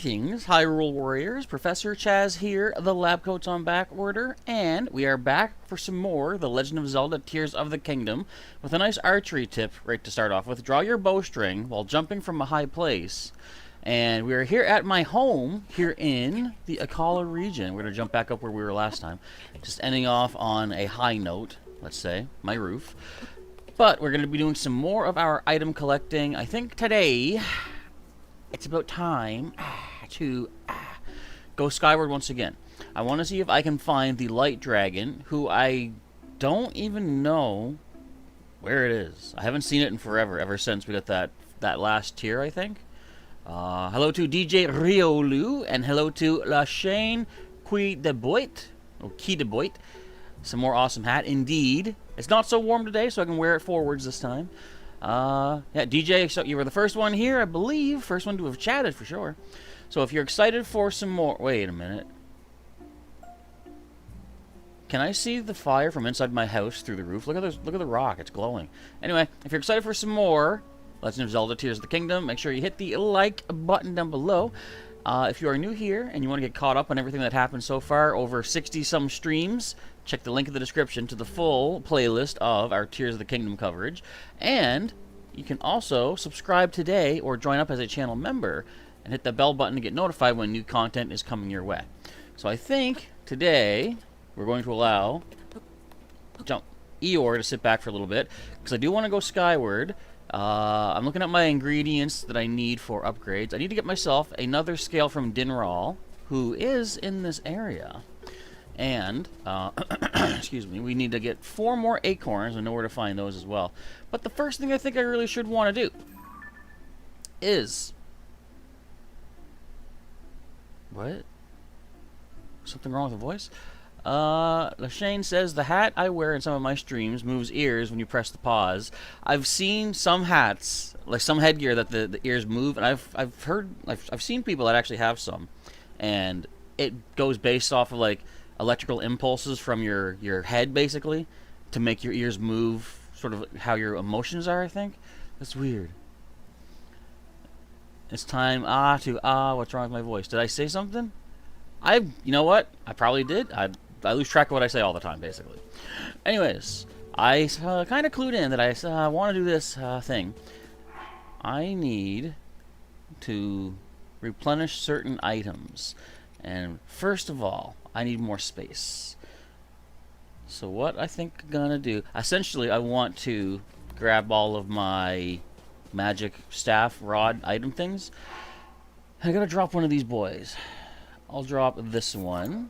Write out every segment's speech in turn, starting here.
Greetings, Hyrule Warriors. Professor Chaz here, the lab coat's on back order, and we are back for some more The Legend of Zelda Tears of the Kingdom with a nice archery tip right to start off with. Draw your bowstring while jumping from a high place. And we are here at my home, here in the Akala region. We're going to jump back up where we were last time. Just ending off on a high note, let's say, my roof. But we're going to be doing some more of our item collecting. I think today it's about time to go skyward once again. I want to see if I can find the light dragon, who I don't even know where it is. I haven't seen it in forever, ever since we got that last tier, I think. Hello to DJ Riolu, and hello to La Chaine Qui de Boit, or Qui de Boit. Some more awesome hat, indeed. It's not so warm today, so I can wear it forwards this time. Yeah, DJ, so you were the first one here, I believe. First one to have chatted, for sure. So if you're excited for some more... Wait a minute. Can I see the fire from inside my house through the roof? Look at the rock, it's glowing. Anyway, if you're excited for some more Legend of Zelda Tears of the Kingdom, make sure you hit the like button down below. If you are new here and you want to get caught up on everything that happened so far, over 60-some streams, check the link in the description to the full playlist of our Tears of the Kingdom coverage. And you can also subscribe today or join up as a channel member and hit the bell button to get notified when new content is coming your way. So I think today we're going to allow Eeyore to sit back for a little bit, because I do want to go skyward. I'm looking at my ingredients that I need for upgrades. I need to get myself another scale from Dinral, who is in this area. And, excuse me, we need to get 4 more acorns. I know where to find those as well. But the first thing I think I really should want to do is... What? Something wrong with the voice? Lashane says, the hat I wear in some of my streams moves ears when you press the pause. I've seen some hats, like some headgear, that the ears move, and I've seen people that actually have some, and it goes based off of like electrical impulses from your head, basically, to make your ears move, sort of how your emotions are, I think. That's weird. It's time, what's wrong with my voice? Did I say something? You know what? I probably did. I lose track of what I say all the time, basically. Anyways, I kind of clued in that I want to do this thing. I need to replenish certain items. And first of all, I need more space. So what I think I'm going to do... Essentially, I want to grab all of my magic staff, rod, item things. I got to drop one of these boys. I'll drop this one,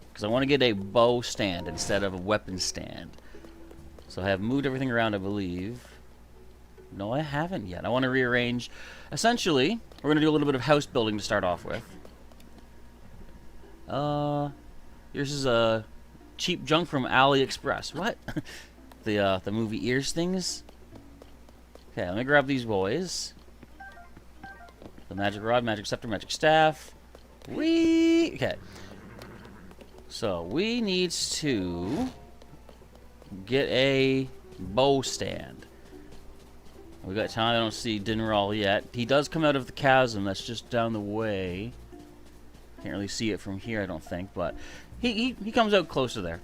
because I want to get a bow stand instead of a weapon stand. So I have moved everything around, I believe. No, I haven't yet. I want to rearrange. Essentially, we're going to do a little bit of house building to start off with. Here's is cheap junk from AliExpress. What? the movie Ears things? Okay, let me grab these boys. The magic rod, magic scepter, magic staff. Okay. So we need to get a bow stand. We got time. I don't see Dinral yet. He does come out of the chasm that's just down the way. Can't really see it from here, I don't think, but he comes out closer there.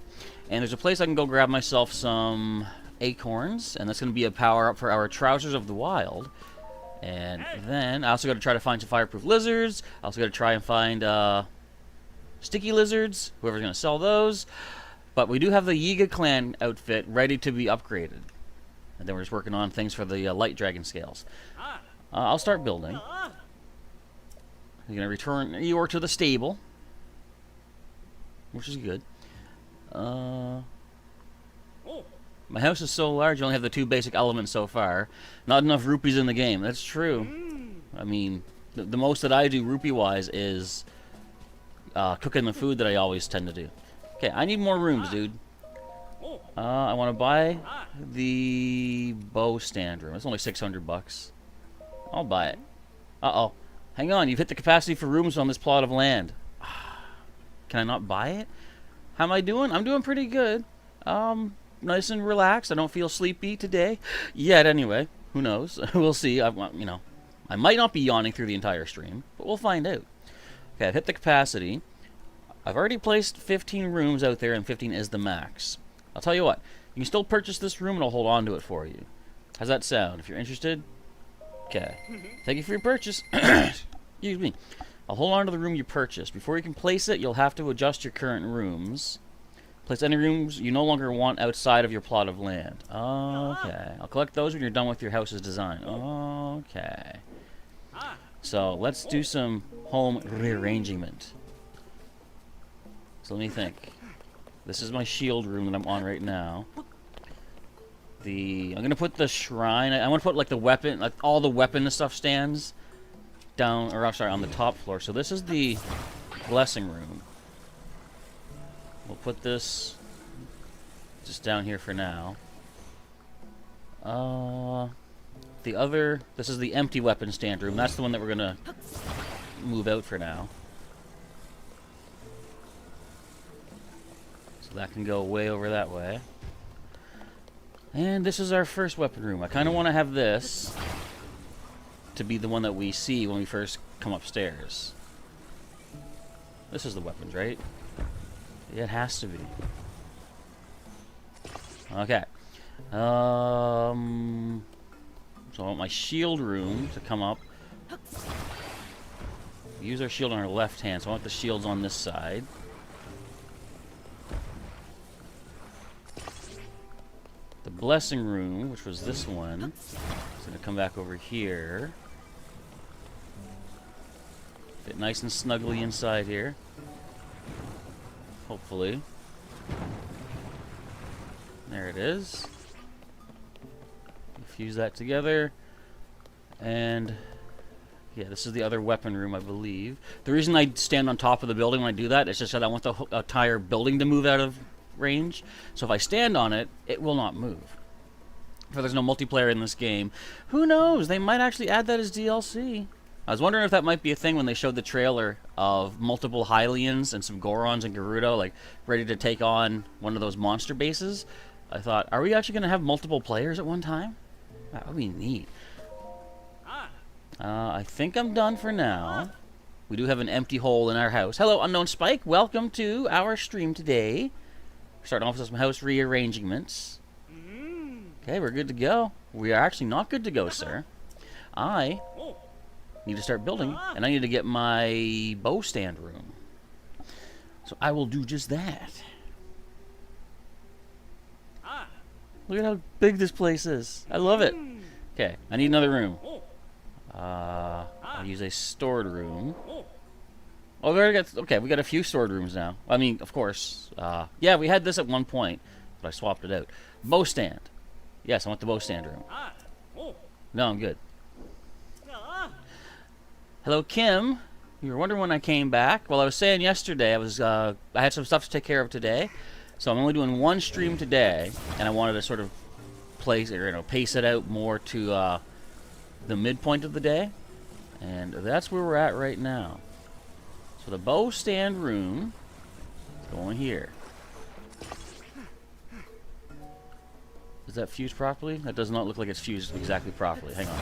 And there's a place I can go grab myself some acorns, and that's going to be a power up for our Trousers of the Wild. And then I also got to try to find some fireproof lizards. I also got to try and find sticky lizards, whoever's going to sell those. But we do have the Yiga clan outfit ready to be upgraded. And then we're just working on things for the light dragon scales. I'll start building. We're going to return Eeyore to the stable, which is good. My house is so large, you only have the 2 basic elements so far. Not enough rupees in the game. That's true. I mean, the most that I do rupee-wise is cooking the food that I always tend to do. Okay, I need more rooms, dude. I want to buy the bow stand room. It's only 600 bucks. I'll buy it. Uh-oh. Hang on, you've hit the capacity for rooms on this plot of land. Can I not buy it? How am I doing? I'm doing pretty good. Nice and relaxed. I don't feel sleepy today yet. Anyway, who knows? We'll see. I might not be yawning through the entire stream. but we'll find out. Okay, I've hit the capacity. I've already placed 15 rooms out there, and 15 is the max. I'll tell you what, you can still purchase this room, and I'll hold on to it for you. How's that sound? If you're interested, okay. Thank you for your purchase. Excuse me. I'll hold on to the room you purchased. Before you can place it, you'll have to adjust your current rooms. Place any rooms you no longer want outside of your plot of land. Okay. I'll collect those when you're done with your house's design. Okay. So, let's do some home rearrangement. So let me think. This is my shield room that I'm on right now. I'm gonna put the shrine. I want to put like the weapon, like all the weapon and stuff stands down, or I'm sorry, on the top floor. So this is the blessing room. We'll put this just down here for now. This is the empty weapon stand room. That's the one that we're gonna move out for now. So that can go way over that way. And this is our first weapon room. I kind of want to have this to be the one that we see when we first come upstairs. This is the weapons, right? Yeah, it has to be. Okay. So I want my shield room to come up. We use our shield on our left hand, so I want the shields on this side. The blessing room, which was this one, is going to come back over here. Fit nice and snugly inside here. Hopefully. There it is. Fuse that together. And yeah, this is the other weapon room, I believe. The reason I stand on top of the building when I do that is just that I want the entire building to move out of range. So if I stand on it, it will not move. If there's no multiplayer in this game, who knows? They might actually add that as DLC. I was wondering if that might be a thing when they showed the trailer of multiple Hyruleans and some Gorons and Gerudo, like, ready to take on one of those monster bases. I thought, are we actually going to have multiple players at one time? That would be neat. I think I'm done for now. We do have an empty hole in our house. Hello, Unknown Spike. Welcome to our stream today. We're starting off with some house rearrangements. Okay, we're good to go. We are actually not good to go, sir. I need to start building, and I need to get my bow stand room. So I will do just that. Look at how big this place is. I love it. Okay, I need another room. I'll use a stored room. Oh, we got a few stored rooms now. I mean, of course. Yeah, we had this at one point, but I swapped it out. Bow stand. Yes, I want the bow stand room. No, I'm good. Hello, Kim. You were wondering when I came back. Well, I was saying yesterday I had some stuff to take care of today, so I'm only doing one stream today, and I wanted to sort of pace it out more to the midpoint of the day, and that's where we're at right now. So the bow stand room is going here. Is that fused properly? That does not look like it's fused exactly properly. Hang on.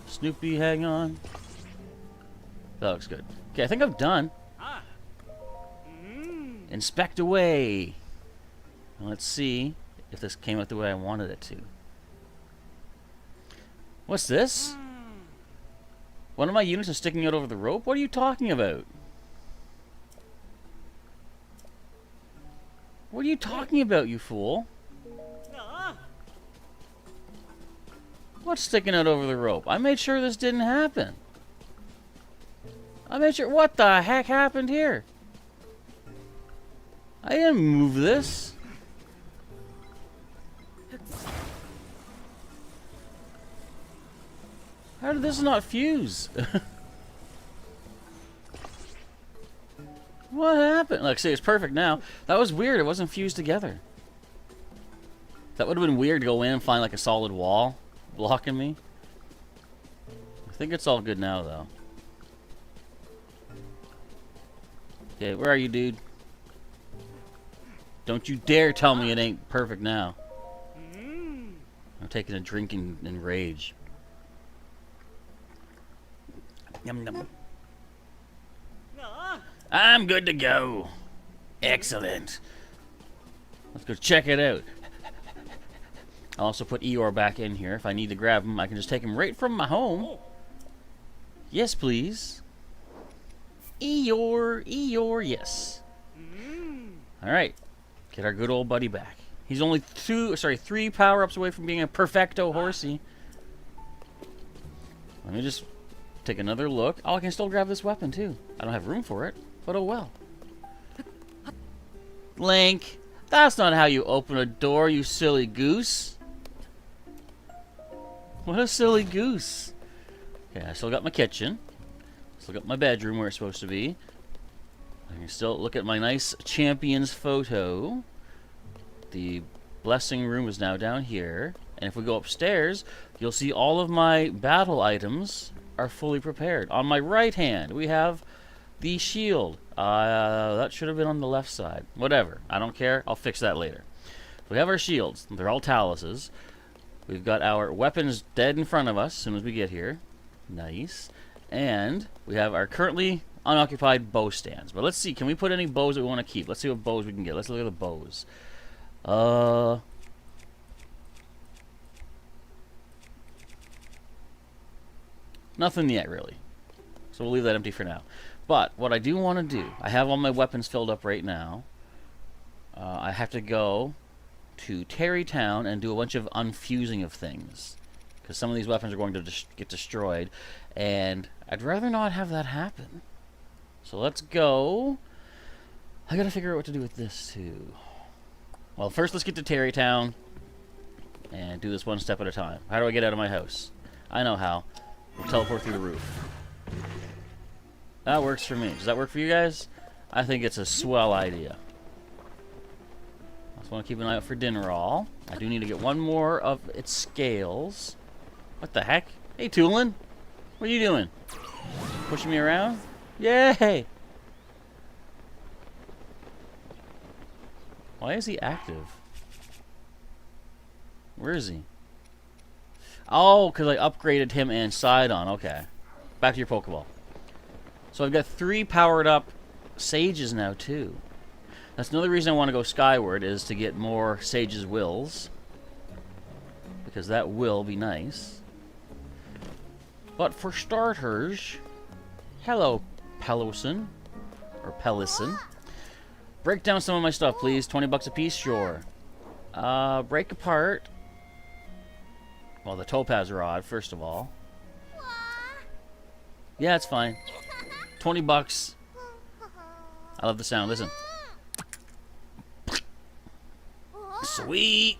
Snoopy, hang on. That looks good. Okay, I think I'm done. Inspect away. Now let's see if this came out the way I wanted it to. What's this? One of my units is sticking out over the rope? What are you talking about? What are you talking about, you fool? What's sticking out over the rope? I made sure this didn't happen. I made sure... What the heck happened here? I didn't move this. How did this not fuse? What happened? Like, see, it's perfect now. That was weird. It wasn't fused together. That would have been weird to go in and find, like, a solid wall blocking me. I think it's all good now, though. Okay, where are you, dude? Don't you dare tell me it ain't perfect now. I'm taking a drink in rage. Yum, yum. I'm good to go. Excellent. Let's go check it out. I'll also put Eeyore back in here. If I need to grab him, I can just take him right from my home. Yes, please. Eeyore, Eeyore, yes. Alright. Get our good old buddy back. He's only 3 power-ups away from being a perfecto horsey. Let me just take another look. Oh, I can still grab this weapon, too. I don't have room for it, but oh well. Link, that's not how you open a door, you silly goose. What a silly goose. Okay, I still got my kitchen. Still got my bedroom where it's supposed to be. I can still look at my nice champion's photo. The blessing room is now down here. And if we go upstairs, you'll see all of my battle items are fully prepared. On my right hand, we have the shield. That should have been on the left side. Whatever. I don't care. I'll fix that later. We have our shields. They're all taluses. We've got our weapons dead in front of us as soon as we get here. Nice. And we have our currently unoccupied bow stands. But let's see. Can we put any bows that we want to keep? Let's see what bows we can get. Let's look at the bows. Nothing yet, really. So we'll leave that empty for now. But what I do want to do, I have all my weapons filled up right now. I have to go to Terrytown and do a bunch of unfusing of things. Because some of these weapons are going to get destroyed. And I'd rather not have that happen. So let's go. I gotta figure out what to do with this, too. Well, first let's get to Terrytown. And do this one step at a time. How do I get out of my house? I know how. We'll teleport through the roof. That works for me. Does that work for you guys? I think it's a swell idea. I just want to keep an eye out for Dinnerall. I do need to get one more of its scales. What the heck? Hey, Toolin. What are you doing? Pushing me around? Yay! Why is he active? Where is he? Oh, because I upgraded him and Sidon. Okay. Back to your Pokeball. So I've got 3 powered up Sages now, too. That's another reason I want to go skyward, is to get more Sage's Wills. Because that will be nice. But for starters... Hello, Pelosin. Or Pelison. Break down some of my stuff, please. 20 bucks a piece? Sure. Break apart... Well, the Topaz Rod, first of all. Yeah, it's fine. 20 bucks. I love the sound. Listen. Sweet.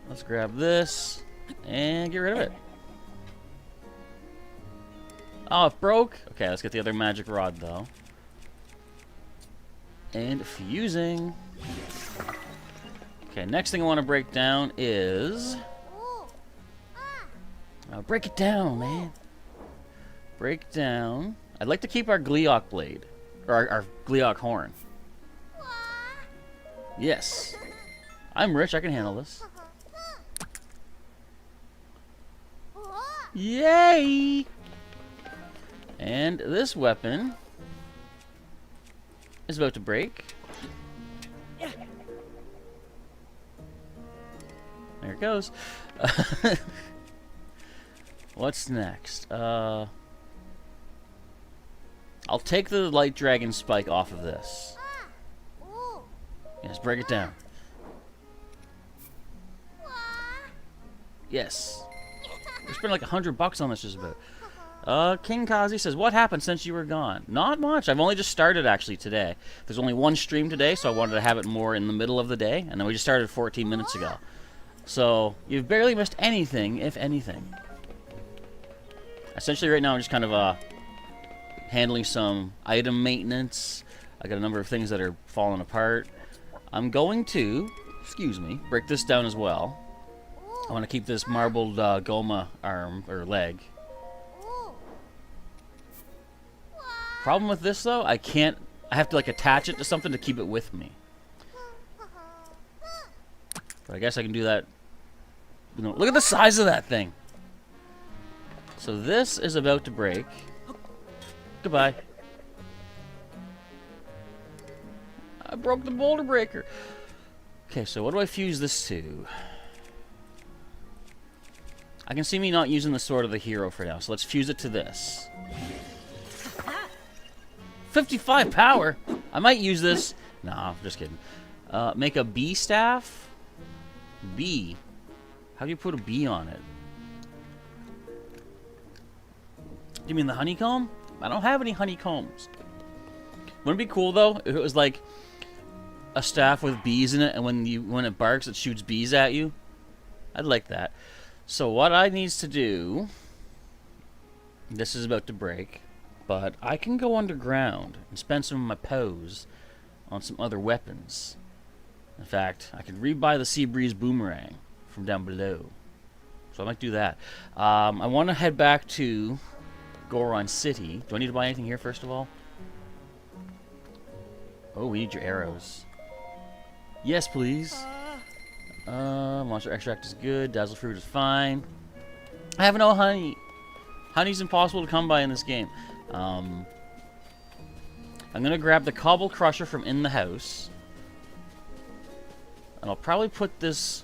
Let's grab this and get rid of it. Oh, it broke. Okay, let's get the other magic rod, though. And fusing. Okay, next thing I want to break down is... break it down, man. Break down. I'd like to keep our Gleeok blade. Or our Gleeok horn. Yes. I'm rich, I can handle this. Yay! And this weapon is about to break. There it goes. What's next? I'll take the Light Dragon Spike off of this. Yes, break it down. Yes. We spent like $100 on this just about. King Kazi says, what happened since you were gone? Not much. I've only just started actually today. There's only one stream today, so I wanted to have it more in the middle of the day, and then we just started 14 minutes ago. So, you've barely missed anything, if anything. Essentially, right now, I'm just kind of handling some item maintenance. I got a number of things that are falling apart. I'm going to, excuse me, break this down as well. I want to keep this marbled Goma arm, or leg. Problem with this, though, I have to, like, attach it to something to keep it with me. But I guess I can do that. You know, look at the size of that thing. So this is about to break. Goodbye. broke the boulder breaker. Okay, so what do I fuse this to? I can see me not using the Sword of the Hero for now, so let's fuse it to this. 55 power? I might use this. Nah, just kidding. Make a bee staff? Bee. How do you put a bee on it? You mean the honeycomb? I don't have any honeycombs. Wouldn't it be cool, though, if it was like a staff with bees in it, and when it barks, it shoots bees at you? I'd like that. So what I needs to do... This is about to break, but I can go underground and spend some of my pose on some other weapons. In fact, I could rebuy the Sea Breeze Boomerang from down below. So I might do that. I want to head back to Goron City. Do I need to buy anything here first of all? Oh, we need your arrows. Yes, please. Monster extract is good. Dazzle fruit is fine. I have no honey. Honey's impossible to come by in this game. I'm gonna grab the cobble crusher from in the house, and I'll probably put this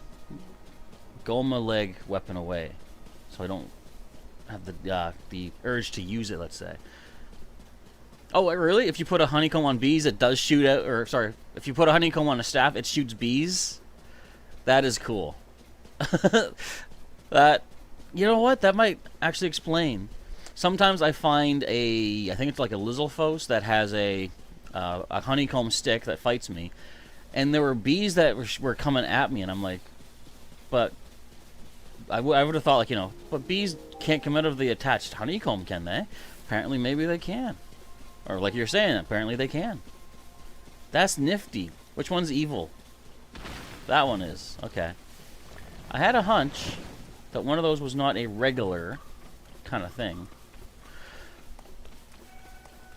Goma leg weapon away, so I don't have the urge to use it. Let's say. Oh, wait, really? If you put a honeycomb on bees, it does shoot out. Or sorry, if you put a honeycomb on a staff, it shoots bees. That is cool. That, you know what? That might actually explain. Sometimes I find I think it's like a Lizalfos that has a honeycomb stick that fights me, and there were bees that were coming at me, and I'm like, but I would have thought, like, you know, but bees can't come out of the attached honeycomb, can they? Apparently, maybe they can. Or like you're saying, apparently they can. That's nifty. Which one's evil? That one is. Okay. I had a hunch that one of those was not a regular kind of thing.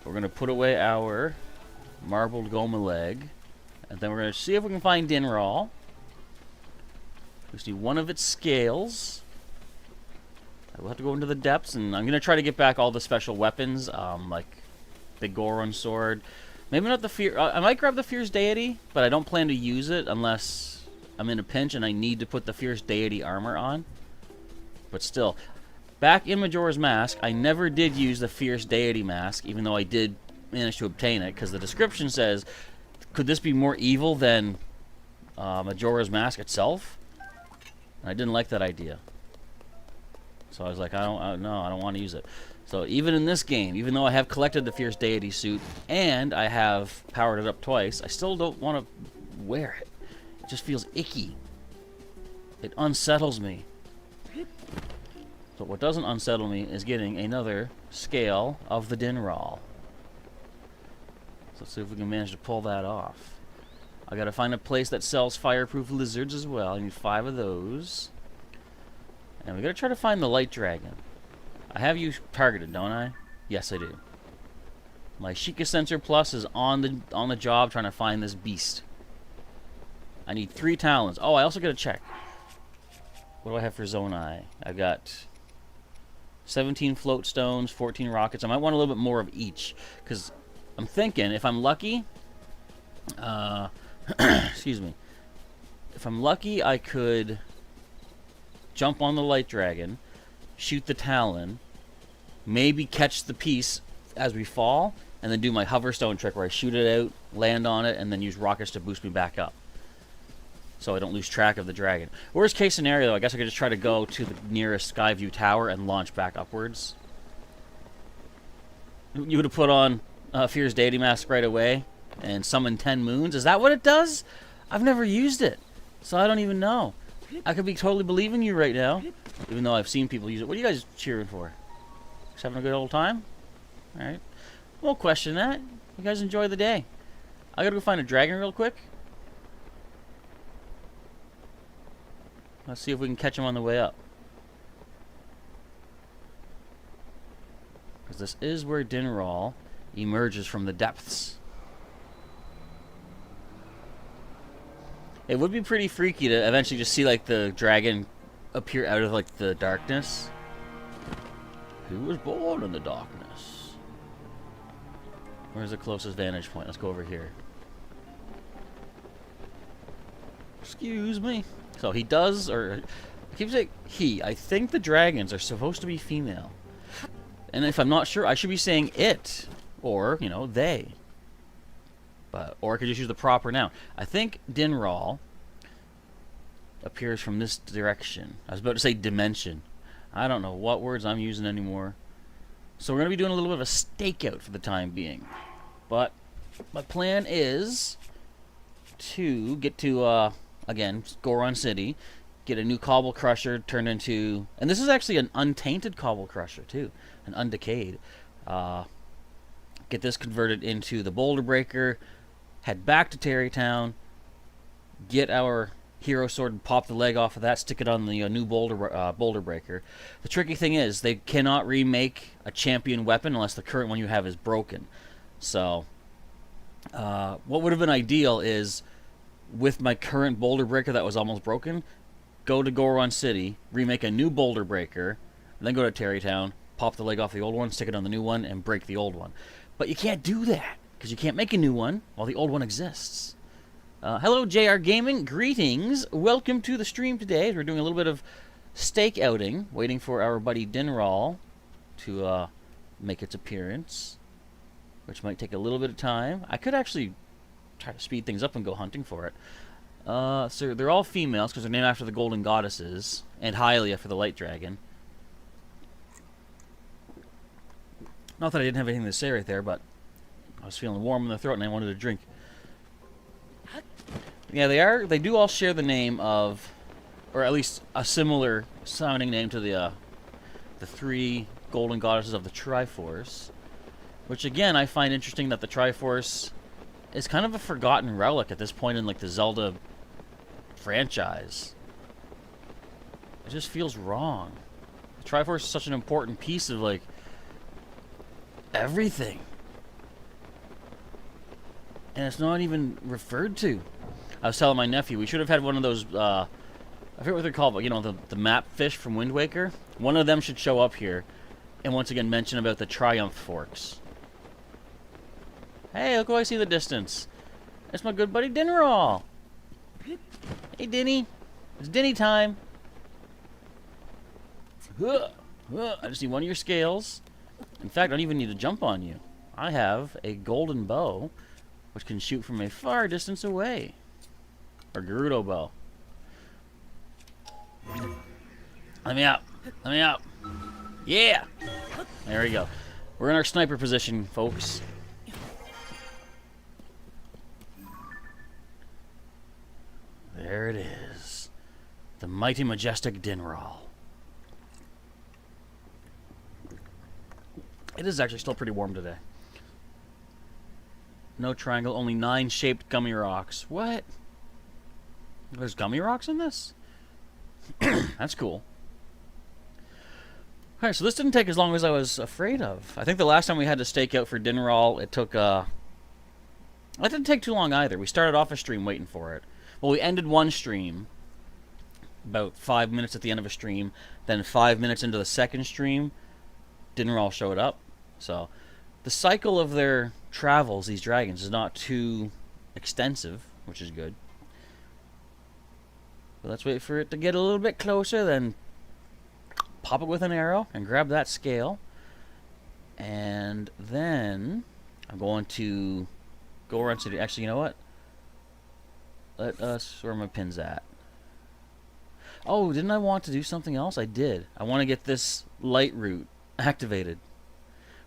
We're going to put away our marbled Goma leg. And then we're going to see if we can find Dinral. We see one of its scales. We'll have to go into the depths, and I'm going to try to get back all the special weapons, like the Goron sword. Maybe not the Fear... I might grab the Fierce Deity, but I don't plan to use it unless I'm in a pinch and I need to put the Fierce Deity armor on. But still, back in Majora's Mask, I never did use the Fierce Deity mask, even though I did manage to obtain it, because the description says, could this be more evil than Majora's Mask itself? And I didn't like that idea. So I was like, I don't want to use it. So even in this game, even though I have collected the Fierce Deity suit and I have powered it up twice, I still don't want to wear it. It just feels icky. It unsettles me. But what doesn't unsettle me is getting another scale of the Dinral. So let's see if we can manage to pull that off. I gotta find a place that sells fireproof lizards as well. I need 5 of those. And we gotta try to find the light dragon. I have you targeted, don't I? Yes, I do. My Sheikah Sensor Plus is on the job trying to find this beast. I need 3 talons. Oh, I also gotta check. What do I have for Zonai? I've got 17 float stones, 14 rockets. I might want a little bit more of each, because I'm thinking if I'm lucky, excuse me. If I'm lucky, I could jump on the light dragon, shoot the talon, maybe catch the piece as we fall, and then do my hoverstone trick where I shoot it out, land on it, and then use rockets to boost me back up, so I don't lose track of the dragon. Worst case scenario, though, I guess I could just try to go to the nearest Skyview tower and launch back upwards. You would have put on Fierce Deity Mask right away and summon 10 moons? Is that what it does? I've never used it, so I don't even know. I could be totally believing you right now, even though I've seen people use it. What are you guys cheering for? Just having a good old time? Alright. Won't question that. You guys enjoy the day. I gotta go find a dragon real quick. Let's see if we can catch him on the way up. Because this is where Dinral emerges from the depths. It would be pretty freaky to eventually just see, like, the dragon appear out of, like, the darkness. Who was born in the darkness? Where's the closest vantage point? Let's go over here. Excuse me. So he does, or I keep saying he. I think the dragons are supposed to be female. And if I'm not sure, I should be saying it. Or, you know, they. Or I could just use the proper noun. I think Dinral appears from this direction. I was about to say dimension. I don't know what words I'm using anymore. So we're going to be doing a little bit of a stakeout for the time being. But my plan is to get to, again, Goron City, get a new cobble crusher turned into... And this is actually an untainted cobble crusher, too. An undecayed. Get this converted into the boulder breaker, head back to Terrytown, get our hero sword and pop the leg off of that, stick it on the new boulder breaker. The tricky thing is they cannot remake a champion weapon unless the current one you have is broken. So what would have been ideal is with my current boulder breaker that was almost broken, go to Goron City, remake a new boulder breaker, and then go to Terrytown, pop the leg off the old one, stick it on the new one, and break the old one. But you can't do that because you can't make a new one while the old one exists. Hello, JR Gaming. Greetings. Welcome to the stream today. We're doing a little bit of stake outing, waiting for our buddy Dinral to make its appearance, which might take a little bit of time. I could actually try to speed things up and go hunting for it. So they're all females because they're named after the golden goddesses, and Hylia for the light dragon. Not that I didn't have anything to say right there, but I was feeling warm in the throat and I wanted a drink. Yeah, they do all share the name of, or at least a similar sounding name to the three golden goddesses of the Triforce. Which again, I find interesting that the Triforce is kind of a forgotten relic at this point in like the Zelda franchise. It just feels wrong. The Triforce is such an important piece of like everything. And it's not even referred to. I was telling my nephew, we should have had one of those, I forget what they're called, but you know, the map fish from Wind Waker? One of them should show up here, and once again mention about the Triumph Forks. Hey, look who I see in the distance. It's my good buddy Dinral. Hey, Dinny. It's Dinny time. I just need one of your scales. In fact, I don't even need to jump on you. I have a golden bow, which can shoot from a far distance away. Or Gerudo bow. Let me out. Let me out. Yeah! There we go. We're in our sniper position, folks. There it is. The mighty, majestic Dinral. It is actually still pretty warm today. No triangle, only 9 shaped gummy rocks. What? There's gummy rocks in this? That's cool. Alright, so this didn't take as long as I was afraid of. I think the last time we had to stake out for Dinral, it took, that didn't take too long either. We started off a stream waiting for it. Well, we ended one stream, about 5 minutes at the end of a stream, then 5 minutes into the second stream, Dinral showed up. So, the cycle of their travels, these dragons, is not too extensive, which is good. But let's wait for it to get a little bit closer, then pop it with an arrow and grab that scale. And then I'm going to go around to... Actually, you know what? Let us... Where are my pins at? Oh, didn't I want to do something else? I did. I want to get this light route activated.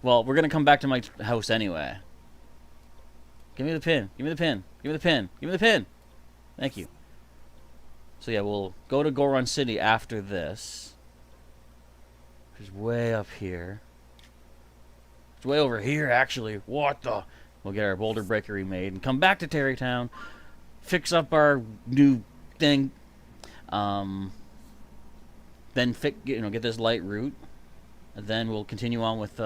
Well, we're going to come back to my house anyway. Give me the pin. Give me the pin. Give me the pin. Give me the pin. Thank you. So yeah, we'll go to Goron City after this. Which is way up here. It's way over here, actually. What the... We'll get our boulder breaker remade and come back to Terrytown. Fix up our new thing. Then get this light route. And then we'll continue on with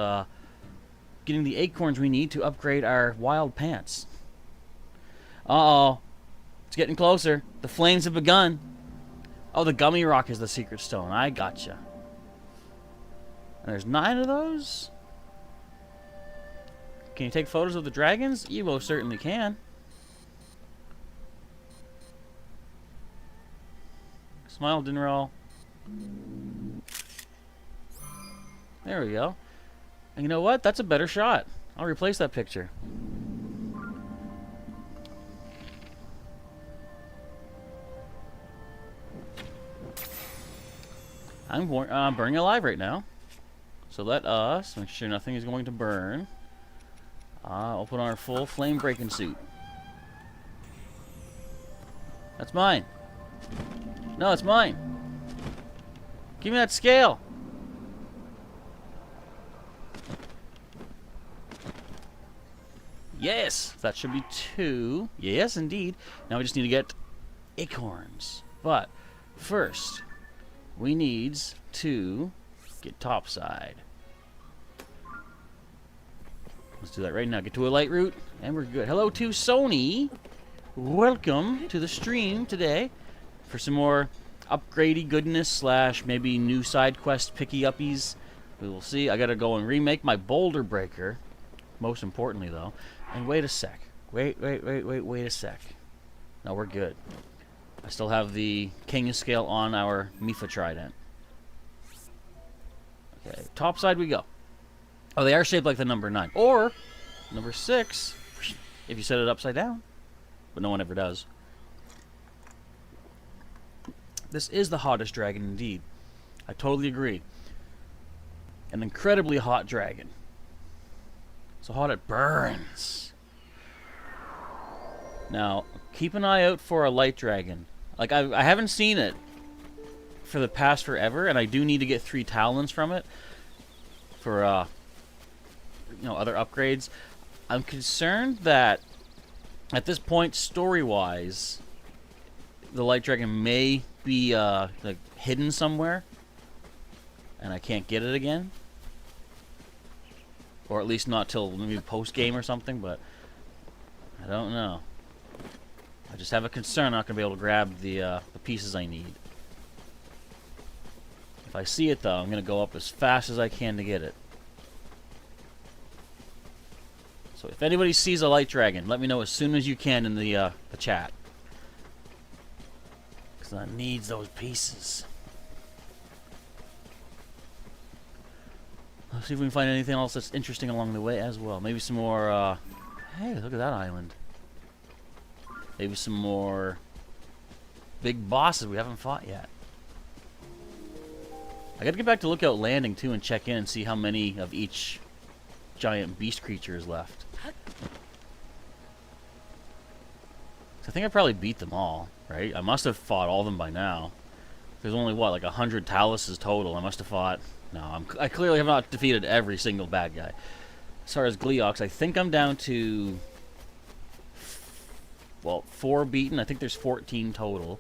getting the acorns we need to upgrade our wild pants. Uh-oh. It's getting closer. The flames have begun. Oh, the gummy rock is the secret stone. I gotcha. And there's 9 of those? Can you take photos of the dragons? You most certainly can. Smile, didn't roll. There we go. And you know what? That's a better shot. I'll replace that picture. I'm burning alive right now. So let us make sure nothing is going to burn. I'll put on our full flame breaking suit. That's mine. No, it's mine. Give me that scale. Yes, that should be 2. Yes, indeed. Now we just need to get acorns. But first, we need to get topside. Let's do that right now. Get to a light route, and we're good. Hello to Sony. Welcome to the stream today for some more upgradey goodness slash maybe new side quest picky uppies. We will see. I gotta go and remake my boulder breaker. Most importantly, though. And wait a sec. Wait a sec. No, we're good. I still have the king scale on our Mifa trident. Okay, top side we go. Oh, they are shaped like the number 9. Or number 6, if you set it upside down. But no one ever does. This is the hottest dragon indeed. I totally agree. An incredibly hot dragon. So hot it burns. Now, keep an eye out for a light dragon. Like, I haven't seen it for the past forever, and I do need to get 3 talons from it for, you know, other upgrades. I'm concerned that at this point, story-wise, the light dragon may be like hidden somewhere, and I can't get it again. Or at least not till maybe post-game or something, but I don't know. I just have a concern I'm not going to be able to grab the pieces I need. If I see it, though, I'm going to go up as fast as I can to get it. So if anybody sees a light dragon, let me know as soon as you can in the chat. Because I need those pieces. Let's see if we can find anything else that's interesting along the way as well. Maybe some more, hey, look at that island. Maybe some more big bosses we haven't fought yet. I gotta get back to Lookout Landing, too, and check in and see how many of each giant beast creature is left. I think I probably beat them all, right? I must have fought all of them by now. There's only, what, like 100 taluses total. I must have fought... No, I clearly have not defeated every single bad guy. As far as Gleeox, I think I'm down to... well, 4 beaten. I think there's 14 total.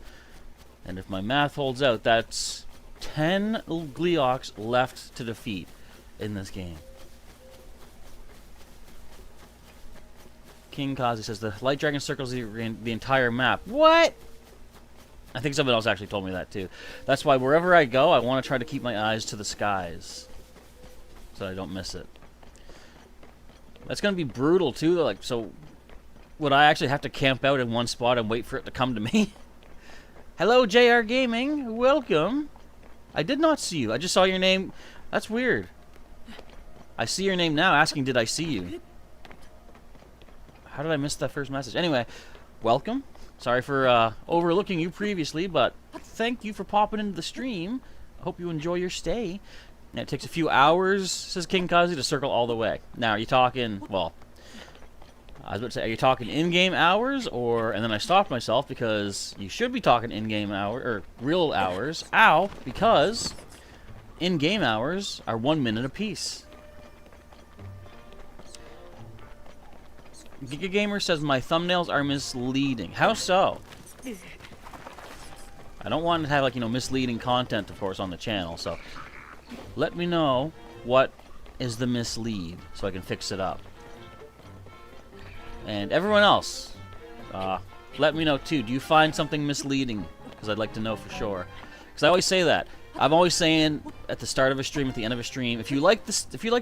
And if my math holds out, that's 10 Gleeox left to defeat in this game. King Kazi says the light dragon circles the entire map. What? I think someone else actually told me that too. That's why wherever I go, I want to try to keep my eyes to the skies, so I don't miss it. That's gonna be brutal too. Though. Like, so would I actually have to camp out in one spot and wait for it to come to me? Hello, JR Gaming. Welcome. I did not see you. I just saw your name. That's weird. I see your name now, asking, did I see you? How did I miss that first message? Anyway, welcome. Sorry for overlooking you previously, but thank you for popping into the stream. I hope you enjoy your stay. And it takes a few hours, says King Kazi, to circle all the way. Now, are you talking, well, I was about to say, are you talking in-game hours, or, and then I stopped myself because you should be talking in-game hours, or real hours, because in-game hours are 1 minute apiece. Giga Gamer says my thumbnails are misleading. How so? I don't want to have, like, you know, misleading content, of course, on the channel, so let me know what is the mislead so I can fix it up. And everyone else, let me know too. Do you find something misleading? Because I'd like to know for sure. Because I always say that. I'm always saying at the start of a stream, at the end of a stream, if you like the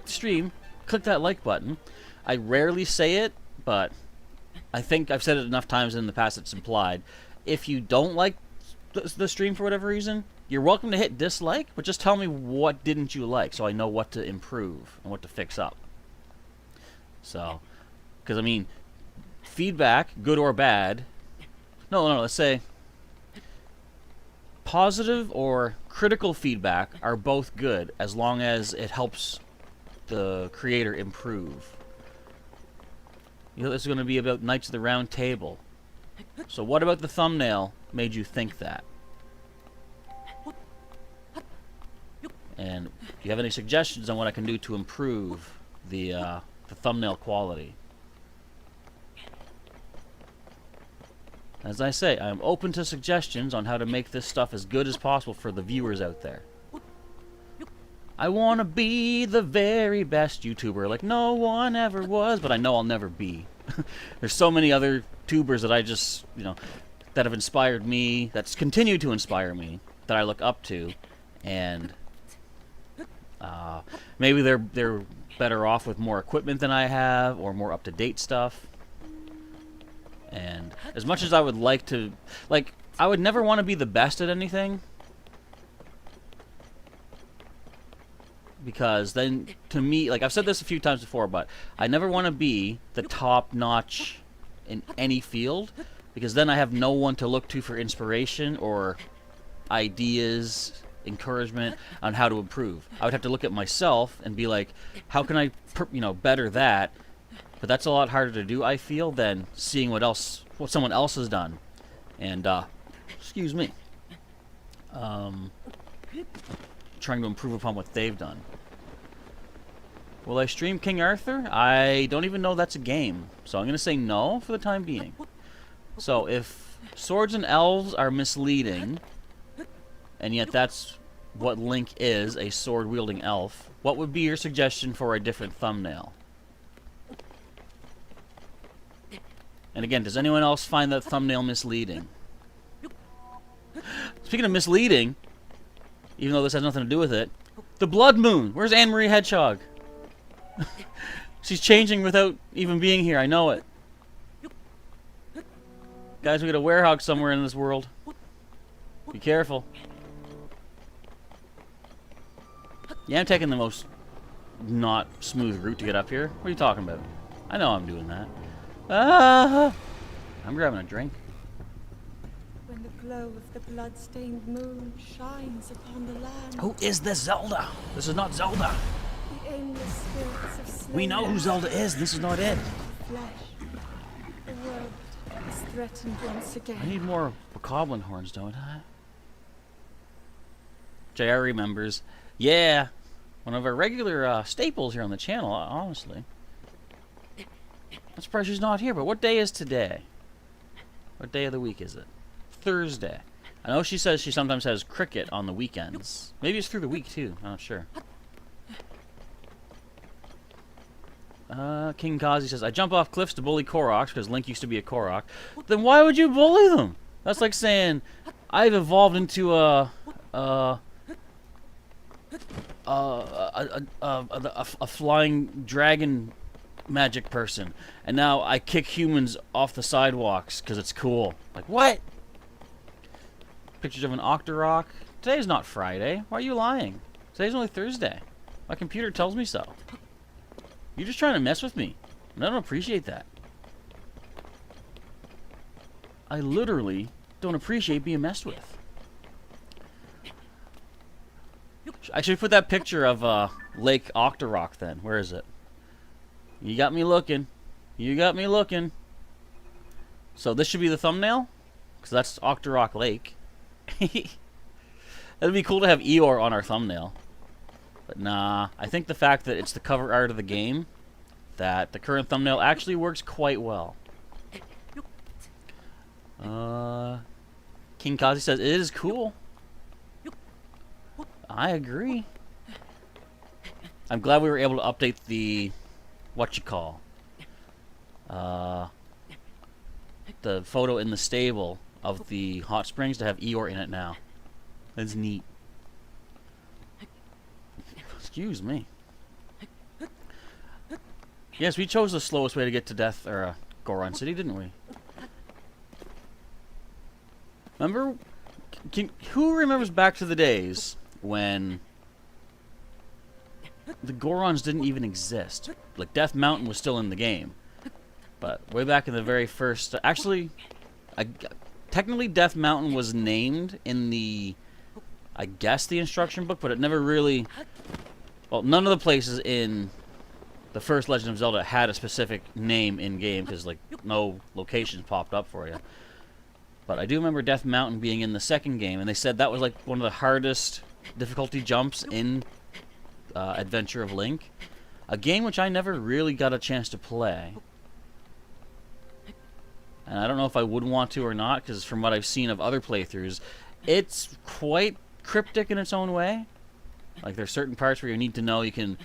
stream, click that like button. I rarely say it, but I think I've said it enough times in the past it's implied. If you don't like the stream for whatever reason, you're welcome to hit dislike, but just tell me what didn't you like so I know what to improve and what to fix up. So, because I mean, feedback, good or bad, no, let's say positive or critical feedback are both good as long as it helps the creator improve. You know, this is going to be about Knights of the Round Table. So what about the thumbnail made you think that? And do you have any suggestions on what I can do to improve the thumbnail quality? As I say, I'm open to suggestions on how to make this stuff as good as possible for the viewers out there. I want to be the very best YouTuber, like no one ever was, but I know I'll never be. There's so many other tubers that I just, you know, that have inspired me, that's continued to inspire me, that I look up to, and maybe they're better off with more equipment than I have, or more up-to-date stuff. And as much as I would like to, like, I would never want to be the best at anything, because then, to me, like I've said this a few times before, but I never want to be the top-notch in any field, because then I have no one to look to for inspiration or ideas, encouragement on how to improve. I would have to look at myself and be like, how can I, better that? But that's a lot harder to do, I feel, than seeing what someone else has done. And, excuse me. Trying to improve upon what they've done. Will I stream King Arthur? I don't even know that's a game. So I'm going to say no for the time being. So if swords and elves are misleading, and yet that's what Link is, a sword-wielding elf, what would be your suggestion for a different thumbnail? And again, does anyone else find that thumbnail misleading? Speaking of misleading, even though this has nothing to do with it, the Blood Moon! Where's Anne-Marie Hedgehog? She's changing without even being here, I know it. Guys, we got a werehog somewhere in this world. Be careful. Yeah, I'm taking the most not smooth route to get up here. What are you talking about? I know I'm doing that. I'm grabbing a drink. When the glow of the blood-stained moon shines upon the land. Who is this Zelda? This is not Zelda. The aimless spirits of slain. We know who Zelda is. This is not it. Flesh. The world is threatened once again. I need more bokoblin horns, don't I? JR remembers. Yeah. One of our regular staples here on the channel, honestly. I'm surprised she's not here, but what day is today? What day of the week is it? Thursday. I know she says she sometimes has cricket on the weekends. Maybe it's through the week, too. I'm not sure. King Kazi says, I jump off cliffs to bully Koroks because Link used to be a Korok. Then why would you bully them? That's like saying, I've evolved into a flying dragon magic person, and now I kick humans off the sidewalks because it's cool. Like, what? Pictures of an Octorok. Today's not Friday. Why are you lying? Today's only Thursday. My computer tells me so. You're just trying to mess with me, and I don't appreciate that. I literally don't appreciate being messed with. I should put that picture of Lake Octorok then. Where is it? You got me looking. You got me looking. So this should be the thumbnail? Because that's Octorok Lake. That'd be cool to have Eeyore on our thumbnail. But nah, I think the fact that it's the cover art of the game, that the current thumbnail actually works quite well. King Kazi says, it is cool. I agree. I'm glad we were able to update the the photo in the stable of the hot springs to have Eeyore in it now. That's neat. Excuse me. Yes, we chose the slowest way to get to Death or Goron City, didn't we? Remember Who remembers back to the days when the Gorons didn't even exist? Like, Death Mountain was still in the game. But way back in the very first... Actually, technically Death Mountain was named in the... I guess the instruction book, but it never really... Well, none of the places in the first Legend of Zelda had a specific name in-game, because, like, no locations popped up for you. But I do remember Death Mountain being in the second game, and they said that was, like, one of the hardest difficulty jumps in Adventure of Link. A game which I never really got a chance to play. And I don't know if I would want to or not, because from what I've seen of other playthroughs, it's quite cryptic in its own way. Like, there's certain parts where you need to know you can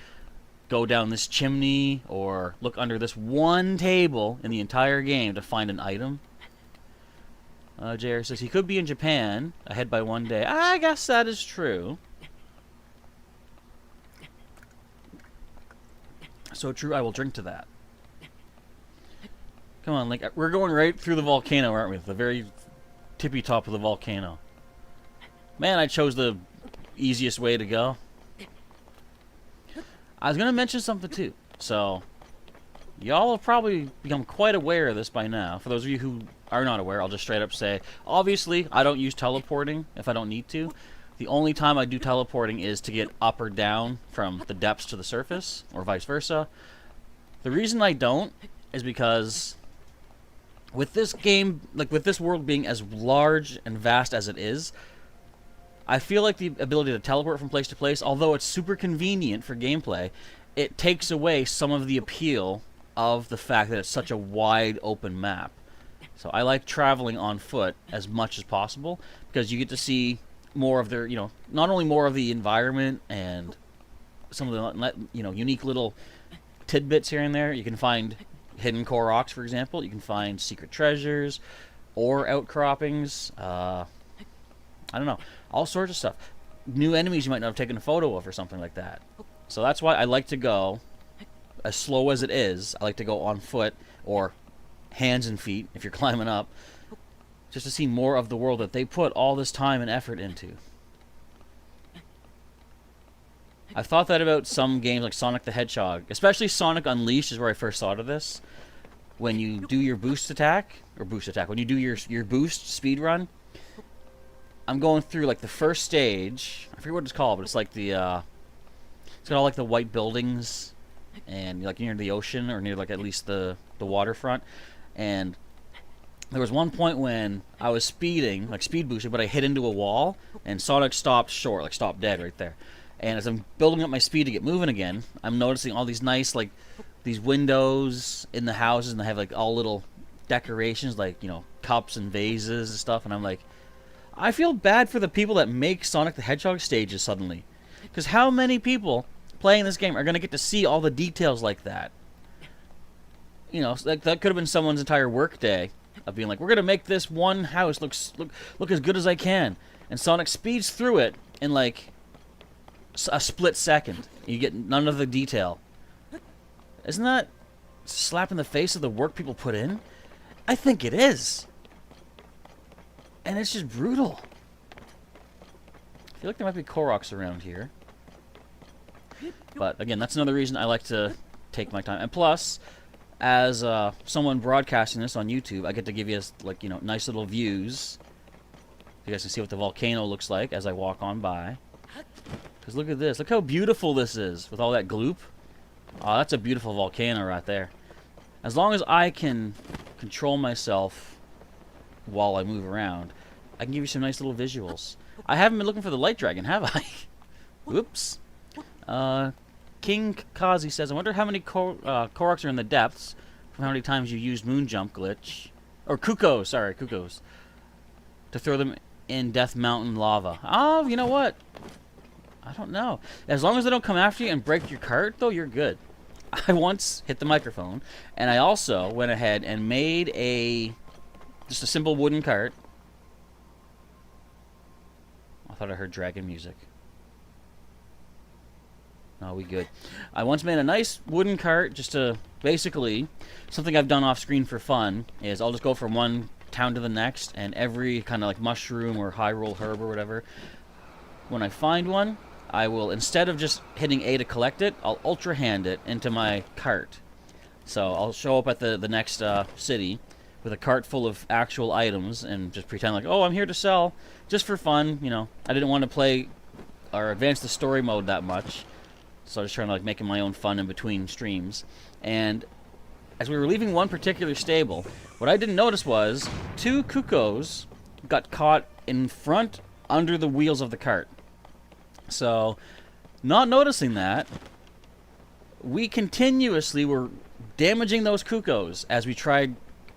go down this chimney or look under this one table in the entire game to find an item. JR says he could be in Japan, ahead by one day. I guess that is true. So true, I will drink to that. Come on, Link. We're going right through the volcano, aren't we? The very tippy top of the volcano. Man, I chose the easiest way to go. I was going to mention something, too. So, y'all have probably become quite aware of this by now. For those of you who are not aware, I'll just straight up say, obviously, I don't use teleporting if I don't need to. The only time I do teleporting is to get up or down from the depths to the surface, or vice versa. The reason I don't is because with this game, like with this world being as large and vast as it is, I feel like the ability to teleport from place to place, although it's super convenient for gameplay, it takes away some of the appeal of the fact that it's such a wide open map. So I like traveling on foot as much as possible, because you get to see more of their, not only more of the environment and some of the, unique little tidbits here and there. You can find hidden Koroks, for example. You can find secret treasures or outcroppings. I don't know. All sorts of stuff. New enemies you might not have taken a photo of or something like that. So that's why I like to go, as slow as it is, I like to go on foot or hands and feet if you're climbing up, just to see more of the world that they put all this time and effort into. I've thought that about some games like Sonic the Hedgehog, especially Sonic Unleashed is where I first thought of this. When you do your boost attack, when you do your boost speed run, I'm going through like the first stage. I forget what it's called, but it's like the it's got all like the white buildings and like near the ocean or near like at least the waterfront. And there was one point when I was speeding, like speed boosting, but I hit into a wall and Sonic stopped short, like stopped dead right there. And as I'm building up my speed to get moving again, I'm noticing all these nice like these windows in the houses, and they have like all little decorations like cups and vases and stuff, and I'm like, I feel bad for the people that make Sonic the Hedgehog stages suddenly. Because how many people playing this game are going to get to see all the details like that? That could have been someone's entire work day of being like, we're going to make this one house look as good as I can. And Sonic speeds through it in like a split second. You get none of the detail. Isn't that a slap in the face of the work people put in? I think it is. And it's just brutal. I feel like there might be Koroks around here. But again, that's another reason I like to take my time. And plus, as someone broadcasting this on YouTube, I get to give you like nice little views. You guys can see what the volcano looks like as I walk on by. Because look at this. Look how beautiful this is with all that gloop. Oh, that's a beautiful volcano right there. As long as I can control myself while I move around, I can give you some nice little visuals. I haven't been looking for the light dragon, have I? Whoops. King Kazi says, I wonder how many Koroks are in the depths from how many times you used moon jump glitch. Or Kukos, sorry, Kukos. To throw them in Death Mountain lava. Oh, you know what? I don't know. As long as they don't come after you and break your cart, though, you're good. I once hit the microphone, and I also went ahead and made just a simple wooden cart. I thought I heard dragon music. No, we good. I once made a nice wooden cart just to, basically, something I've done off screen for fun is I'll just go from one town to the next, and every kind of like mushroom or Hyrule herb or whatever, when I find one, I will, instead of just hitting A to collect it, I'll ultra hand it into my cart. So I'll show up at the next city with a cart full of actual items and just pretend like, oh, I'm here to sell, just for fun, you know. I didn't want to play or advance the story mode that much, so I was trying to like making my own fun in between streams. And as we were leaving one particular stable, what I didn't notice was 2 cuckoos got caught in front under the wheels of the cart. So, not noticing that, we continuously were damaging those cuckoos as we tried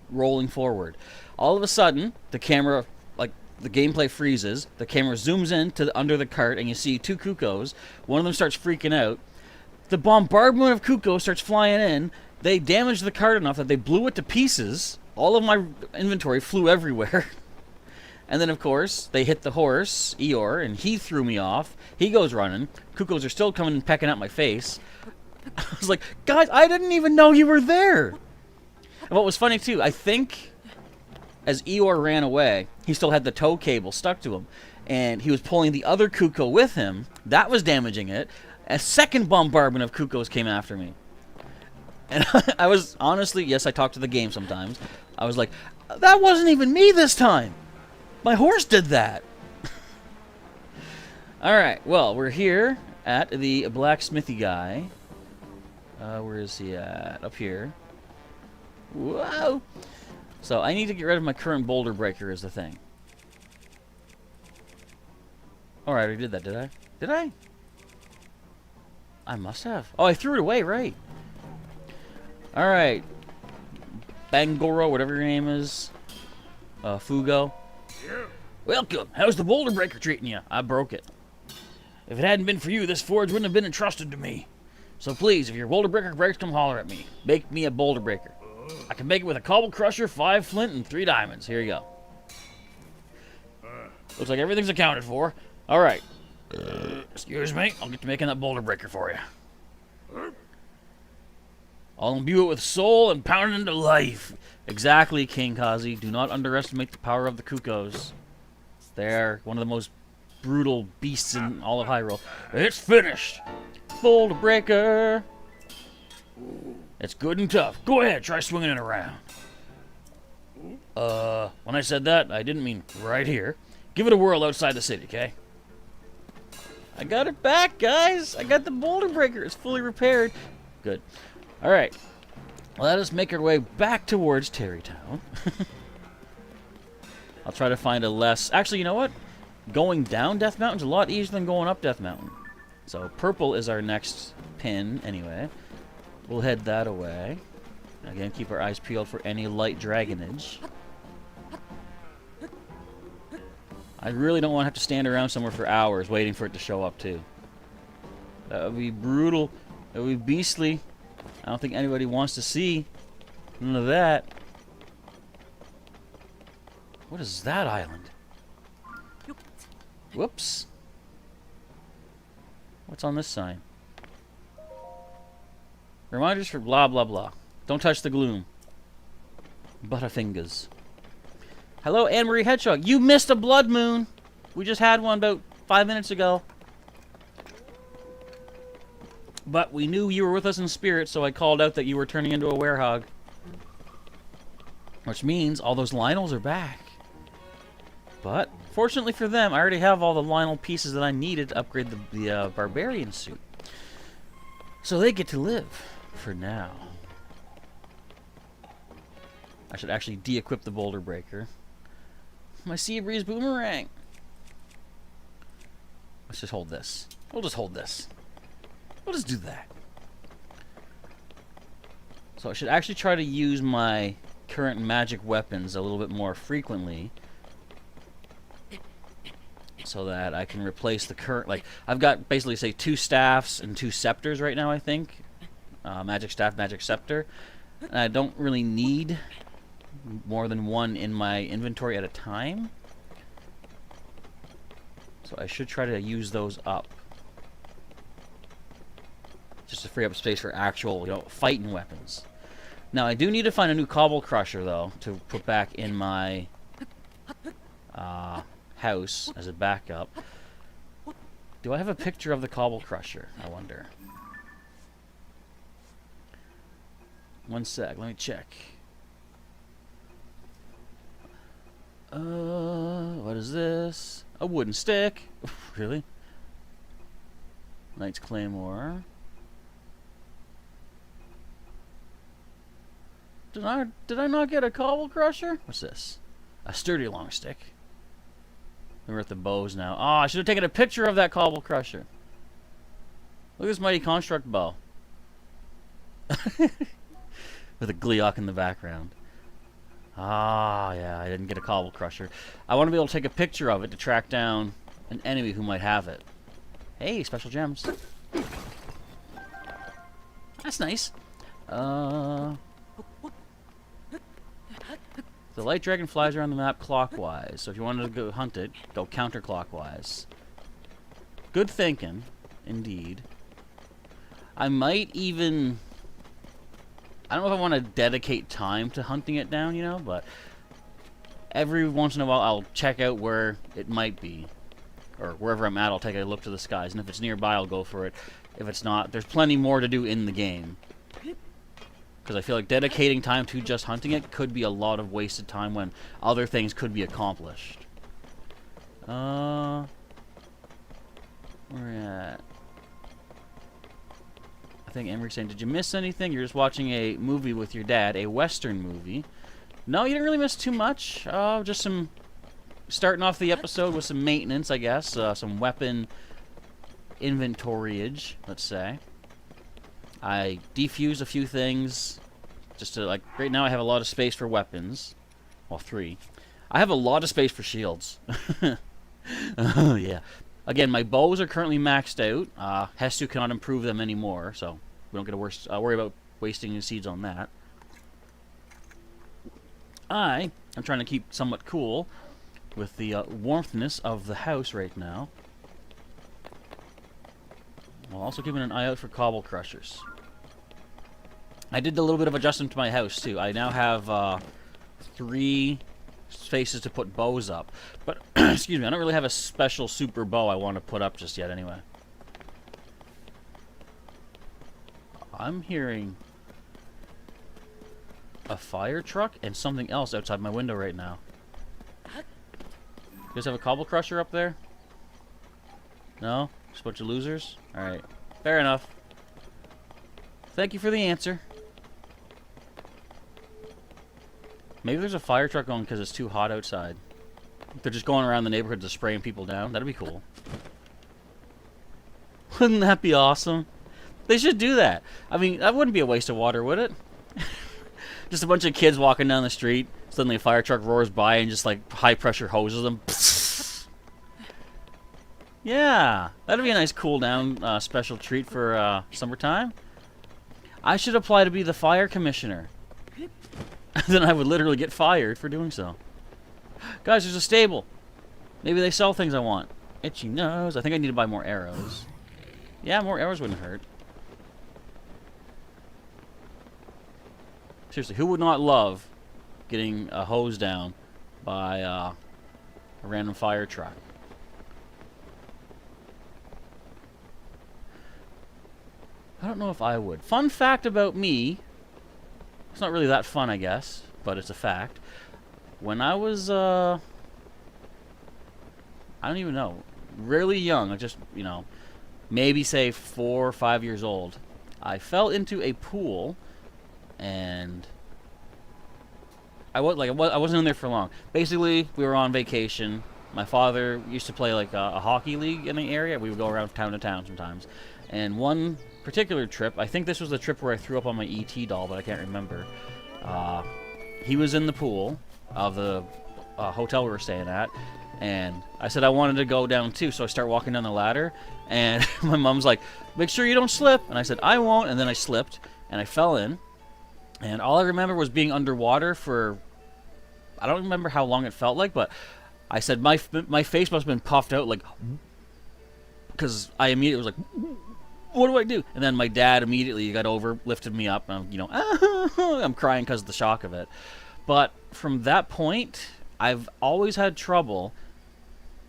rolling forward. All of a sudden, the camera, like, the gameplay freezes, the camera zooms in to under the cart, and you see 2 cuckoos. One of them starts freaking out. The bombardment of cuckoos starts flying in. They damaged the cart enough that they blew it to pieces. All of my inventory flew everywhere. And then, of course, they hit the horse, Eeyore, and he threw me off. He goes running. Cuckoos are still coming and pecking at my face. I was like, guys, I didn't even know you were there. And what was funny, too, I think as Eeyore ran away, he still had the tow cable stuck to him. And he was pulling the other cuckoo with him. That was damaging it. A second bombardment of cuckoos came after me. And I was, honestly, yes, I talk to the game sometimes. I was like, that wasn't even me this time. My horse did that. Alright, well, we're here at the blacksmithy guy. Where is he at? Up here. Whoa! So, I need to get rid of my current boulder breaker is the thing. Alright, I already did that, did I? Did I? I must have. Oh, I threw it away, right. Alright. Bangoro, whatever your name is. Fugo. Welcome. How's the boulder breaker treating you? I broke it. If it hadn't been for you, this forge wouldn't have been entrusted to me. So please, if your boulder breaker breaks, come holler at me. Make me a boulder breaker. I can make it with a cobble crusher, 5 flint, and 3 diamonds. Here you go. Looks like everything's accounted for. All right. Excuse me. I'll get to making that boulder breaker for you. I'll imbue it with soul and pound it into life. Exactly, King Kazi. Do not underestimate the power of the cuckoos. They're one of the most brutal beasts in all of Hyrule. It's finished. Boulder breaker. It's good and tough. Go ahead, try swinging it around. When I said that, I didn't mean right here. Give it a whirl outside the city, okay? I got it back, guys. I got the boulder breaker. It's fully repaired. Good. All right. Let us make our way back towards Terrytown. I'll try to find a less... Actually, you know what? Going down Death Mountain's a lot easier than going up Death Mountain. So, purple is our next pin, anyway. We'll head that away. Again, keep our eyes peeled for any light dragonage. I really don't want to have to stand around somewhere for hours waiting for it to show up, too. That would be brutal. That would be beastly. I don't think anybody wants to see none of that. What is that island? Whoops. What's on this sign? Reminders for blah, blah, blah. Don't touch the gloom. Butterfingers. Hello, Anne-Marie Hedgehog. You missed a blood moon. We just had one about 5 minutes ago. But we knew you were with us in spirit, so I called out that you were turning into a werehog. Which means all those Lionels are back. But, fortunately for them, I already have all the Lionel pieces that I needed to upgrade the Barbarian suit. So they get to live, for now. I should actually de-equip the Boulder Breaker. My Sea Breeze Boomerang! Let's just hold this. We'll just hold this. We'll just do that. So I should actually try to use my current magic weapons a little bit more frequently, so that I can replace the current, like, I've got basically, say, 2 staffs and 2 scepters right now, I think. Magic staff, magic scepter. And I don't really need more than 1 in my inventory at a time. So I should try to use those up. Just to free up space for actual, fighting weapons. Now, I do need to find a new cobble crusher, though, to put back in my house as a backup. Do I have a picture of the cobble crusher? I wonder. One sec, let me check. What is this? A wooden stick? Really? Knight's Claymore. Did I not get a cobble crusher? What's this? A sturdy long stick. We're at the bows now. Oh, I should have taken a picture of that cobble crusher. Look at this mighty construct bow. With a Gleeok in the background. Ah, yeah, I didn't get a cobble crusher. I want to be able to take a picture of it to track down an enemy who might have it. Hey, special gems. That's nice. The light dragon flies around the map clockwise, so if you wanted to go hunt it, go counterclockwise. Good thinking, indeed. I might even... I don't know if I want to dedicate time to hunting it down, you know, but every once in a while I'll check out where it might be. Or wherever I'm at, I'll take a look to the skies, and if it's nearby, I'll go for it. If it's not, there's plenty more to do in the game. Because I feel like dedicating time to just hunting it could be a lot of wasted time when other things could be accomplished. Where at? I think Emery's saying, did you miss anything? You're just watching a movie with your dad, a Western movie. No, you didn't really miss too much. Just some... starting off the episode with some maintenance, I guess. Some weapon inventoryage, let's say. I defused a few things. Just to, like, right now I have a lot of space for weapons. Well, 3. I have a lot of space for shields. Oh, yeah. Again, my bows are currently maxed out. Hestu cannot improve them anymore, so we don't get to worry about wasting seeds on that. I'm trying to keep somewhat cool with the warmthness of the house right now. While also keeping an eye out for cobble crushers. I did a little bit of adjustment to my house, too. I now have 3 spaces to put bows up. But, excuse me, I don't really have a special super bow I want to put up just yet, anyway. I'm hearing a fire truck and something else outside my window right now. You guys have a cobble crusher up there? No? Just a bunch of losers? Alright. Fair enough. Thank you for the answer. Maybe there's a fire truck going because it's too hot outside. They're just going around the neighborhood just spraying people down. That'd be cool. Wouldn't that be awesome? They should do that. I mean, that wouldn't be a waste of water, would it? Just a bunch of kids walking down the street. Suddenly a fire truck roars by and just like high pressure hoses them. Yeah, that'd be a nice cool down special treat for summertime. I should apply to be the fire commissioner. Then I would literally get fired for doing so. Guys, there's a stable. Maybe they sell things I want. Itchy nose. I think I need to buy more arrows. Yeah, more arrows wouldn't hurt. Seriously, who would not love getting a hose down by a random fire truck? I don't know if I would. Fun fact about me. It's not really that fun, I guess, but it's a fact. When I was, I don't even know, really young, like just, you know, maybe say 4 or 5 years old, I fell into a pool, and I wasn't in there for long. Basically, we were on vacation. My father used to play like a hockey league in the area. We would go around town to town sometimes. And one particular trip, I think this was the trip where I threw up on my ET doll, but I can't remember. He was in the pool of the hotel we were staying at, and I said I wanted to go down too, so I start walking down the ladder, and my mom's like, make sure you don't slip, and I said, I won't, and then I slipped, and I fell in, and all I remember was being underwater for, I don't remember how long it felt like, but I said my face must have been puffed out, like, because I immediately was like, what do I do? And then my dad immediately got over, lifted me up, and I'm, I'm crying because of the shock of it. But from that point, I've always had trouble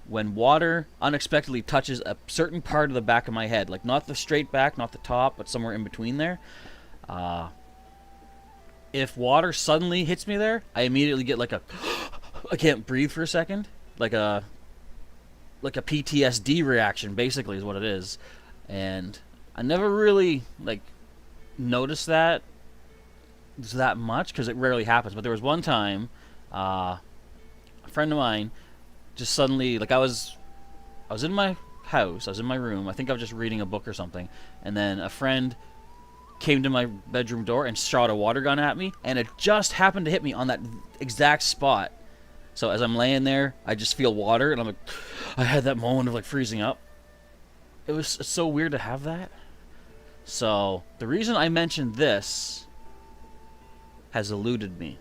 when water unexpectedly touches a certain part of the back of my head. Like, not the straight back, not the top, but somewhere in between there. If water suddenly hits me there, I immediately get like a... I can't breathe for a second. Like a PTSD reaction, basically, is what it is. And I never really, like, noticed that much, because it rarely happens. But there was one time, a friend of mine just suddenly, like, I was in my house, I was in my room, I think I was just reading a book or something, and then a friend came to my bedroom door and shot a water gun at me, and it just happened to hit me on that exact spot. So as I'm laying there, I just feel water, and I'm like, I had that moment of, like, freezing up. It was so weird to have that. So the reason I mentioned this has eluded me.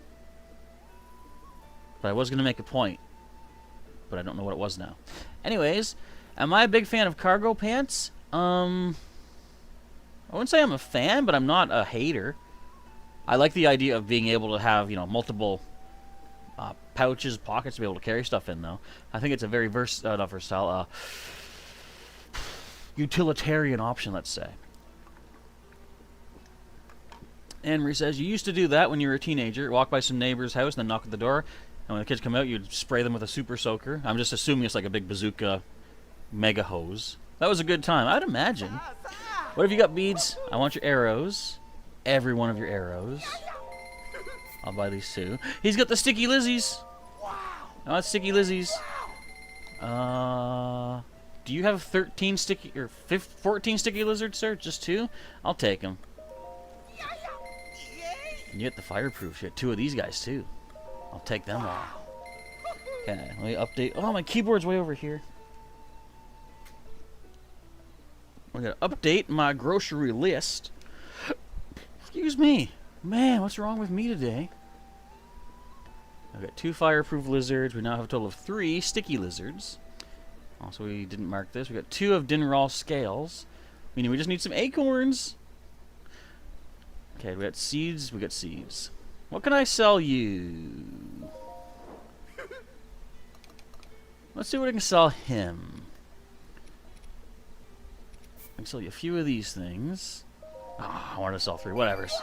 But I was going to make a point, but I don't know what it was now. Anyways, am I a big fan of cargo pants? I wouldn't say I'm a fan, but I'm not a hater. I like the idea of being able to have, multiple pouches, pockets to be able to carry stuff in, though. I think it's a very utilitarian option, let's say. Anne Marie says, you used to do that when you were a teenager. Walk by some neighbor's house and then knock at the door. And when the kids come out, you'd spray them with a super soaker. I'm just assuming it's like a big bazooka mega hose. That was a good time, I'd imagine. What have you got, Beads? I want your arrows. Every one of your arrows. I'll buy these too. He's got the sticky lizzies. I want sticky lizzies. Do you have 13 sticky or 14 sticky lizards, sir? Just 2? I'll take them. And you get the fireproof shit. 2 of these guys too. I'll take them all. Okay, let me update. Oh, my keyboard's way over here. We're gonna update my grocery list. Excuse me. Man, what's wrong with me today? I've got 2 fireproof lizards. We now have a total of 3 sticky lizards. Also, we didn't mark this. We got 2 of Dinral scales. Meaning we just need some acorns. Okay, we got seeds. We got seeds. What can I sell you? Let's see what I can sell him. I can sell you a few of these things. Oh, I wanted to sell 3. Whatever's.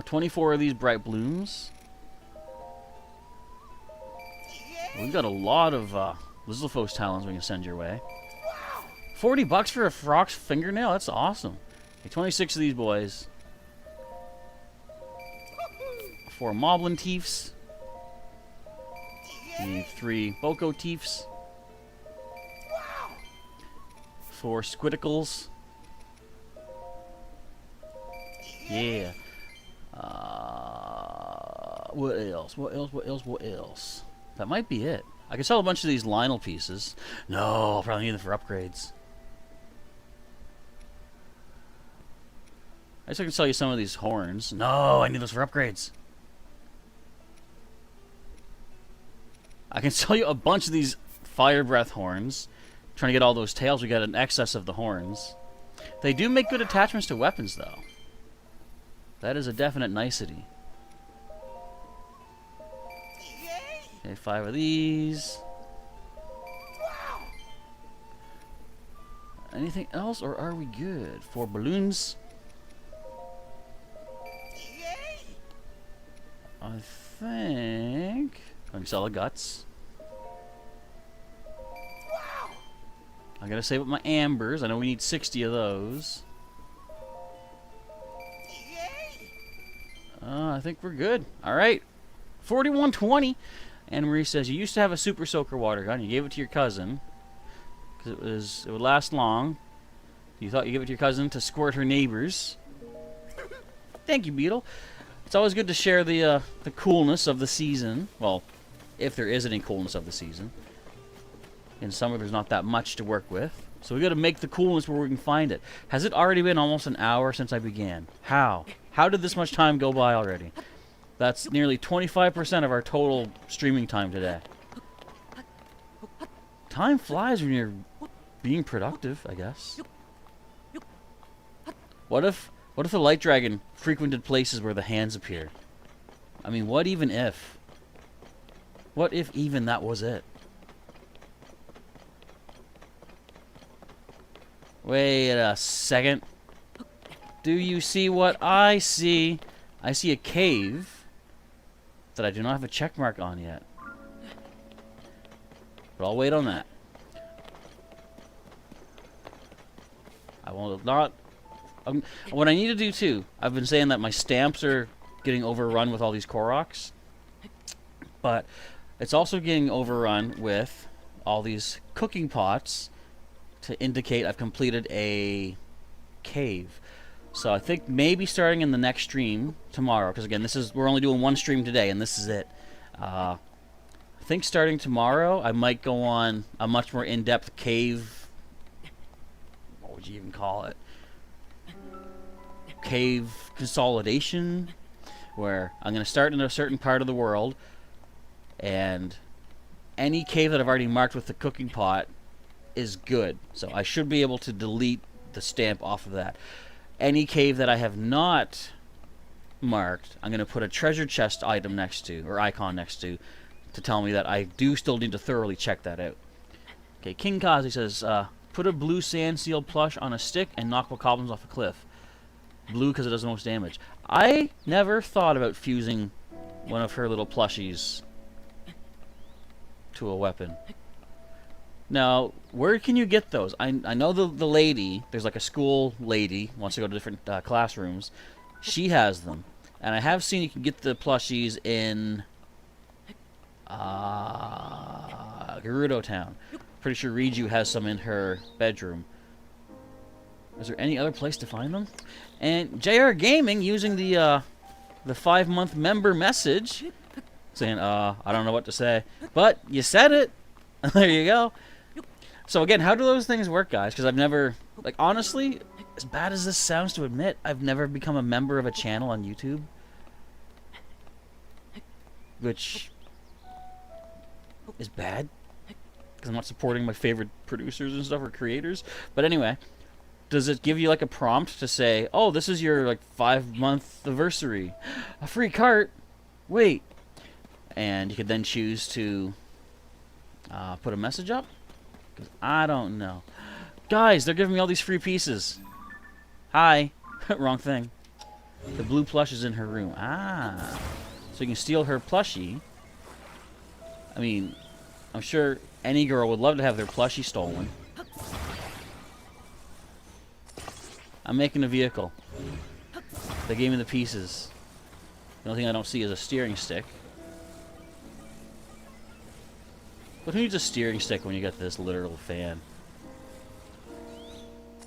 24 of these bright blooms. We've got a lot of Lizalfos talons we can send your way. $40 for a frog's fingernail? That's awesome. Okay, 26 of these boys. 4 Moblin Teefs. Need 3 Boko Teefs. 4 Squidicles. Yeah. What else? What else? What else? What else? That might be it. I can sell a bunch of these Lionel pieces. No, I'll probably need them for upgrades. I guess I can sell you some of these horns. No, I need those for upgrades. I can sell you a bunch of these fire breath horns. Trying to get all those tails, we got an excess of the horns. They do make good attachments to weapons, though. That is a definite nicety. Okay, 5 of these. Anything else, or are we good? 4 balloons. I think I can sell the guts. I gotta save up my ambers. I know we need 60 of those. I think we're good. All right, 4120. Anne Marie says you used to have a super soaker water gun. You gave it to your cousin because it would last long. You thought you gave it to your cousin to squirt her neighbors. Thank you, Beetle. It's always good to share the coolness of the season. Well, if there is any coolness of the season. In summer, there's not that much to work with. So we got to make the coolness where we can find it. Has it already been almost an hour since I began? How? How did this much time go by already? That's nearly 25% of our total streaming time today. Time flies when you're being productive, I guess. What if the light dragon frequented places where the hands appear? I mean, what even if? What if even that was it? Wait a second. Do you see what I see? I see a cave that I do not have a check mark on yet. But I'll wait on that. I will not... what I need to do too, I've been saying that my stamps are getting overrun with all these Koroks. But it's also getting overrun with all these cooking pots to indicate I've completed a cave. So I think maybe starting in the next stream tomorrow, because again, we're only doing one stream today, and this is it. I think starting tomorrow, I might go on a much more in-depth cave. What would you even call it? Cave consolidation, where I'm going to start in a certain part of the world, and any cave that I've already marked with the cooking pot is good. So I should be able to delete the stamp off of that. Any cave that I have not marked, I'm going to put a treasure chest item next to, or icon next to tell me that I do still need to thoroughly check that out. Okay, King Kazi says, put a blue sand seal plush on a stick and knock goblins off a cliff. Blue because it does the most damage. I never thought about fusing one of her little plushies to a weapon. Now, where can you get those? I know the lady, there's like a school lady, wants to go to different classrooms. She has them. And I have seen you can get the plushies in Gerudo Town. Pretty sure Riju has some in her bedroom. Is there any other place to find them? And JR Gaming using the 5-month member message, saying, I don't know what to say. But you said it. There you go. So again, how do those things work, guys? Because I've never, like, honestly, as bad as this sounds to admit, I've never become a member of a channel on YouTube. Which is bad. Because I'm not supporting my favorite producers and stuff, or creators. But anyway, does it give you, like, a prompt to say, oh, this is your, like, 5-month anniversary. A free cart? Wait. And you could then choose to put a message up? Because I don't know. Guys, they're giving me all these free pieces. Hi. Wrong thing. The blue plush is in her room. Ah. So you can steal her plushie. I mean, I'm sure any girl would love to have their plushie stolen. I'm making a vehicle. They gave me the pieces. The only thing I don't see is a steering stick. But who needs a steering stick when you got this literal fan?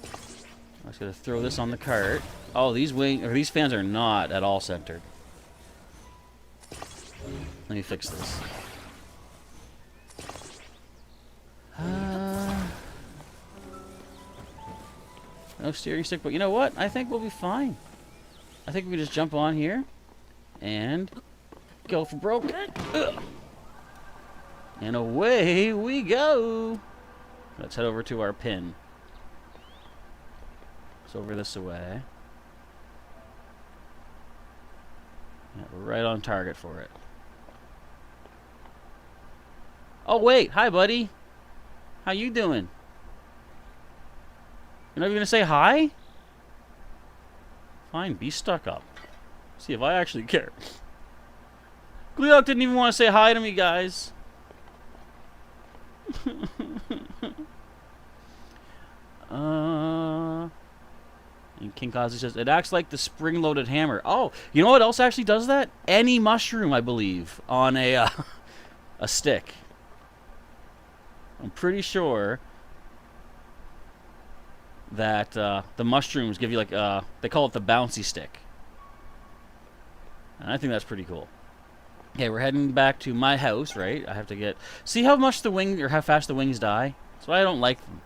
I'm just gonna throw this on the cart. Oh, these fans are not at all centered. Let me fix this. No steering stick, but you know what? I think we'll be fine. I think we can just jump on here and go for broke. Ugh. And away we go. Let's head over to our pin. It's over this way. Yeah, we're right on target for it. Oh wait, hi buddy. How you doing? You're not even gonna say hi? Fine, be stuck up. See if I actually care. Gleok didn't even want to say hi to me, guys. And King Kazi says, it acts like the spring-loaded hammer. Oh, you know what else actually does that? Any mushroom, I believe, on a stick. I'm pretty sure that the mushrooms give you, like, they call it the bouncy stick. And I think that's pretty cool. Okay, we're heading back to my house, right? I have to get... See how much the wing, or how fast the wings die? That's why I don't like them.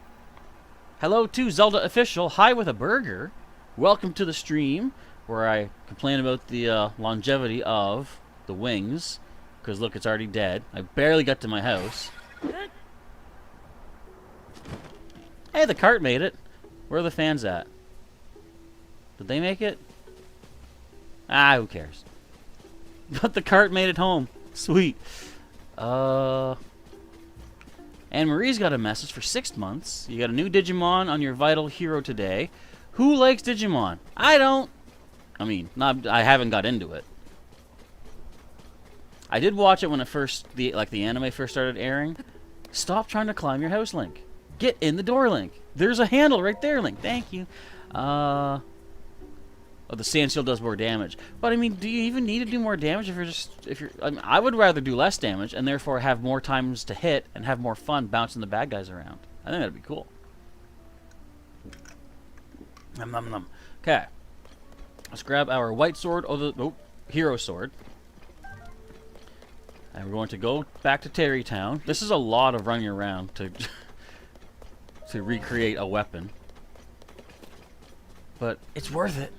Hello to Zelda Official. Hi with a burger. Welcome to the stream, where I complain about the longevity of the wings. Because, look, it's already dead. I barely got to my house. Hey, the cart made it. Where are the fans at? Did they make it? Ah, who cares? But the cart made it home. Sweet. Anne Marie's got a message for 6 months. You got a new Digimon on your vital hero today. Who likes Digimon? I don't. I mean, I haven't got into it. I did watch it when it first, the anime first started airing. Stop trying to climb your house, Link. Get in the door, Link. There's a handle right there, Link. Thank you. Oh, the sand seal does more damage. But I mean, do you even need to do more damage if you're I mean, I would rather do less damage and therefore have more times to hit and have more fun bouncing the bad guys around. I think that'd be cool. Nom nom nom. Okay. Let's grab our white sword, hero sword. And we're going to go back to Terrytown. This is a lot of running around to to recreate a weapon. But it's worth it.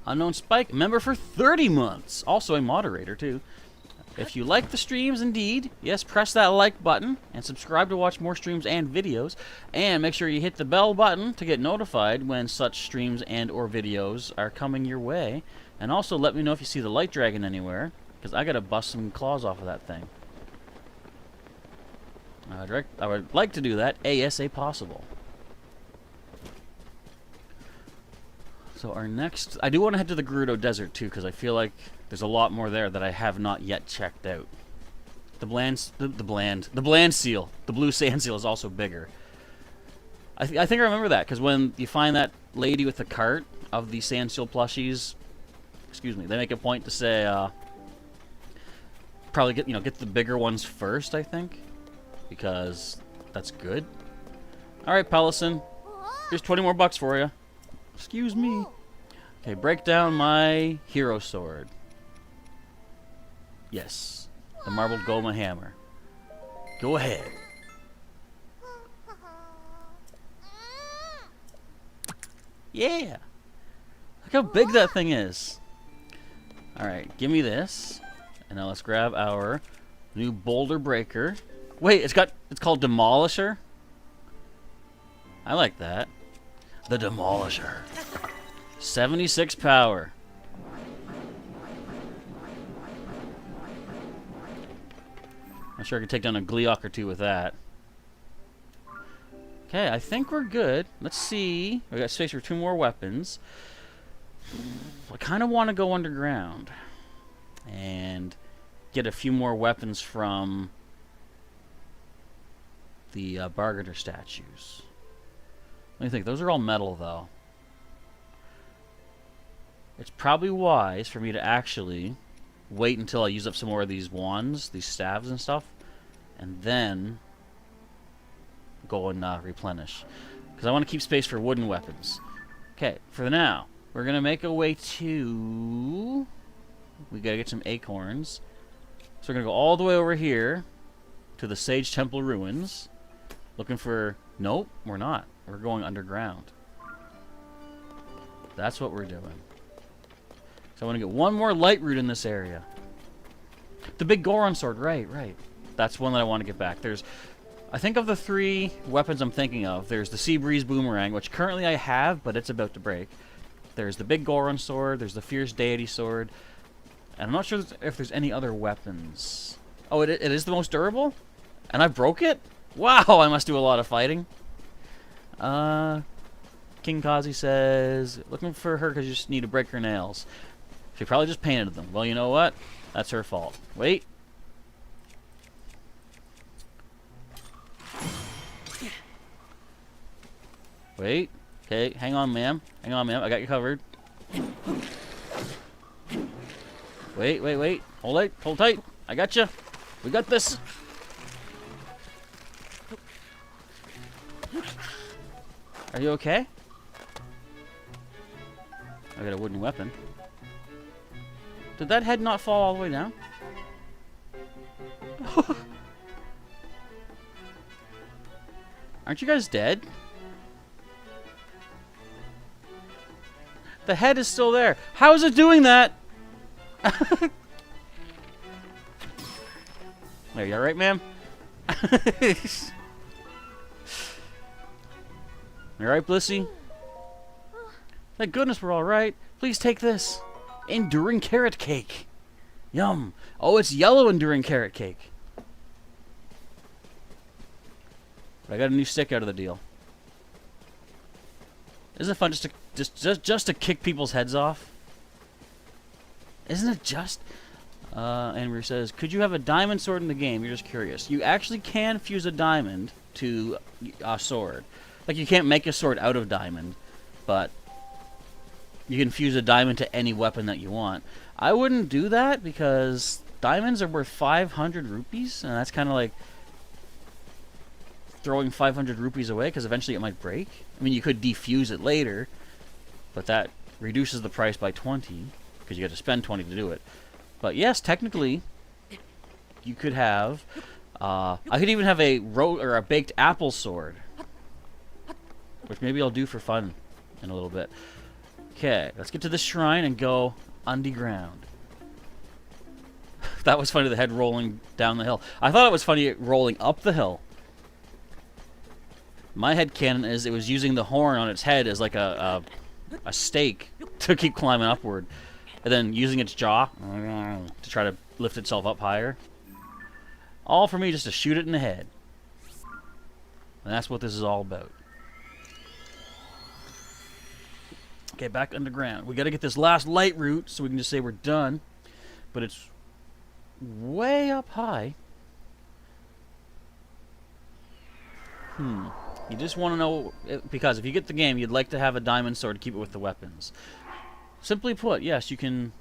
Unknown Spike, member for 30 months. Also a moderator, too. If you like the streams, indeed, yes, press that like button and subscribe to watch more streams and videos. And make sure you hit the bell button to get notified when such streams and or videos are coming your way. And also let me know if you see the light dragon anywhere, because I gotta bust some claws off of that thing. I would like to do that ASAP possible. So our next, I do want to head to the Gerudo Desert too, because I feel like there's a lot more there that I have not yet checked out. The bland seal, the blue sand seal is also bigger. I think I remember that because when you find that lady with the cart of the sand seal plushies, excuse me, they make a point to say probably get the bigger ones first. I think because that's good. All right, Pellison, here's 20 more bucks for you. Excuse me. Okay, break down my hero sword. Yes, the marbled Goma hammer. Go ahead. Yeah. Look how big that thing is. Alright, give me this. And now let's grab our new boulder breaker. Wait, it's called Demolisher? I like that. The Demolisher. 76 power. I'm sure I could take down a Gleeok or two with that. Okay, I think we're good. Let's see. We got space for 2 more weapons. I kind of want to go underground and get a few more weapons from the bargainer statues. Let me think. Those are all metal, though. It's probably wise for me to actually wait until I use up some more of these wands, these staves and stuff, and then go and replenish. Because I want to keep space for wooden weapons. Okay, for now, we're going to make our way to... We got to get some acorns. So we're going to go all the way over here to the Sage Temple Ruins. Looking for... Nope, we're not. We're going underground. That's what we're doing. So I want to get one more light root in this area. The big Goron sword, right. That's one that I want to get back. There's, I think of the 3 weapons I'm thinking of, there's the Sea Breeze Boomerang, which currently I have, but it's about to break. There's the big Goron sword, there's the Fierce Deity sword, and I'm not sure if there's any other weapons. Oh, it is the most durable? And I broke it? Wow, I must do a lot of fighting. King Kazi says, looking for her because you just need to break her nails. She probably just painted them. Well, you know what? That's her fault. Wait. Wait. Okay, hang on, ma'am. Hang on, ma'am. I got you covered. Wait. Hold tight. I got you. We got this. Are you okay? I got a wooden weapon. Did that head not fall all the way down? Aren't you guys dead? The head is still there. How is it doing that? There, you alright, ma'am? You alright, Blissey? Thank goodness we're all right. Please take this. Enduring carrot cake. Yum. Oh, it's yellow enduring carrot cake. But I got a new stick out of the deal. Isn't it fun just to kick people's heads off? Isn't it just? Andrew says, could you have a diamond sword in the game? You're just curious. You actually can fuse a diamond to a sword. Like, you can't make a sword out of diamond, but you can fuse a diamond to any weapon that you want. I wouldn't do that because diamonds are worth 500 rupees, and that's kind of like throwing 500 rupees away because eventually it might break. I mean, you could defuse it later, but that reduces the price by 20 because you got to spend 20 to do it. But yes, technically, you could have. I could even have a baked apple sword, which maybe I'll do for fun in a little bit. Okay, let's get to this shrine and go underground. That was funny, the head rolling down the hill. I thought it was funny rolling up the hill. My headcanon is it was using the horn on its head as like a stake to keep climbing upward. And then using its jaw to try to lift itself up higher. All for me just to shoot it in the head. And that's what this is all about. Okay, back underground. We got to get this last light route so we can just say we're done. But it's way up high. You just want to know, because if you get the game, you'd like to have a diamond sword to keep it with the weapons. Simply put, yes, you can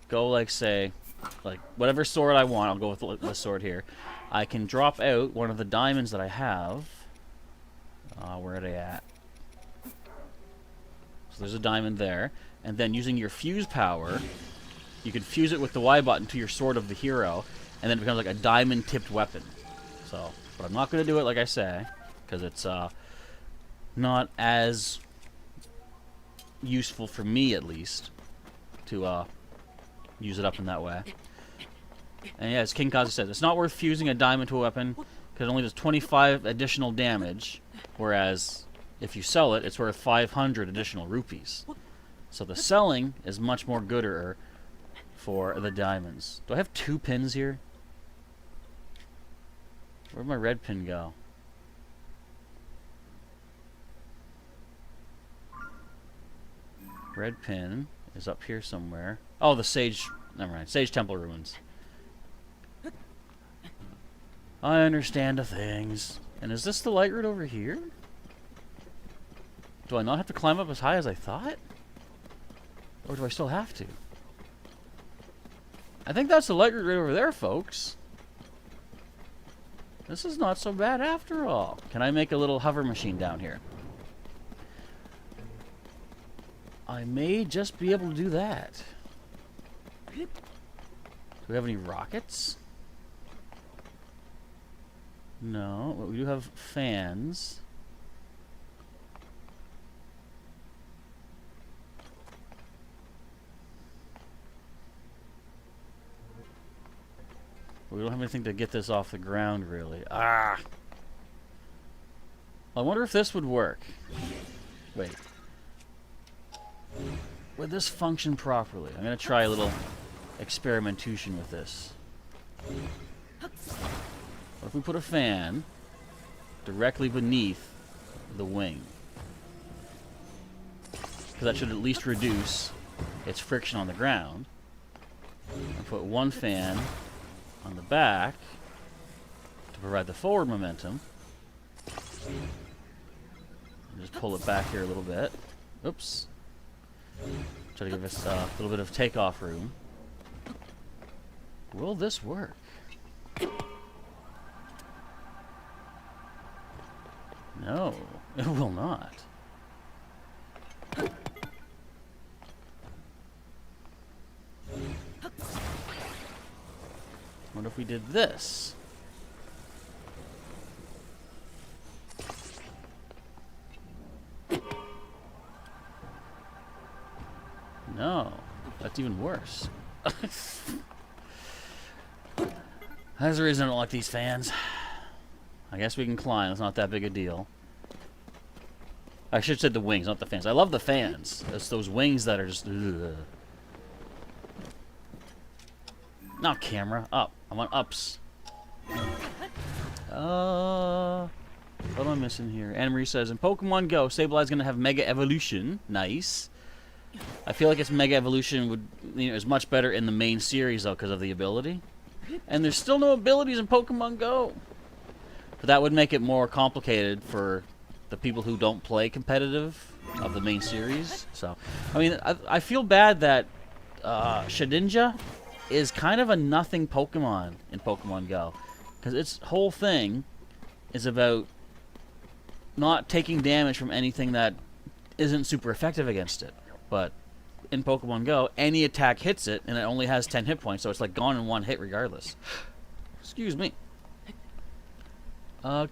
go, like, say, like, whatever sword I want, I'll go with this sword here. I can drop out one of the diamonds that I have. Where are they at? So there's a diamond there. And then using your fuse power, you can fuse it with the Y button to your sword of the hero, and then it becomes like a diamond-tipped weapon. So, but I'm not going to do it like I say, because it's not as useful for me, at least, to use it up in that way. And yeah, as King Kaza says, it's not worth fusing a diamond to a weapon because it only does 25 additional damage, whereas if you sell it, it's worth 500 additional rupees. So the selling is much more gooder for the diamonds. Do I have 2 pins here? Where'd my red pin go? Red pin is up here somewhere. Oh, the Sage... Never mind. Sage Temple Ruins. I understand the things. And is this the light route over here? Do I not have to climb up as high as I thought? Or do I still have to? I think that's the light route right over there, folks. This is not so bad after all. Can I make a little hover machine down here? I may just be able to do that. Do we have any rockets? No, but we do have fans. We don't have anything to get this off the ground, really. Ah! I wonder if this would work. Wait. Would this function properly? I'm going to try a little experimentation with this. What if we put a fan directly beneath the wing? Because that should at least reduce its friction on the ground. And put one fan on the back to provide the forward momentum. And just pull it back here a little bit. Oops. Try to give us a little bit of takeoff room. Will this work? No, it will not. What if we did this? No, that's even worse. That's the reason I don't like these fans. I guess we can climb. It's not that big a deal. I should say the wings, not the fans. I love the fans. It's those wings that are just... Ugh. Not camera. Up. I want ups. What am I missing here? Anna Marie says, in Pokemon Go, Sableye's going to have Mega Evolution. Nice. I feel like its Mega Evolution would, is much better in the main series, though, because of the ability. And there's still no abilities in Pokemon Go. But that would make it more complicated for the people who don't play competitive of the main series. So, I mean, I feel bad that Shedinja is kind of a nothing Pokemon in Pokemon Go. Because its whole thing is about not taking damage from anything that isn't super effective against it. But in Pokemon Go, any attack hits it, and it only has 10 hit points, so it's like gone in one hit regardless. Excuse me.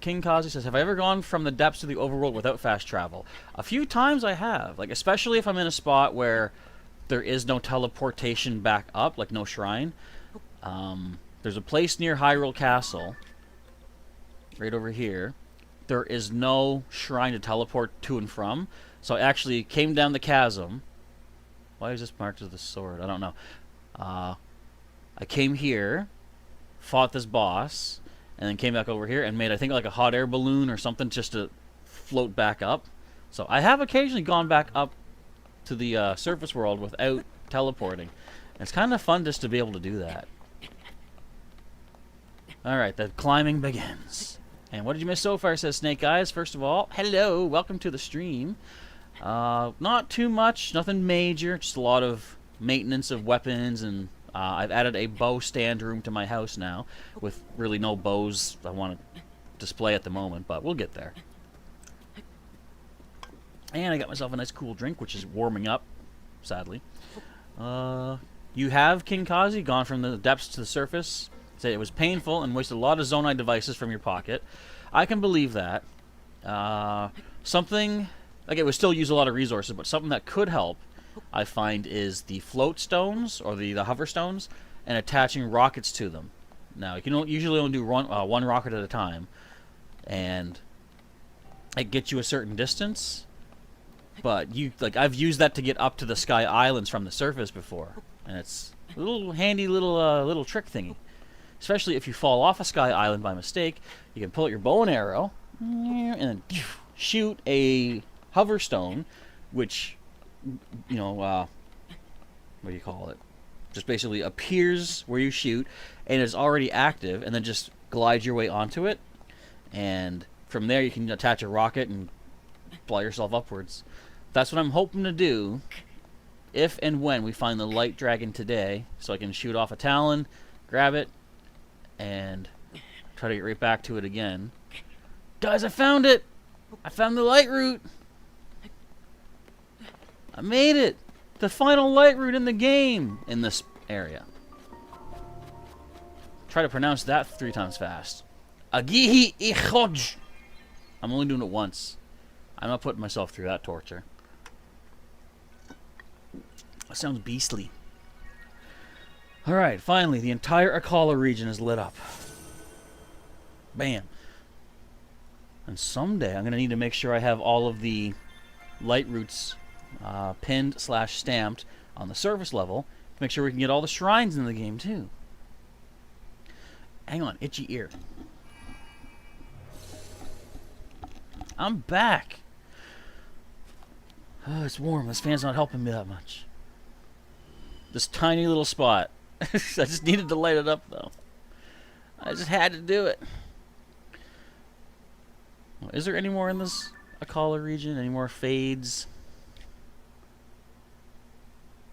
King Kazi says, have I ever gone from the depths to the overworld without fast travel? A few times I have. Like, especially if I'm in a spot where there is no teleportation back up, like no shrine. There's a place near Hyrule Castle, right over here. There is no shrine to teleport to and from. So I actually came down the chasm. Why is this marked as the sword? I don't know. I came here, fought this boss, and then came back over here and made, I think, like a hot air balloon or something just to float back up. So I have occasionally gone back up to the surface world without teleporting. And it's kind of fun just to be able to do that. Alright, the climbing begins. And what did you miss so far, says Snake Eyes. First of all, hello, welcome to the stream. Not too much, nothing major, just a lot of maintenance of weapons, and I've added a bow stand room to my house now, with really no bows I want to display at the moment, but we'll get there. And I got myself a nice cool drink, which is warming up, sadly. You have, King Kazi, gone from the depths to the surface. Say it was painful and wasted a lot of Zonai devices from your pocket. I can believe that. Something, like, it would still use a lot of resources, but something that could help, I find, is the float stones, or the hover stones, and attaching rockets to them. Now, you can usually only do one rocket at a time, and it gets you a certain distance, but I've used that to get up to the Sky Islands from the surface before, and it's a little handy little trick thingy. Especially if you fall off a Sky Island by mistake, you can pull out your bow and arrow, and then shoot a hover stone, which, what do you call it? Just basically appears where you shoot, and is already active, and then just glide your way onto it. And from there you can attach a rocket and fly yourself upwards. That's what I'm hoping to do if and when we find the light dragon today, so I can shoot off a talon, grab it, and try to get right back to it again. Guys, I found it! I found the light route! I made it! The final light route in the game in this area. Try to pronounce that 3 times fast. Agihi Ichoj! I'm only doing it once. I'm not putting myself through that torture. That sounds beastly. Alright, finally, the entire Akala region is lit up. Bam. And someday I'm going to need to make sure I have all of the light routes pinned / stamped on the surface level to make sure we can get all the shrines in the game, too. Hang on, itchy ear. I'm back. Oh, it's warm. This fan's not helping me that much. This tiny little spot. I just needed to light it up, though. I just had to do it. Well, is there any more in this Akala region? Any more fades?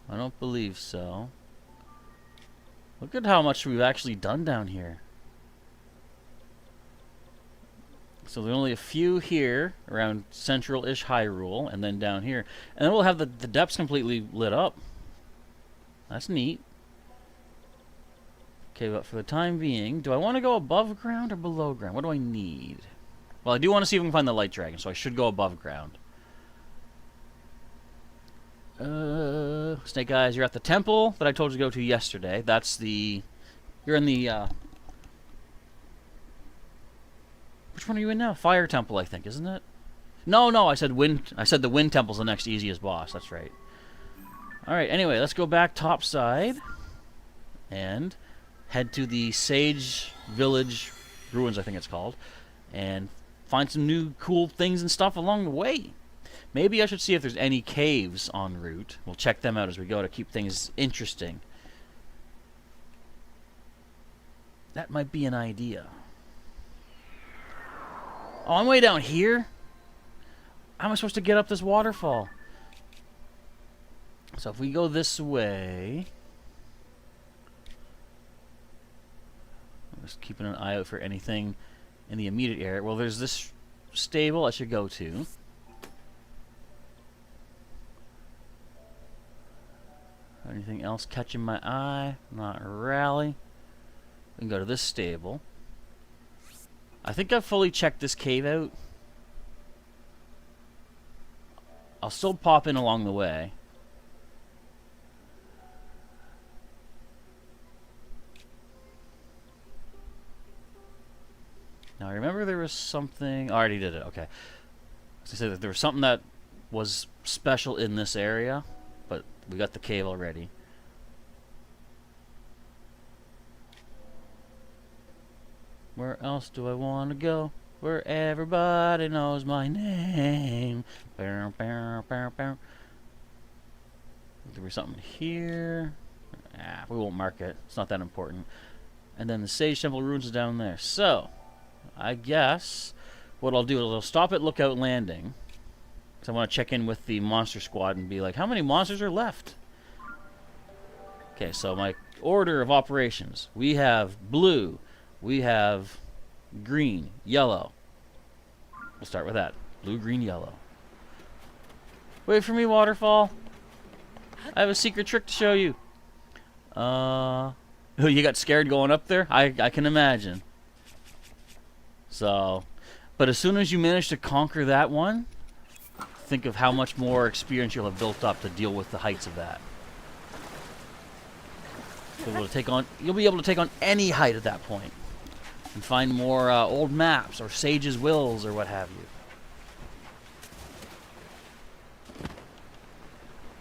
I don't believe so. Look at how much we've actually done down here. So there are only a few here around central-ish Hyrule, and then down here. And then we'll have the depths completely lit up. That's neat. Okay, but for the time being, do I want to go above ground or below ground? What do I need? Well, I do want to see if we can find the light dragon, so I should go above ground. Snake Eyes, you're at the temple that I told you to go to yesterday. That's the... You're in the, Which one are you in now? Fire Temple, I think, isn't it? No, I said wind. I said the wind temple's the next easiest boss. That's right. All right. Anyway, let's go back topside and head to the Sage Village Ruins, I think it's called, and find some new cool things and stuff along the way. Maybe I should see if there's any caves en route. We'll check them out as we go to keep things interesting. That might be an idea. Oh, I'm way down here? How am I supposed to get up this waterfall? So if we go this way... I'm just keeping an eye out for anything in the immediate area. Well, there's this stable I should go to. Anything else catching my eye? Not really. We can go to this stable. I think I've fully checked this cave out. I'll still pop in along the way. Now I remember there was something... I already did it, okay. As I said, that there was something that was special in this area, but we got the cave already. Where else do I want to go? Where everybody knows my name. Bow, bow, bow, bow. There was something here. Ah, we won't mark it. It's not that important. And then the Sage Temple Ruins is down there. So, I guess what I'll do is I'll stop at Lookout Landing. Because I want to check in with the monster squad and be like, how many monsters are left? Okay, so my order of operations. We have blue. We have green, yellow. We'll start with that. Blue, green, yellow. Wait for me, waterfall. I have a secret trick to show you. You got scared going up there? I can imagine. So, but as soon as you manage to conquer that one, think of how much more experience you'll have built up to deal with the heights of that. You'll be able to take on any height at that point. And find more old maps or sage's wills or what have you.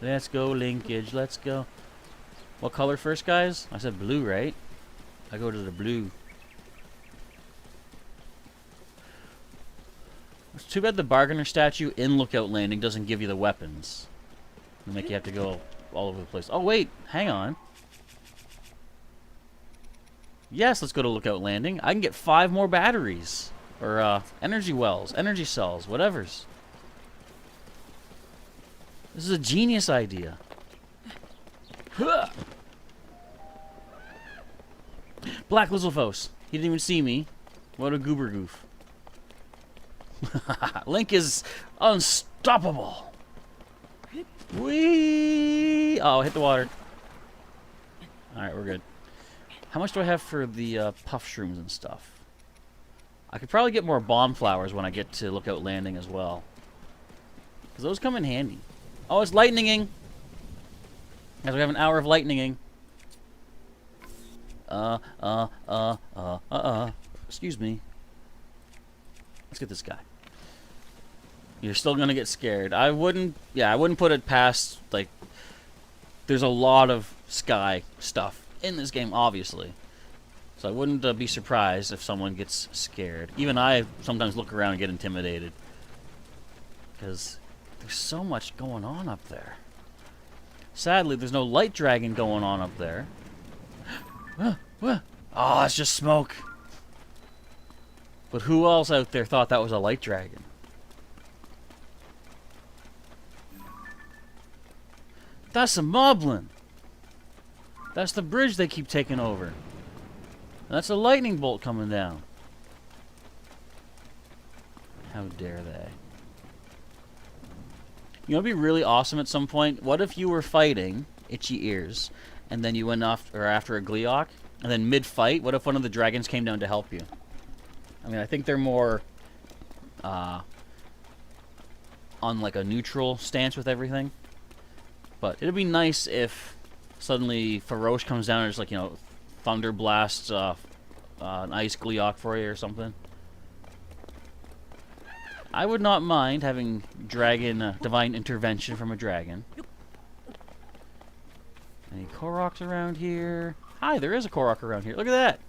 Let's go, linkage. Let's go. What color first, guys? I said blue, right? I go to the blue. It's too bad the bargainer statue in Lookout Landing doesn't give you the weapons. It'll make you have to go all over the place. Oh, wait. Hang on. Yes, let's go to Lookout Landing. I can get 5 more batteries. Or, energy wells, energy cells, whatevers. This is a genius idea. Black Lizalfos. He didn't even see me. What a goober goof. Link is unstoppable. Whee! Oh, hit the water. Alright, we're good. How much do I have for the puff shrooms and stuff? I could probably get more bomb flowers when I get to Lookout Landing as well. Because those come in handy. Oh, it's lightninging! As we have an hour of lightninging. Excuse me. Let's get this guy. You're still gonna get scared. I wouldn't put it past, like, there's a lot of sky stuff in this game, obviously. So I wouldn't be surprised if someone gets scared. Even I sometimes look around and get intimidated. Because there's so much going on up there. Sadly, there's no light dragon going on up there. Oh, it's just smoke. But who else out there thought that was a light dragon? That's a moblin. That's the bridge they keep taking over. And that's a lightning bolt coming down. How dare they? You know, it'd be really awesome at some point. What if you were fighting Itchy Ears, and then you went off or after a Gleeok, and then mid-fight, what if one of the dragons came down to help you? I mean, I think they're more on like a neutral stance with everything. But it'd be nice if suddenly Farosh comes down and just, like, you know, thunder blasts an ice Gleeok for you or something. I would not mind having dragon divine intervention from a dragon. Any Koroks around here? Hi, there is a Korok around here. Look at that.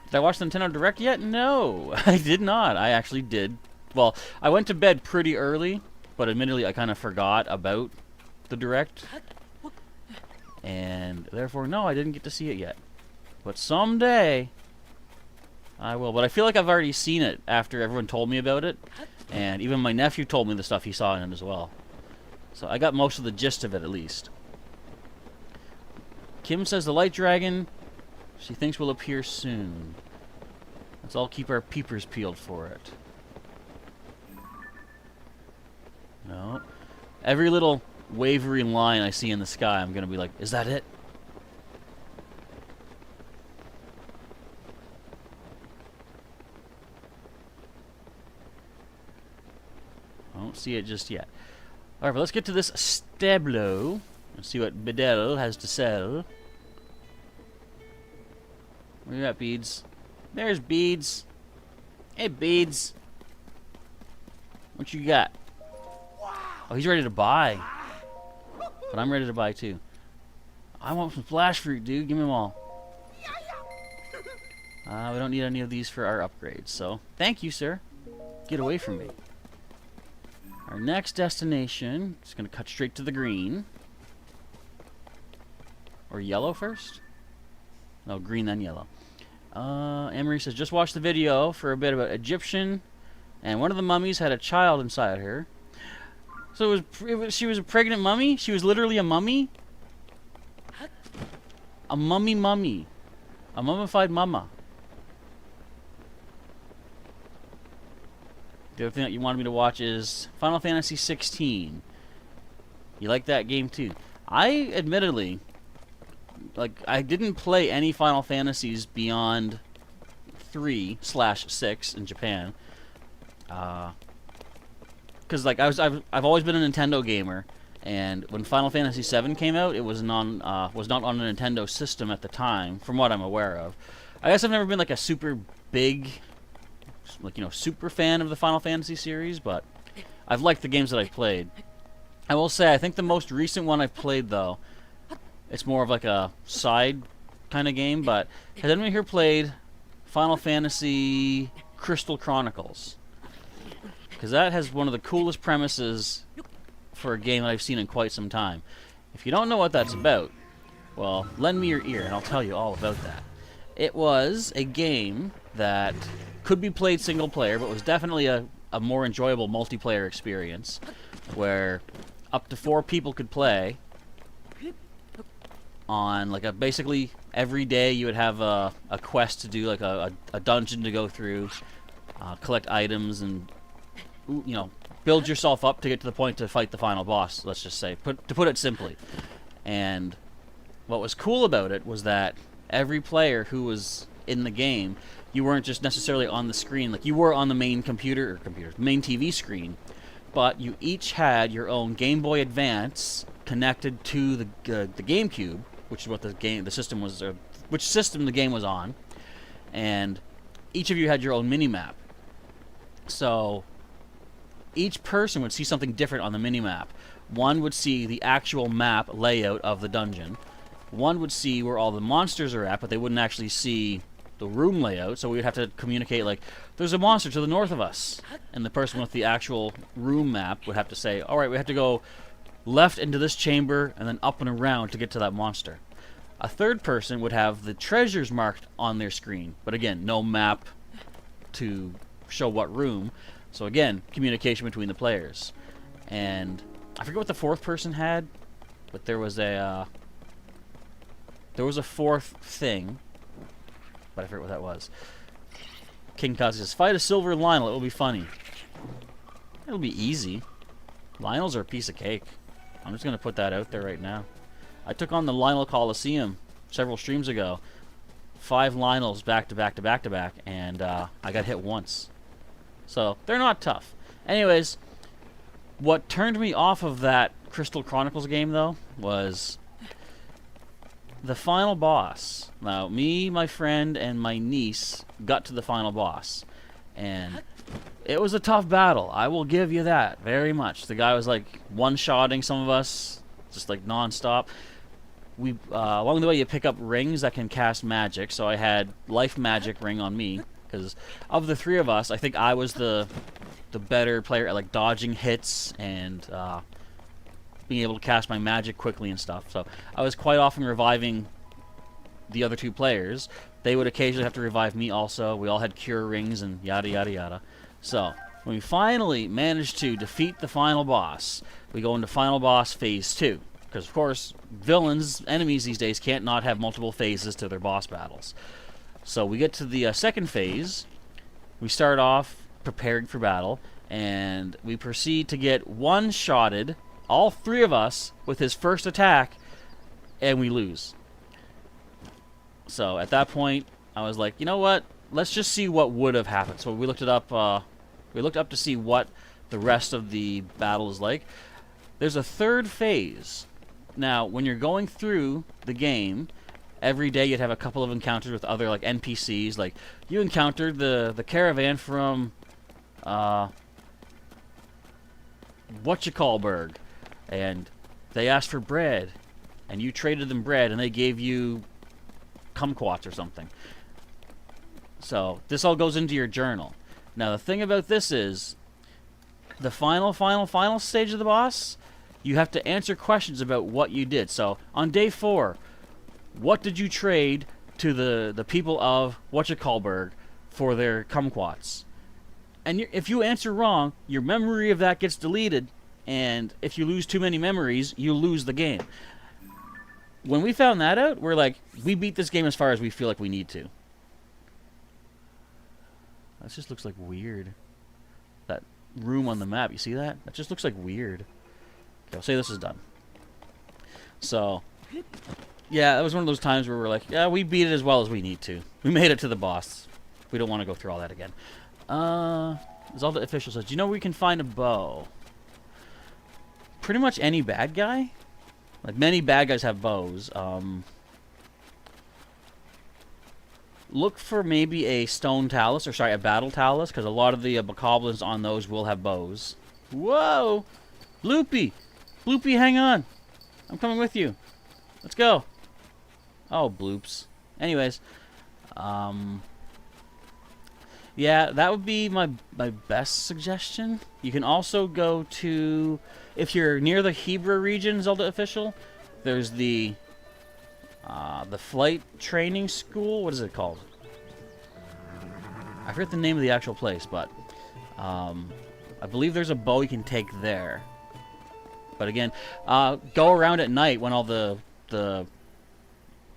Did I watch the Nintendo Direct yet? No, I did not. I actually did. Well, I went to bed pretty early, but admittedly I kind of forgot about the Direct. And therefore, no, I didn't get to see it yet. But someday, I will. But I feel like I've already seen it after everyone told me about it. And even my nephew told me the stuff he saw in it as well. So I got most of the gist of it, at least. Kim says the light dragon, she thinks will appear soon. Let's all keep our peepers peeled for it. No. Every little wavering line I see in the sky, I'm going to be like, is that it? I don't see it just yet. Alright, but let's get to this stablo. Let's see what Bedell has to sell. Where you at, Beads? There's Beads. Hey, Beads. What you got? Oh, he's ready to buy. But I'm ready to buy, too. I want some flash fruit, dude. Give me them all. We don't need any of these for our upgrades, so thank you, sir. Get away from me. Our next destination is going to cut straight to the green. Or yellow first? No, green then yellow. Emery says, just watched the video for a bit about Egyptian, and one of the mummies had a child inside her. So she was a pregnant mummy? She was literally a mummy? A mummy. A mummified mama. The other thing that you wanted me to watch is Final Fantasy 16. You like that game too? I admittedly, I didn't play any Final Fantasies beyond 3/6 in Japan. Because I've always been a Nintendo gamer, and when Final Fantasy 7 came out, it was not on a Nintendo system at the time, from what I'm aware of. I guess I've never been like a super big, super fan of the Final Fantasy series, but I've liked the games that I've played. I will say, I think the most recent one I've played, though, it's more of like a side kind of game, but has anyone here played Final Fantasy Crystal Chronicles? Because that has one of the coolest premises for a game that I've seen in quite some time. If you don't know what that's about, well, lend me your ear and I'll tell you all about that. It was a game that could be played single player, but was definitely a more enjoyable multiplayer experience, where up to 4 people could play on basically every day you would have a quest to do, like a dungeon to go through, collect items, and build yourself up to get to the point to fight the final boss, let's just say, to put it simply. And what was cool about it was that every player who was in the game, you weren't just necessarily on the screen, like you were on the main main TV screen, but you each had your own Game Boy Advance connected to the GameCube, which is what the system was, or which system the game was on, and each of you had your own mini-map. So each person would see something different on the mini-map. One would see the actual map layout of the dungeon. One would see where all the monsters are at, but they wouldn't actually see the room layout, so we would have to communicate, like, there's a monster to the north of us. And the person with the actual room map would have to say, alright, we have to go left into this chamber and then up and around to get to that monster. A third person would have the treasures marked on their screen, but again, no map to show what room. So again, communication between the players. And I forget what the fourth person had, but there was a fourth thing, but I forget what that was. King Kazi says, fight a silver Lionel, it will be funny. It'll be easy. Lionels are a piece of cake. I'm just going to put that out there right now. I took on the Lionel Coliseum several streams ago. 5 Lionels back to back to back to back, and I got hit once. So, they're not tough. Anyways, what turned me off of that Crystal Chronicles game, though, was the final boss. Now, me, my friend, and my niece got to the final boss. And It was a tough battle. I will give you that very much. The guy was like one-shotting some of us, just like non-stop. We along the way you pick up rings that can cast magic. So I had life magic ring on me because of the three of us, I think I was the better player at like dodging hits and being able to cast my magic quickly and stuff. So I was quite often reviving the other two players. They would occasionally have to revive me also. We all had cure rings and yada yada yada. So when we finally managed to defeat the final boss, we go into final boss phase 2. Because of course, villains, enemies these days can't not have multiple phases to their boss battles. So we get to the second phase. We start off preparing for battle, and we proceed to get one-shotted, all three of us, with his first attack, and we lose. So at that point, I was like, you know what? Let's just see what would have happened. So we looked it up. We looked up to see what the rest of the battle is like. There's a third phase. Now, when you're going through the game, every day you'd have a couple of encounters with other like NPCs. Like you encountered the caravan from whatchamacallburg, and they asked for bread, and you traded them bread, and they gave you kumquats or something. So this all goes into your journal. Now the thing about this is, the final stage of the boss, you have to answer questions about what you did. So on day 4, what did you trade to the people of whatchamacallburg for their kumquats? And if you answer wrong, your memory of that gets deleted, and if you lose too many memories, you lose the game. When we found that out, we're like, we beat this game as far as we feel like we need to. That just looks like weird. That room on the map, you see that? That just looks like weird. Okay, I'll say this is done. So, yeah, that was one of those times where we're like, yeah, we beat it as well as we need to. We made it to the boss. We don't want to go through all that again. Zelda official says, do you know where we can find a bow? Pretty much any bad guy. Like, many bad guys have bows. Look for maybe a stone talus, or sorry, a battle talus, because a lot of the bokoblins on those will have bows. Whoa! Bloopy! Bloopy, hang on! I'm coming with you. Let's go. Oh, bloops. Anyways, yeah, that would be my best suggestion. You can also go to, if you're near the Hebrew region, Zelda official, there's the flight training school. What is it called? I forget the name of the actual place, but I believe there's a bow you can take there. But again, go around at night when all the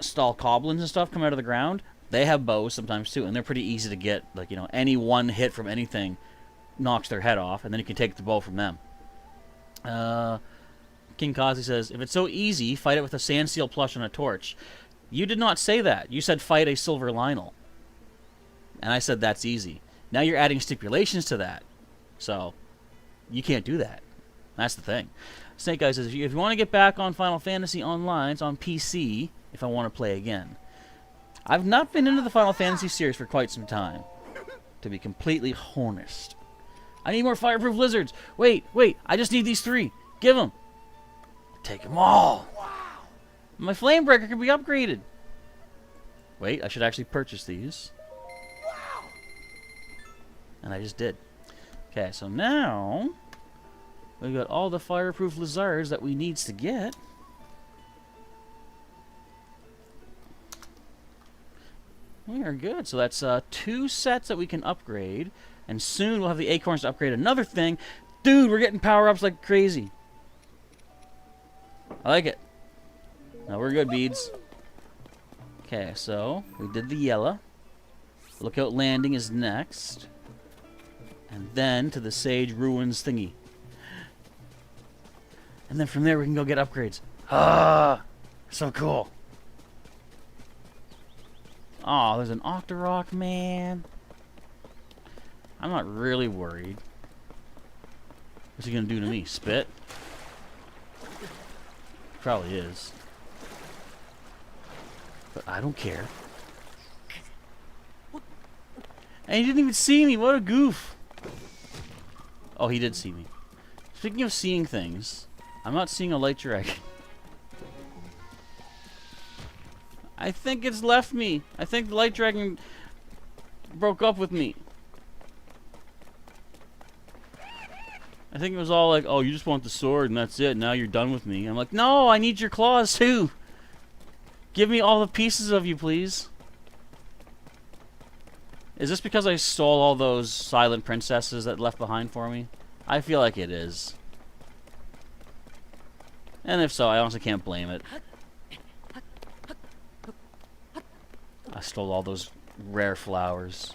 stall coblins and stuff come out of the ground. They have bows sometimes too, and they're pretty easy to get. Like, you know, any one hit from anything knocks their head off, and then you can take the bow from them. King Kazi says, if it's so easy, fight it with a sand seal plush and a torch. You did not say that. You said fight a silver Lionel. And I said that's easy. Now you're adding stipulations to that. So, you can't do that. That's the thing. Snake Guy says, if you want to get back on Final Fantasy Online, it's on PC, if I want to play again. I've not been into the Final Fantasy series for quite some time, to be completely honest. I need more fireproof lizards. Wait, I just need these 3. Give them. Take them all. Wow. My flame breaker can be upgraded. Wait, I should actually purchase these. Wow. And I just did. Okay, so now we've got all the fireproof lizards that we needs to get. We are good. So that's 2 sets that we can upgrade. And soon we'll have the acorns to upgrade another thing. Dude, we're getting power-ups like crazy. I like it. Now we're good, beads. Okay, so we did the yellow. Lookout Landing is next. And then to the Sage Ruins thingy. And then from there we can go get upgrades. Ah, so cool. Oh, there's an Octorok, man. I'm not really worried. What's he gonna do to me? Spit? Probably is. But I don't care. And he didn't even see me. What a goof. Oh, he did see me. Speaking of seeing things, I'm not seeing a light dragon. I think it's left me. I think the light dragon broke up with me. I think it was all like, oh, you just want the sword and that's it. Now you're done with me. I'm like, no, I need your claws too. Give me all the pieces of you, please. Is this because I stole all those silent princesses that left behind for me? I feel like it is. And if so, I honestly can't blame it. I stole all those rare flowers.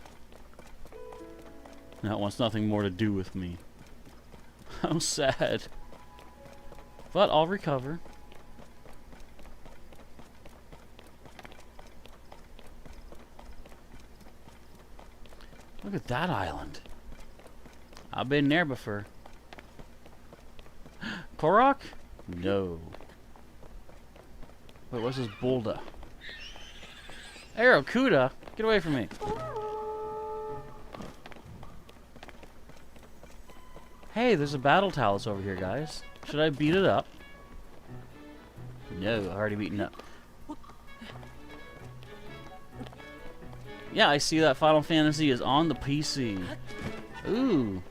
Now it wants nothing more to do with me. How sad. But I'll recover. Look at that island. I've been there before. Korok? No. Wait, what's this Boulder? Aracuda? Get away from me. Hey, there's a battle talus over here, guys. Should I beat it up? No, I've already beaten it up. Yeah, I see that Final Fantasy is on the PC. Ooh.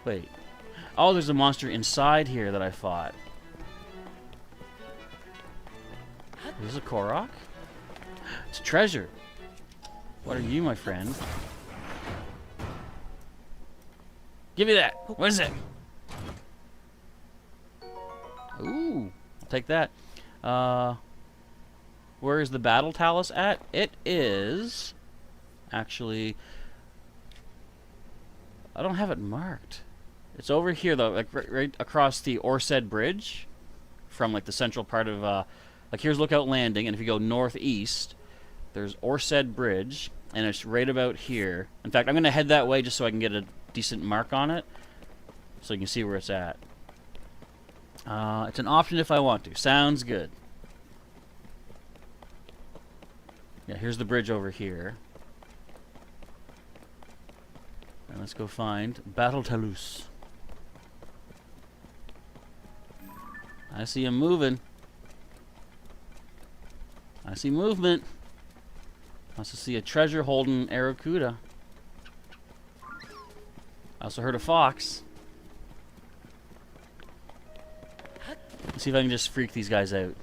Wait. Oh, there's a monster inside here that I fought. Is this a Korok? It's a treasure. What are you, my friend? Give me that. What is it? Ooh. I'll take that. Where is the battle talus at? It is... Actually... I don't have it marked. It's over here, though, like right across the Orsed Bridge. From, like, the central part of... like, here's Lookout Landing, and if you go northeast, there's Orsed Bridge, and it's right about here. In fact, I'm going to head that way just so I can get a decent mark on it, so you can see where it's at. It's an option if I want to. Sounds good. Yeah, here's the bridge over here. And let's go find Battle Talus. I see him moving. I see movement. I also see a treasure holding Aracuda. I also heard a fox. Let's see if I can just freak these guys out.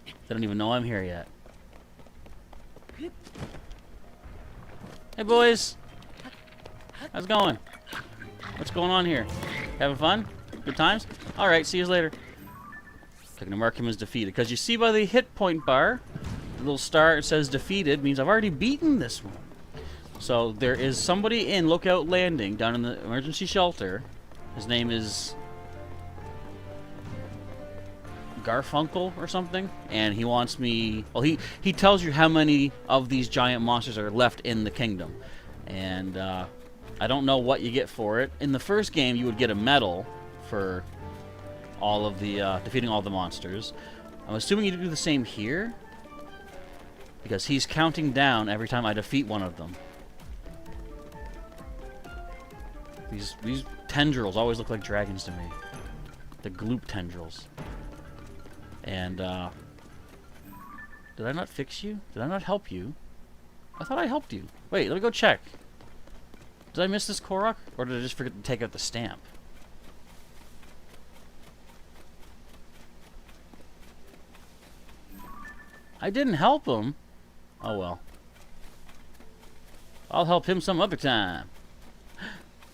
They don't even know I'm here yet. Hey boys! How's it going? What's going on here? Having fun? Good times? Alright, see you later. I'm going to mark him as defeated. Because you see by the hit point bar, the little star it says defeated means I've already beaten this one. So there is somebody in Lookout Landing down in the emergency shelter. His name is Garfunkel or something, and he wants me... Well, he tells you how many of these giant monsters are left in the kingdom. And I don't know what you get for it. In the first game, you would get a medal for all of the defeating all the monsters. I'm assuming you do the same here, because he's counting down every time I defeat one of them. These tendrils always look like dragons to me. The gloop tendrils. And did I not fix you? Did I not help you? I thought I helped you. Wait, let me go check. Did I miss this Korok? Or did I just forget to take out the stamp? I didn't help him. Oh well. I'll help him some other time.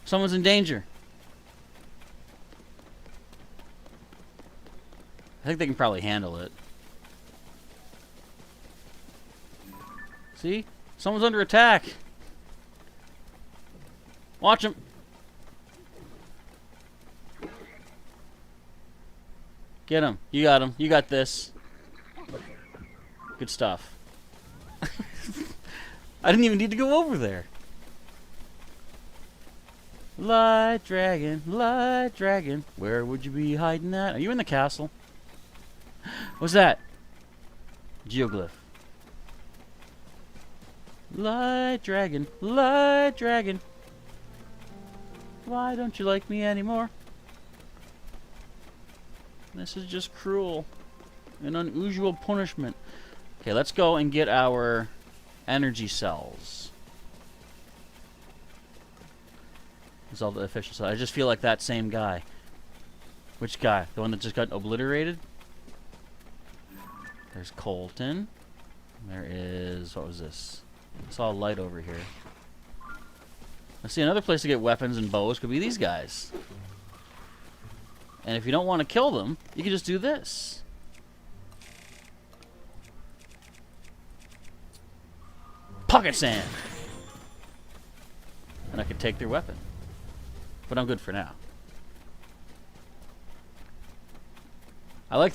Someone's in danger. I think they can probably handle it. See? Someone's under attack. Watch him. Get him. You got him. You got this. Good stuff. I didn't even need to go over there. Light dragon, where would you be hiding at? Are you in the castle? What's that? Geoglyph. Light dragon, Why don't you like me anymore? This is just cruel. An unusual punishment. Okay, let's go and get our energy cells. Zelda official cell. I just feel like that same guy. Which guy? The one that just got obliterated? There's Colton. There is... what was this? I saw a light over here. Let's see, another place to get weapons and bows could be these guys. And if you don't want to kill them, you can just do this. Pocket sand! And I could take their weapon. But I'm good for now. I like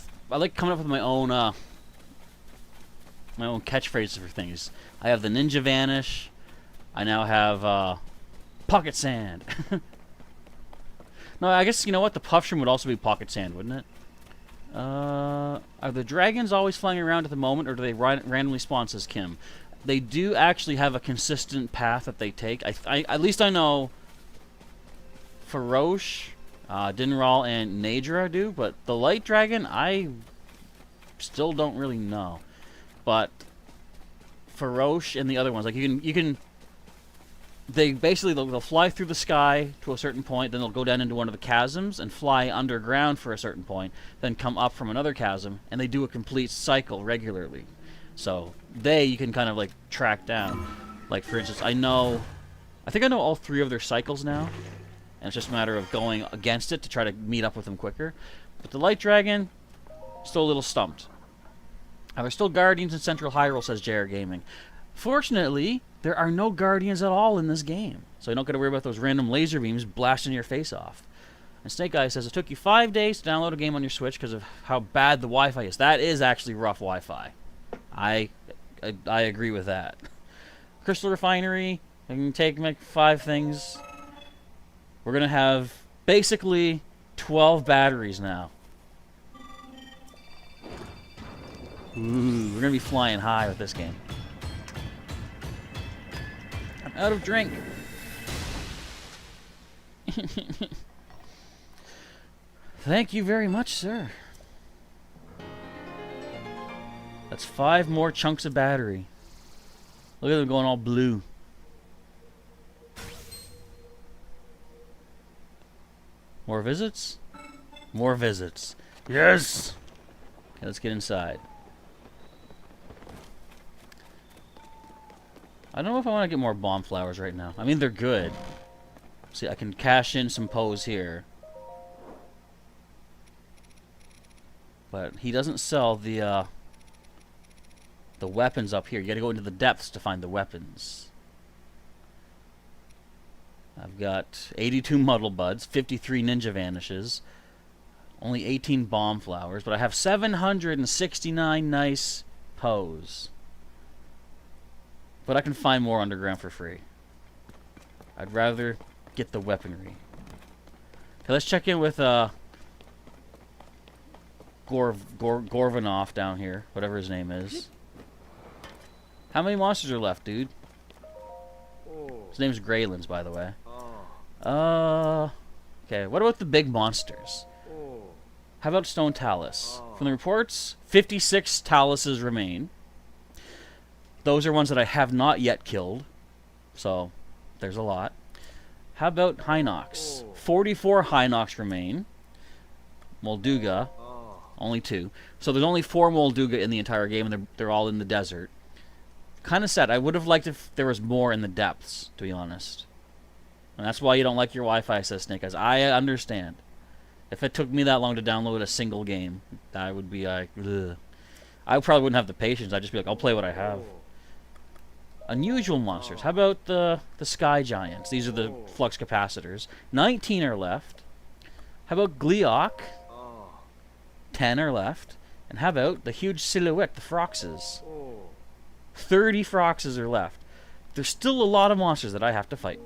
coming up with my own catchphrases for things. I have the ninja vanish. I now have pocket sand. No, I guess you know what? The puff shroom would also be pocket sand, wouldn't it? Are the dragons always flying around at the moment, or do they randomly spawn? Says Kim. They do actually have a consistent path that they take. At least I know Farosh, Dinral, and Nadra do, but the light dragon, I still don't really know. But Farosh and the other ones, like you can. They basically they'll fly through the sky to a certain point, then they'll go down into one of the chasms and fly underground for a certain point, then come up from another chasm, and they do a complete cycle regularly. So you can kind of like track down. Like for instance, I think I know all 3 of their cycles now, and it's just a matter of going against it to try to meet up with them quicker. But the light dragon, still a little stumped. There's still guardians in Central Hyrule, says JR Gaming. Fortunately, there are no guardians at all in this game, so you don't got to worry about those random laser beams blasting your face off. And Snake Eye says, it took you 5 days to download a game on your Switch because of how bad the Wi-Fi is. That is actually rough Wi-Fi. I agree with that. Crystal Refinery, I can take like 5 things. We're going to have basically 12 batteries now. Ooh, we're going to be flying high with this game. I'm out of drink. Thank you very much, sir. That's 5 more chunks of battery. Look at them going all blue. More visits? More visits. Yes! Okay, let's get inside. I don't know if I want to get more bomb flowers right now. I mean, they're good. See, I can cash in some pose here. But he doesn't sell the weapons up here. You gotta go into the depths to find the weapons. I've got 82 muddle buds, 53 ninja vanishes, only 18 bomb flowers, but I have 769 nice pose. But I can find more underground for free. I'd rather get the weaponry. Okay, let's check in with Gorvanov down here, whatever his name is. How many monsters are left, dude? His name's Greylands, by the way. Okay, what about the big monsters? How about Stone Talus? From the reports, 56 Taluses remain. Those are ones that I have not yet killed. So, there's a lot. How about Hinox? 44 Hinox remain. Molduga, only 2. So there's only 4 Molduga in the entire game, and they're all in the desert. Kind of sad. I would have liked if there was more in the depths, to be honest. And that's why you don't like your Wi-Fi, says Snake Eyes. I understand. If it took me that long to download a single game, I would be like, ugh. I probably wouldn't have the patience. I'd just be like, I'll play what I have. Unusual monsters. How about the Sky Giants? These are the flux capacitors. 19 are left. How about Gleeok? 10 are left. And how about the huge silhouette, the Froxes? 30 Froxes are left. There's still a lot of monsters that I have to fight.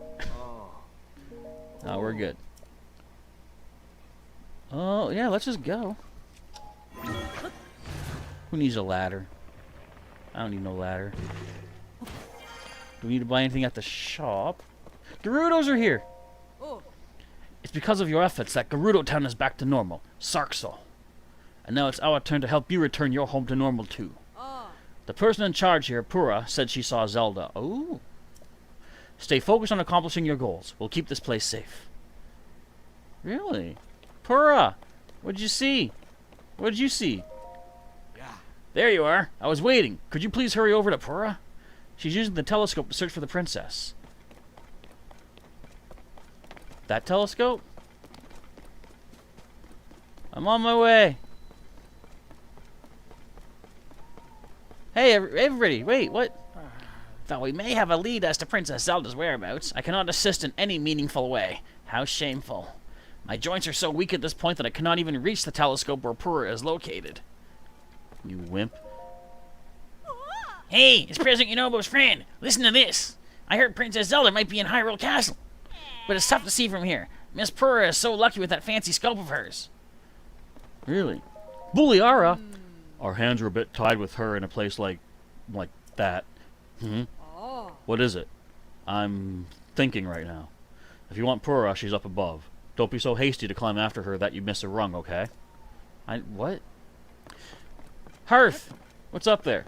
We're good. Oh, yeah, let's just go. Who needs a ladder? I don't need no ladder. Do we need to buy anything at the shop? Gerudos are here! because of your efforts that Gerudo Town is back to normal. Sarkso. And now it's our turn to help you return your home to normal too. The person in charge here, Pura, said she saw Zelda. Oh. Stay focused on accomplishing your goals. We'll keep this place safe. Really? Pura! What'd you see? What'd you see? Yeah. There you are. I was waiting. Could you please hurry over to Pura? She's using the telescope to search for the princess. That telescope? I'm on my way. Hey, everybody, wait, what? Though we may have a lead as to Princess Zelda's whereabouts, I cannot assist in any meaningful way. How shameful. My joints are so weak at this point that I cannot even reach the telescope where Pura is located. You wimp. Hey, it's President Yunobo's friend. Listen to this. I heard Princess Zelda might be in Hyrule Castle. But it's tough to see from here. Miss Pura is so lucky with that fancy scope of hers. Really? Buliara? Our hands are a bit tied with her in a place like that. What is it? I'm thinking right now. If you want Pura, she's up above. Don't be so hasty to climb after her that you miss a rung, okay? What? Hearth! What's up there?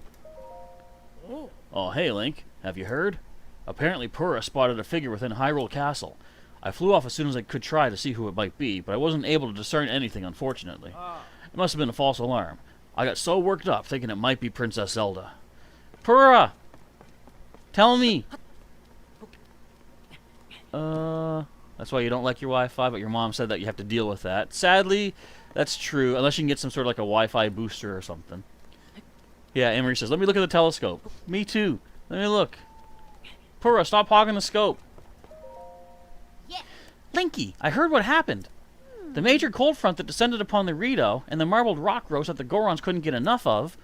Oh, hey, Link. Have you heard? Apparently Pura spotted a figure within Hyrule Castle. I flew off as soon as I could try to see who it might be, but I wasn't able to discern anything, unfortunately. It must have been a false alarm. I got so worked up thinking it might be Princess Zelda. Pura! Tell me! That's why you don't like your Wi-Fi, but your mom said that you have to deal with that. Sadly, that's true, unless you can get some sort of like a Wi-Fi booster or something. Yeah, Emery says, let me look at the telescope. Me too. Let me look. Pura, stop hogging the scope. Yeah. Linky, I heard what happened. The major cold front that descended upon the Rito, and the marbled rock roast that the Gorons couldn't get enough of.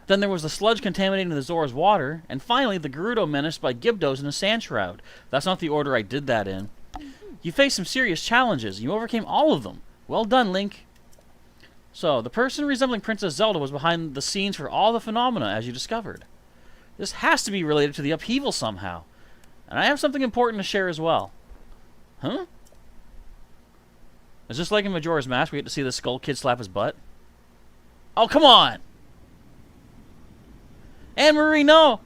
Then there was the sludge contaminating the Zora's water, and finally the Gerudo menaced by Gibdos in a sand shroud. That's not the order I did that in. You faced some serious challenges, and you overcame all of them. Well done, Link. So, the person resembling Princess Zelda was behind the scenes for all the phenomena, as you discovered. This has to be related to the upheaval somehow. And I have something important to share as well. Huh? Is this like in Majora's Mask? We get to see the Skull Kid slap his butt? Oh, come on! Anne-Marie, no!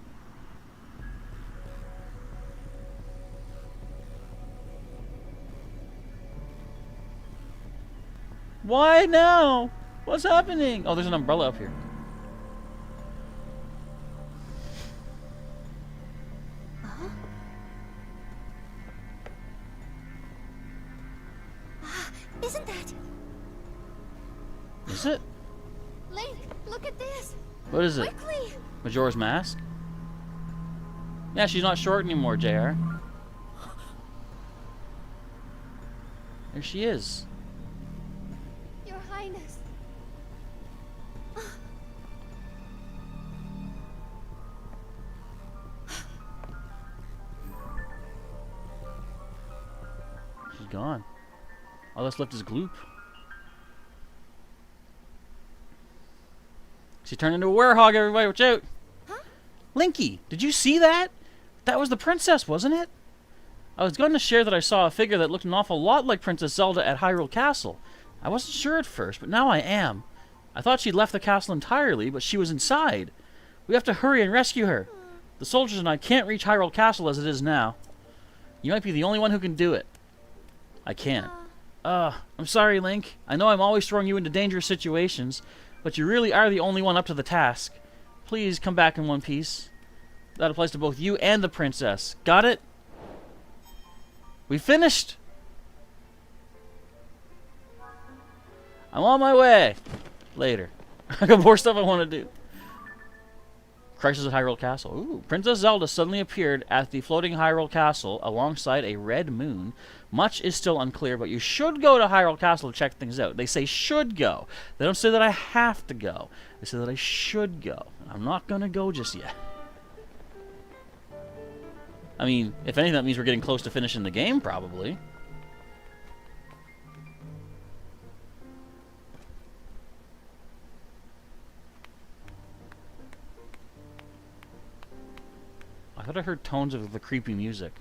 Why now? What's happening? Oh, there's an umbrella up here. Isn't that? Is it? Link, look at this. What is it? Quickly. Majora's Mask? Yeah, she's not short anymore, JR. There she is. Your Highness. She's gone. All that's left is Gloop. She turned into a werehog, everybody. Watch out. Huh? Linky, did you see that? That was the princess, wasn't it? I was going to share that I saw a figure that looked an awful lot like Princess Zelda at Hyrule Castle. I wasn't sure at first, but now I am. I thought she'd left the castle entirely, but she was inside. We have to hurry and rescue her. The soldiers and I can't reach Hyrule Castle as it is now. You might be the only one who can do it. I can't. I'm sorry, Link. I know I'm always throwing you into dangerous situations, but you really are the only one up to the task. Please come back in one piece. That applies to both you and the princess. Got it? We finished! I'm on my way! Later. I got more stuff I want to do. Crisis at Hyrule Castle. Ooh, Princess Zelda suddenly appeared at the floating Hyrule Castle alongside a red moon. Much is still unclear, but you should go to Hyrule Castle to check things out. They say should go. They don't say that I have to go. They say that I should go. I'm not going to go just yet. I mean, if anything, that means we're getting close to finishing the game, probably. I thought I heard tones of the creepy music.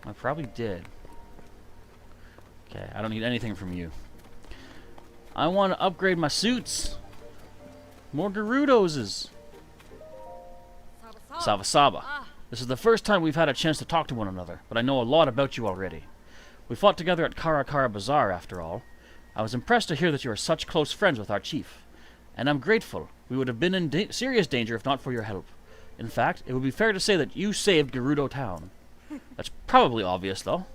I probably did. Okay, I don't need anything from you. I want to upgrade my suits. More Gerudoses. Sava Saba. This is the first time we've had a chance to talk to one another, but I know a lot about you already. We fought together at Kara Kara Bazaar, after all. I was impressed to hear that you are such close friends with our chief. And I'm grateful. We would have been in serious danger if not for your help. In fact, it would be fair to say that you saved Gerudo Town. That's probably obvious, though.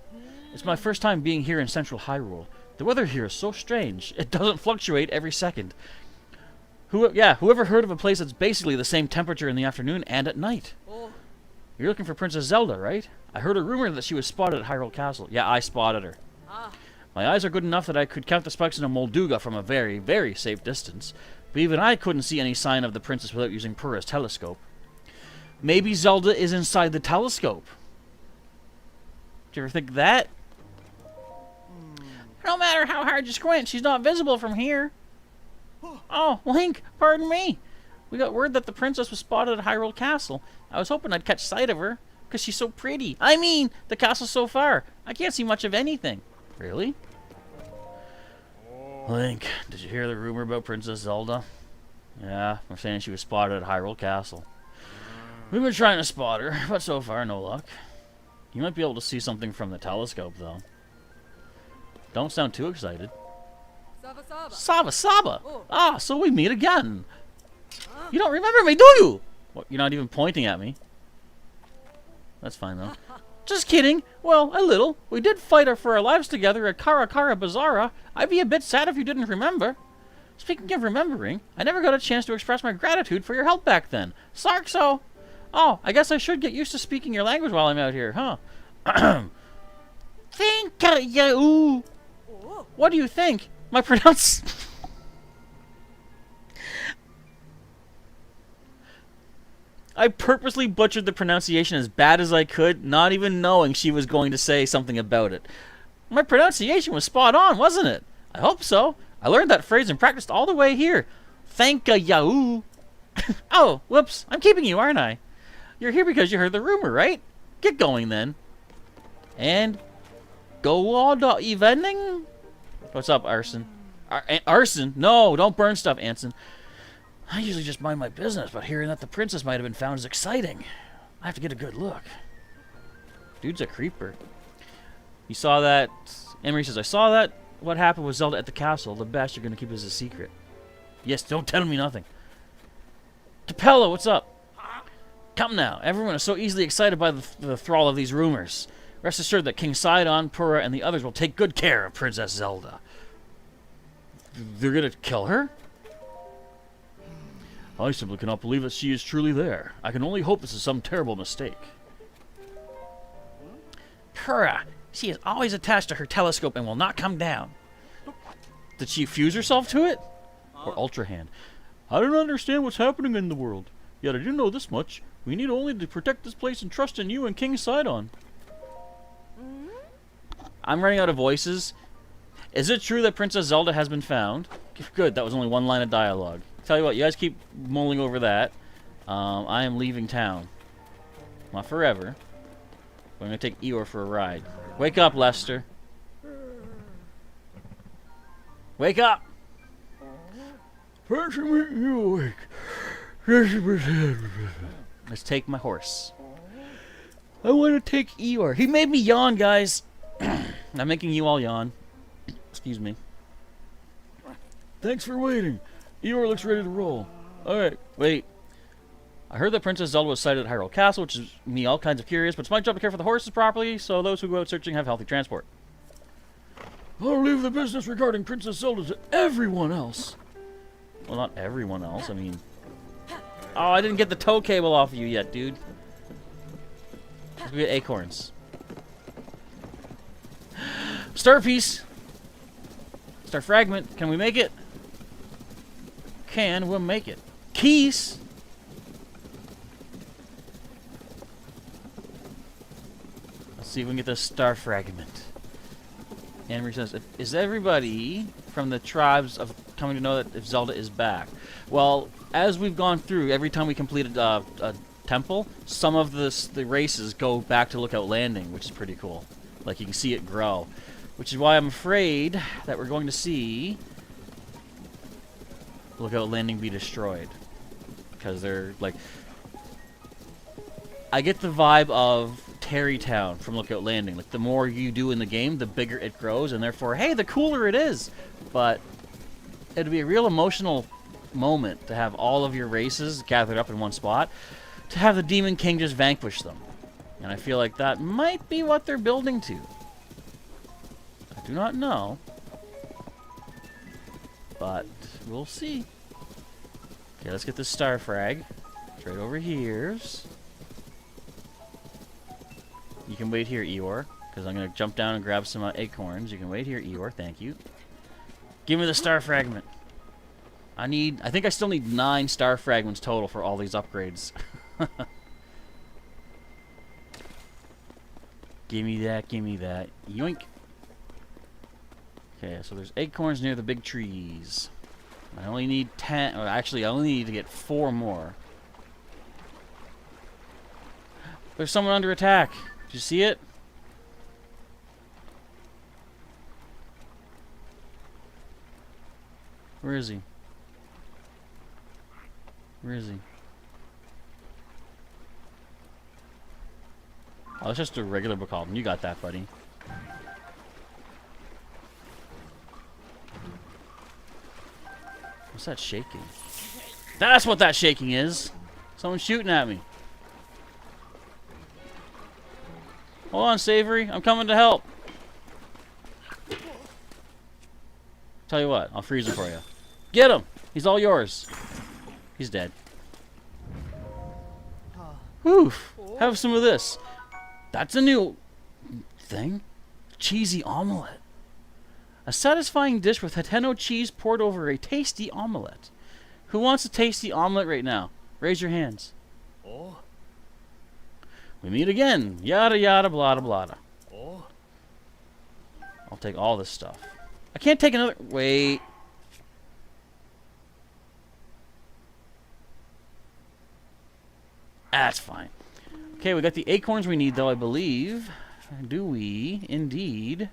It's my first time being here in central Hyrule. The weather here is so strange. It doesn't fluctuate every second. Whoever heard of a place that's basically the same temperature in the afternoon and at night? You're looking for Princess Zelda, right? I heard a rumor that she was spotted at Hyrule Castle. Yeah, I spotted her. My eyes are good enough that I could count the spikes in a Molduga from a very, very safe distance. But even I couldn't see any sign of the princess without using Purah's telescope. Maybe Zelda is inside the telescope. Did you ever think that? No matter how hard you squint, she's not visible from here. Oh, Link, pardon me. We got word that the princess was spotted at Hyrule Castle. I was hoping I'd catch sight of her, because she's so pretty. I mean, the castle's so far. I can't see much of anything. Really? Link, did you hear the rumor about Princess Zelda? Yeah, they're saying she was spotted at Hyrule Castle. We've been trying to spot her, but so far, no luck. You might be able to see something from the telescope, though. Don't sound too excited. Sava Saba! Ah, so we meet again. You don't remember me, do you? What, you're not even pointing at me. That's fine, though. Just kidding. Well, a little. We did fight for our lives together at Kara Kara Bazaar. I'd be a bit sad if you didn't remember. Speaking of remembering, I never got a chance to express my gratitude for your help back then. Sarkso! Oh, I guess I should get used to speaking your language while I'm out here, huh? Think you. What do you think? My pronounce... I purposely butchered the pronunciation as bad as I could, not even knowing she was going to say something about it. My pronunciation was spot on, wasn't it? I hope so. I learned that phrase and practiced all the way here. Thank you. Oh, whoops. I'm keeping you, aren't I? You're here because you heard the rumor, right? Get going, then. And... go on the evening? What's up, Arson? Arson? No, don't burn stuff, Anson. I usually just mind my business, but hearing that the princess might have been found is exciting. I have to get a good look. Dude's a creeper. You saw that... Emery says, I saw that. What happened with Zelda at the castle. The best you're going to keep as a secret. Yes, don't tell me nothing. Capella, what's up? Come now. Everyone is so easily excited by the thrall of these rumors. Rest assured that King Sidon, Purah, and the others will take good care of Princess Zelda. They're going to kill her? I simply cannot believe that she is truly there. I can only hope this is some terrible mistake. Purah, she is always attached to her telescope and will not come down. Did she fuse herself to it? Or Ultra Hand? I don't understand what's happening in the world. Yet I do know this much. We need only to protect this place and trust in you and King Sidon. I'm running out of voices. Is it true that Princess Zelda has been found? Good, that was only one line of dialogue. Tell you what, you guys keep mulling over that. I am leaving town. Not forever. But I'm going to take Eeyore for a ride. Wake up, Lester. Wake up! Let's take my horse. I want to take Eeyore. He made me yawn, guys. I'm making you all yawn. Excuse me. Thanks for waiting. Eeyore looks ready to roll. Alright, wait. I heard that Princess Zelda was sighted at Hyrule Castle, which is me all kinds of curious, but it's my job to care for the horses properly, so those who go out searching have healthy transport. I'll leave the business regarding Princess Zelda to everyone else. Well, not everyone else, I mean... Oh, I didn't get the tow cable off of you yet, dude. Let's go get acorns. Star piece! Star fragment, can we make it? We'll make it. Keys! Let's see if we can get the star fragment. Anne says, is everybody from the tribes of coming to know that if Zelda is back? Well, as we've gone through, every time we completed a temple, some of the races go back to Lookout Landing, which is pretty cool. Like, you can see it grow. Which is why I'm afraid that we're going to see Lookout Landing be destroyed. Because they're, like... I get the vibe of Terrytown from Lookout Landing. Like, the more you do in the game, the bigger it grows, and therefore, hey, the cooler it is! But it'd be a real emotional moment to have all of your races gathered up in one spot, to have the Demon King just vanquish them. And I feel like that might be what they're building to. I do not know. But we'll see. Okay, let's get this star frag. It's right over here. You can wait here, Eeyore, because I'm going to jump down and grab some acorns. You can wait here, Eeyore. Thank you. Give me the star fragment. I think I still need 9 star fragments total for all these upgrades. Give me that, give me that. Yoink. Okay, so there's acorns near the big trees. I only need 10, or actually I only need to get 4 more. There's someone under attack. Did you see it? Where is he? Where is he? Oh, it's just a regular Bokoblin. You got that, buddy. What's that shaking? That's what that shaking is! Someone's shooting at me. Hold on, Savory. I'm coming to help. Tell you what, I'll freeze him for you. Get him! He's all yours. He's dead. Whew. Have some of this. That's a new thing. Cheesy omelette. A satisfying dish with Hateno cheese poured over a tasty omelette. Who wants a tasty omelette right now? Raise your hands. Oh. We meet again. Yada yada blada blada. Oh. I'll take all this stuff. I can't take another... Wait. That's fine. Okay, we got the acorns we need, though, I believe. Do we? Indeed.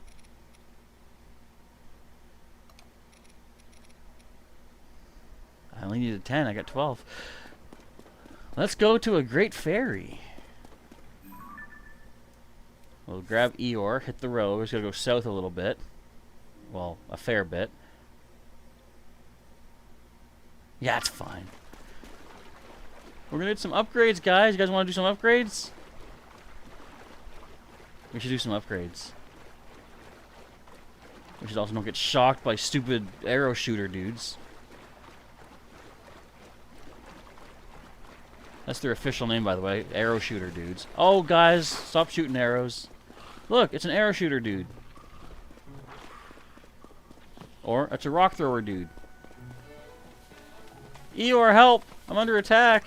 I only needed 10. I got 12. Let's go to a great fairy. We'll grab Eeyore, hit the road. We're just going to go south a little bit. Well, a fair bit. Yeah, it's fine. We're going to do some upgrades, guys. You guys want to do some upgrades? We should do some upgrades. We should also not get shocked by stupid arrow shooter dudes. That's their official name, by the way. Arrow shooter dudes. Oh, guys, stop shooting arrows. Look, it's an arrow shooter dude. Or, it's a rock thrower dude. Eeyore, help! I'm under attack!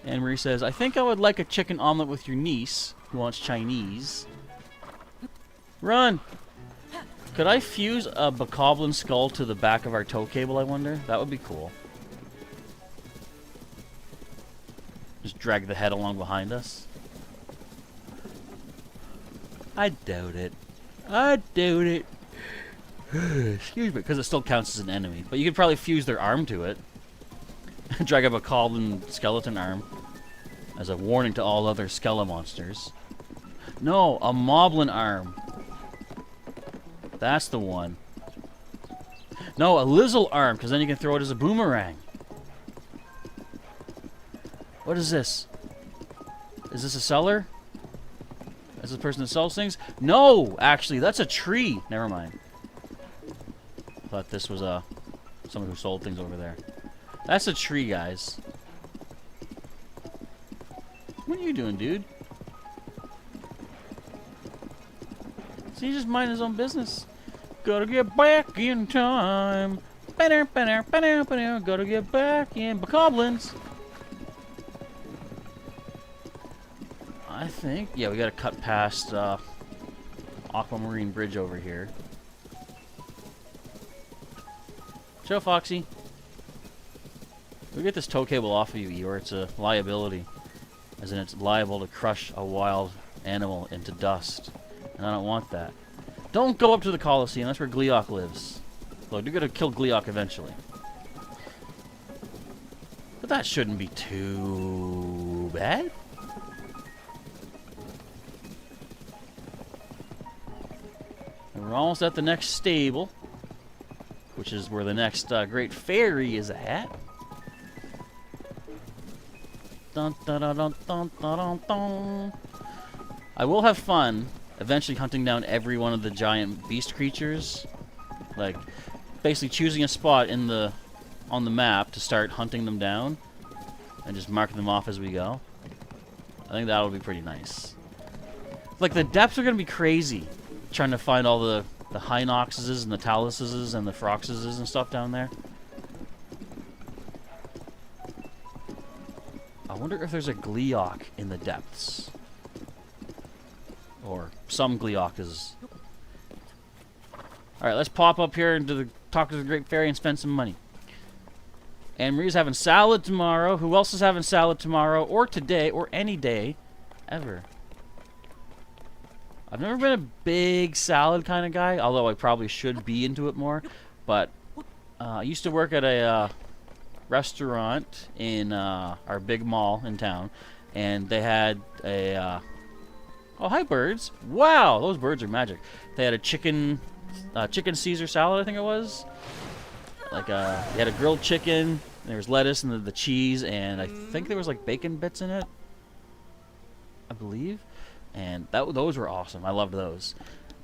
Anne Marie says, I think I would like a chicken omelet with your niece, who wants Chinese. Run! Could I fuse a Bokoblin skull to the back of our tow cable, I wonder? That would be cool. Just drag the head along behind us. I doubt it. I doubt it. Excuse me, because it still counts as an enemy. But you could probably fuse their arm to it. Drag up a Bokoblin skeleton arm as a warning to all other Skella monsters. No, a Moblin arm. That's the one. No, a Lizzle arm, because then you can throw it as a boomerang. What is this? Is this a seller? Is this the person that sells things? No, actually, that's a tree. Never mind. I thought this was someone who sold things over there. That's a tree, guys. What are you doing, dude? So he's just minding his own business. Gotta get back in time. Gotta get back in Bokoblins. I think, yeah, we gotta cut past Aquamarine Bridge over here. Show Foxy. We get this tow cable off of you, Eeyore. It's a liability. As in, it's liable to crush a wild animal into dust. And I don't want that. Don't go up to the Colosseum. That's where Gleeok lives. Look, you're gonna kill Gleeok eventually. But that shouldn't be too bad. And we're almost at the next stable, which is where the next Great Fairy is at. Dun, dun, dun, dun, dun, dun, dun. I will have fun eventually hunting down every one of the giant beast creatures. Like, basically choosing a spot in the on the map to start hunting them down and just marking them off as we go. I think that'll be pretty nice. Like, the depths are going to be crazy, trying to find all the Hinoxes and the Taluses and the Froxes and stuff down there. I wonder if there's a Gleeok in the depths. Or some Gleeokas. Alright, let's pop up here and talk to the Great Fairy and spend some money. And Marie's having salad tomorrow. Who else is having salad tomorrow? Or today, or any day, ever. I've never been a big salad kind of guy, although I probably should be into it more. But I used to work at a restaurant in our big mall in town, and they had a oh, hi birds. Wow, those birds are magic. They had a chicken Caesar salad, I think it was. Like they had a grilled chicken, there was lettuce and the cheese, and I think there was like bacon bits in it, I believe. And those were awesome. I loved those.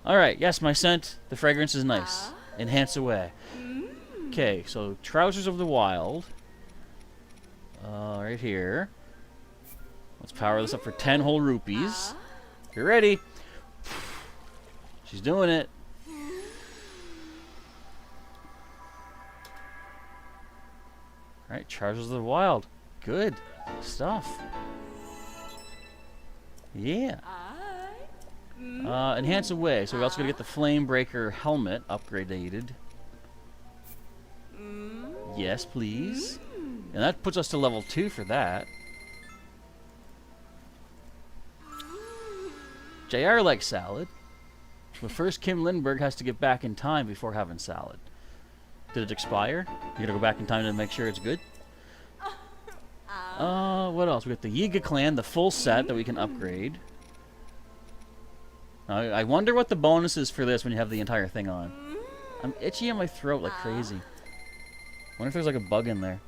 Alright, yes, my scent, the fragrance is nice. Enhance away. Okay, so Trousers of the Wild. Right here. Let's power this up for 10 whole rupees. You're ready. She's doing it. Alright, Trousers of the Wild. Good stuff. Yeah. Enhance away. So we're also going to get the Flame Breaker helmet upgraded. Yes, please. And that puts us to level 2 for that. JR likes salad. But first, Kim Lindbergh has to get back in time before having salad. Did it expire? You gotta go back in time to make sure it's good? What else? We got the Yiga clan, the full set that we can upgrade. I wonder what the bonus is for this when you have the entire thing on. I'm itchy in my throat like crazy. Wonder if there's like a bug in there.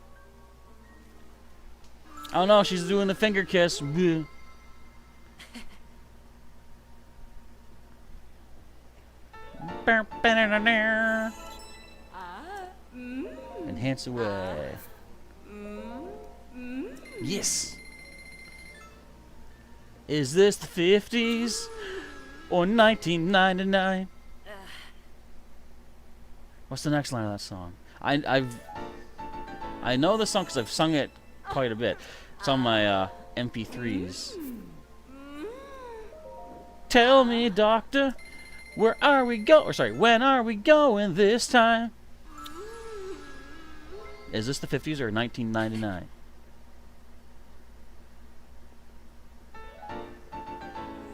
Oh no, she's doing the finger kiss. Bleh. Enhance away. Yes. Is this the 50s or 1999? What's the next line of that song? I know the song because I've sung it quite a bit. It's on my MP3s. Tell me, doctor, where are we when are we going this time? Is this the 50s or 1999?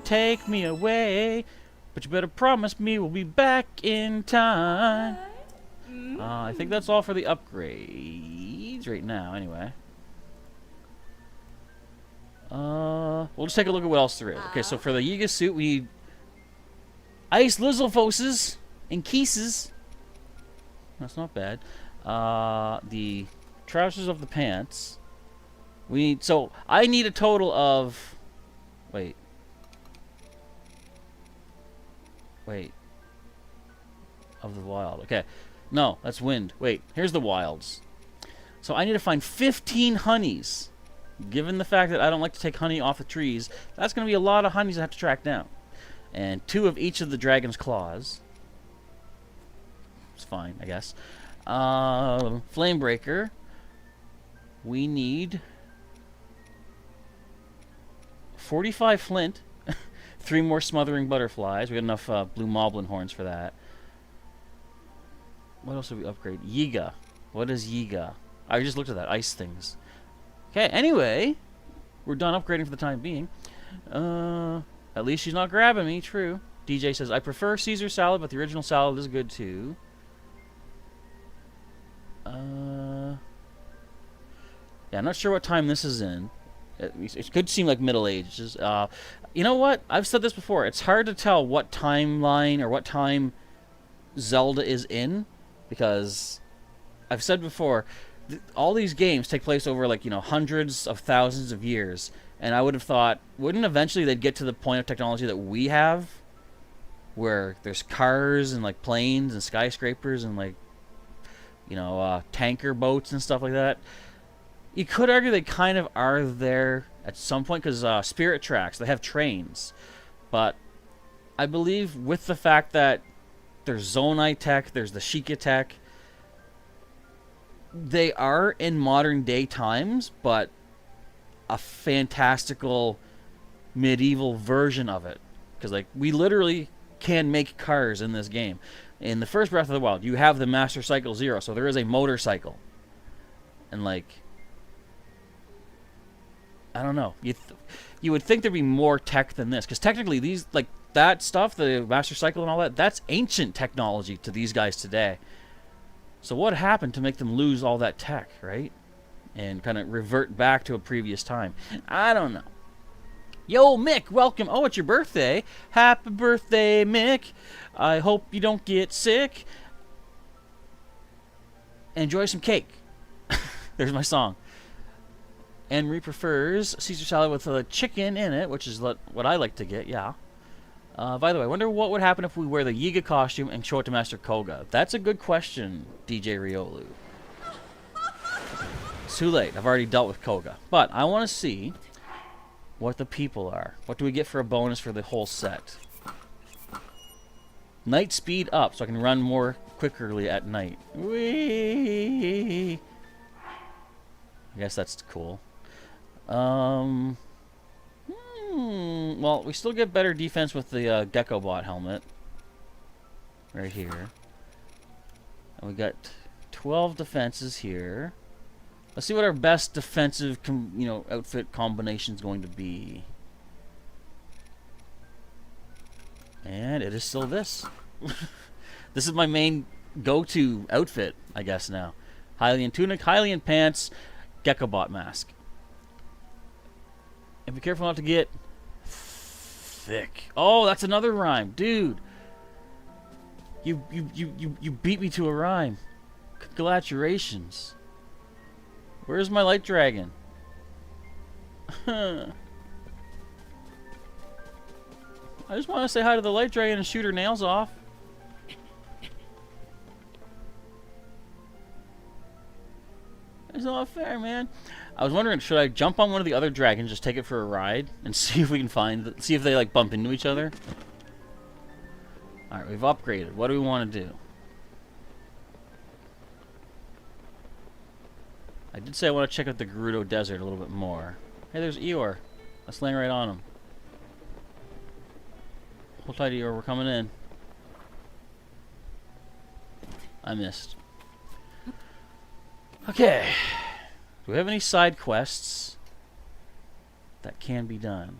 Take me away, but you better promise me we'll be back in time. I think that's all for the upgrades right now, anyway. We'll just take a look at what else there is. Okay, so for the Yiga suit, we need ice Lizalfoses and Keeses. That's not bad. The trousers of the pants. So I need a total of... Wait. Of the wild. Okay. No, that's wind. Wait, here's the wilds. So I need to find 15 honeys. Given the fact that I don't like to take honey off the trees, that's going to be a lot of honeys I have to track down. And 2 of each of the dragon's claws. It's fine, I guess. Flame Breaker. We need 45 flint. 3 more smothering butterflies. We got enough blue moblin horns for that. What else did we upgrade? Yiga. What is Yiga? I just looked at that. Ice things. Okay, anyway. We're done upgrading for the time being. At least she's not grabbing me. True. DJ says, I prefer Caesar salad, but the original salad is good too. Yeah, I'm not sure what time this is in. It could seem like Middle Ages. You know what? I've said this before. It's hard to tell what timeline or what time Zelda is in, because I've said before, all these games take place over, like, you know, hundreds of thousands of years, and I would have thought, wouldn't eventually they'd get to the point of technology that we have, where there's cars and, like, planes and skyscrapers and, like, you know, tanker boats and stuff like that. You could argue they kind of are there at some point, because Spirit Tracks, they have trains, but I believe with the fact that there's Zonai tech, there's the Sheikah tech, they are in modern day times, but a fantastical medieval version of it. Because, like, we literally can make cars in this game. In the first Breath of the Wild, you have the Master Cycle Zero, so there is a motorcycle. And, like, I don't know. You would think there'd be more tech than this. Because technically, these, like, that stuff, the Master Cycle and all that, that's ancient technology to these guys today. So what happened to make them lose all that tech, right? And kind of revert back to a previous time? I don't know. Yo, Mick, welcome. Oh, it's your birthday. Happy birthday, Mick. I hope you don't get sick. Enjoy some cake. There's my song. Henry prefers Caesar salad with a chicken in it, which is what I like to get, yeah. By the way, I wonder what would happen if we wear the Yiga costume and show it to Master Koga. That's a good question, DJ Riolu. It's too late. I've already dealt with Koga. But I want to see what the people are. What do we get for a bonus for the whole set? Night speed up, so I can run more quickly at night. Whee! I guess that's cool. Well, we still get better defense with the Gecko Bot helmet. Right here. And we got 12 defenses here. Let's see what our best defensive, outfit combination is going to be. And it is still this. This is my main go-to outfit, I guess, now. Hyrulean tunic, Hyrulean pants, Gecko Bot mask. And be careful not to get thick. Oh, that's another rhyme. Dude. You beat me to a rhyme. Congratulations. Where's my light dragon? I just want to say hi to the light dragon and shoot her nails off. It's not fair, man. I was wondering, should I jump on one of the other dragons, just take it for a ride, and see if we can see if they, like, bump into each other? Alright, we've upgraded. What do we want to do? I did say I want to check out the Gerudo Desert a little bit more. Hey, there's Eeyore. Let's land right on him. Hold tight, Eeyore. We're coming in. I missed. Okay. Do we have any side quests that can be done?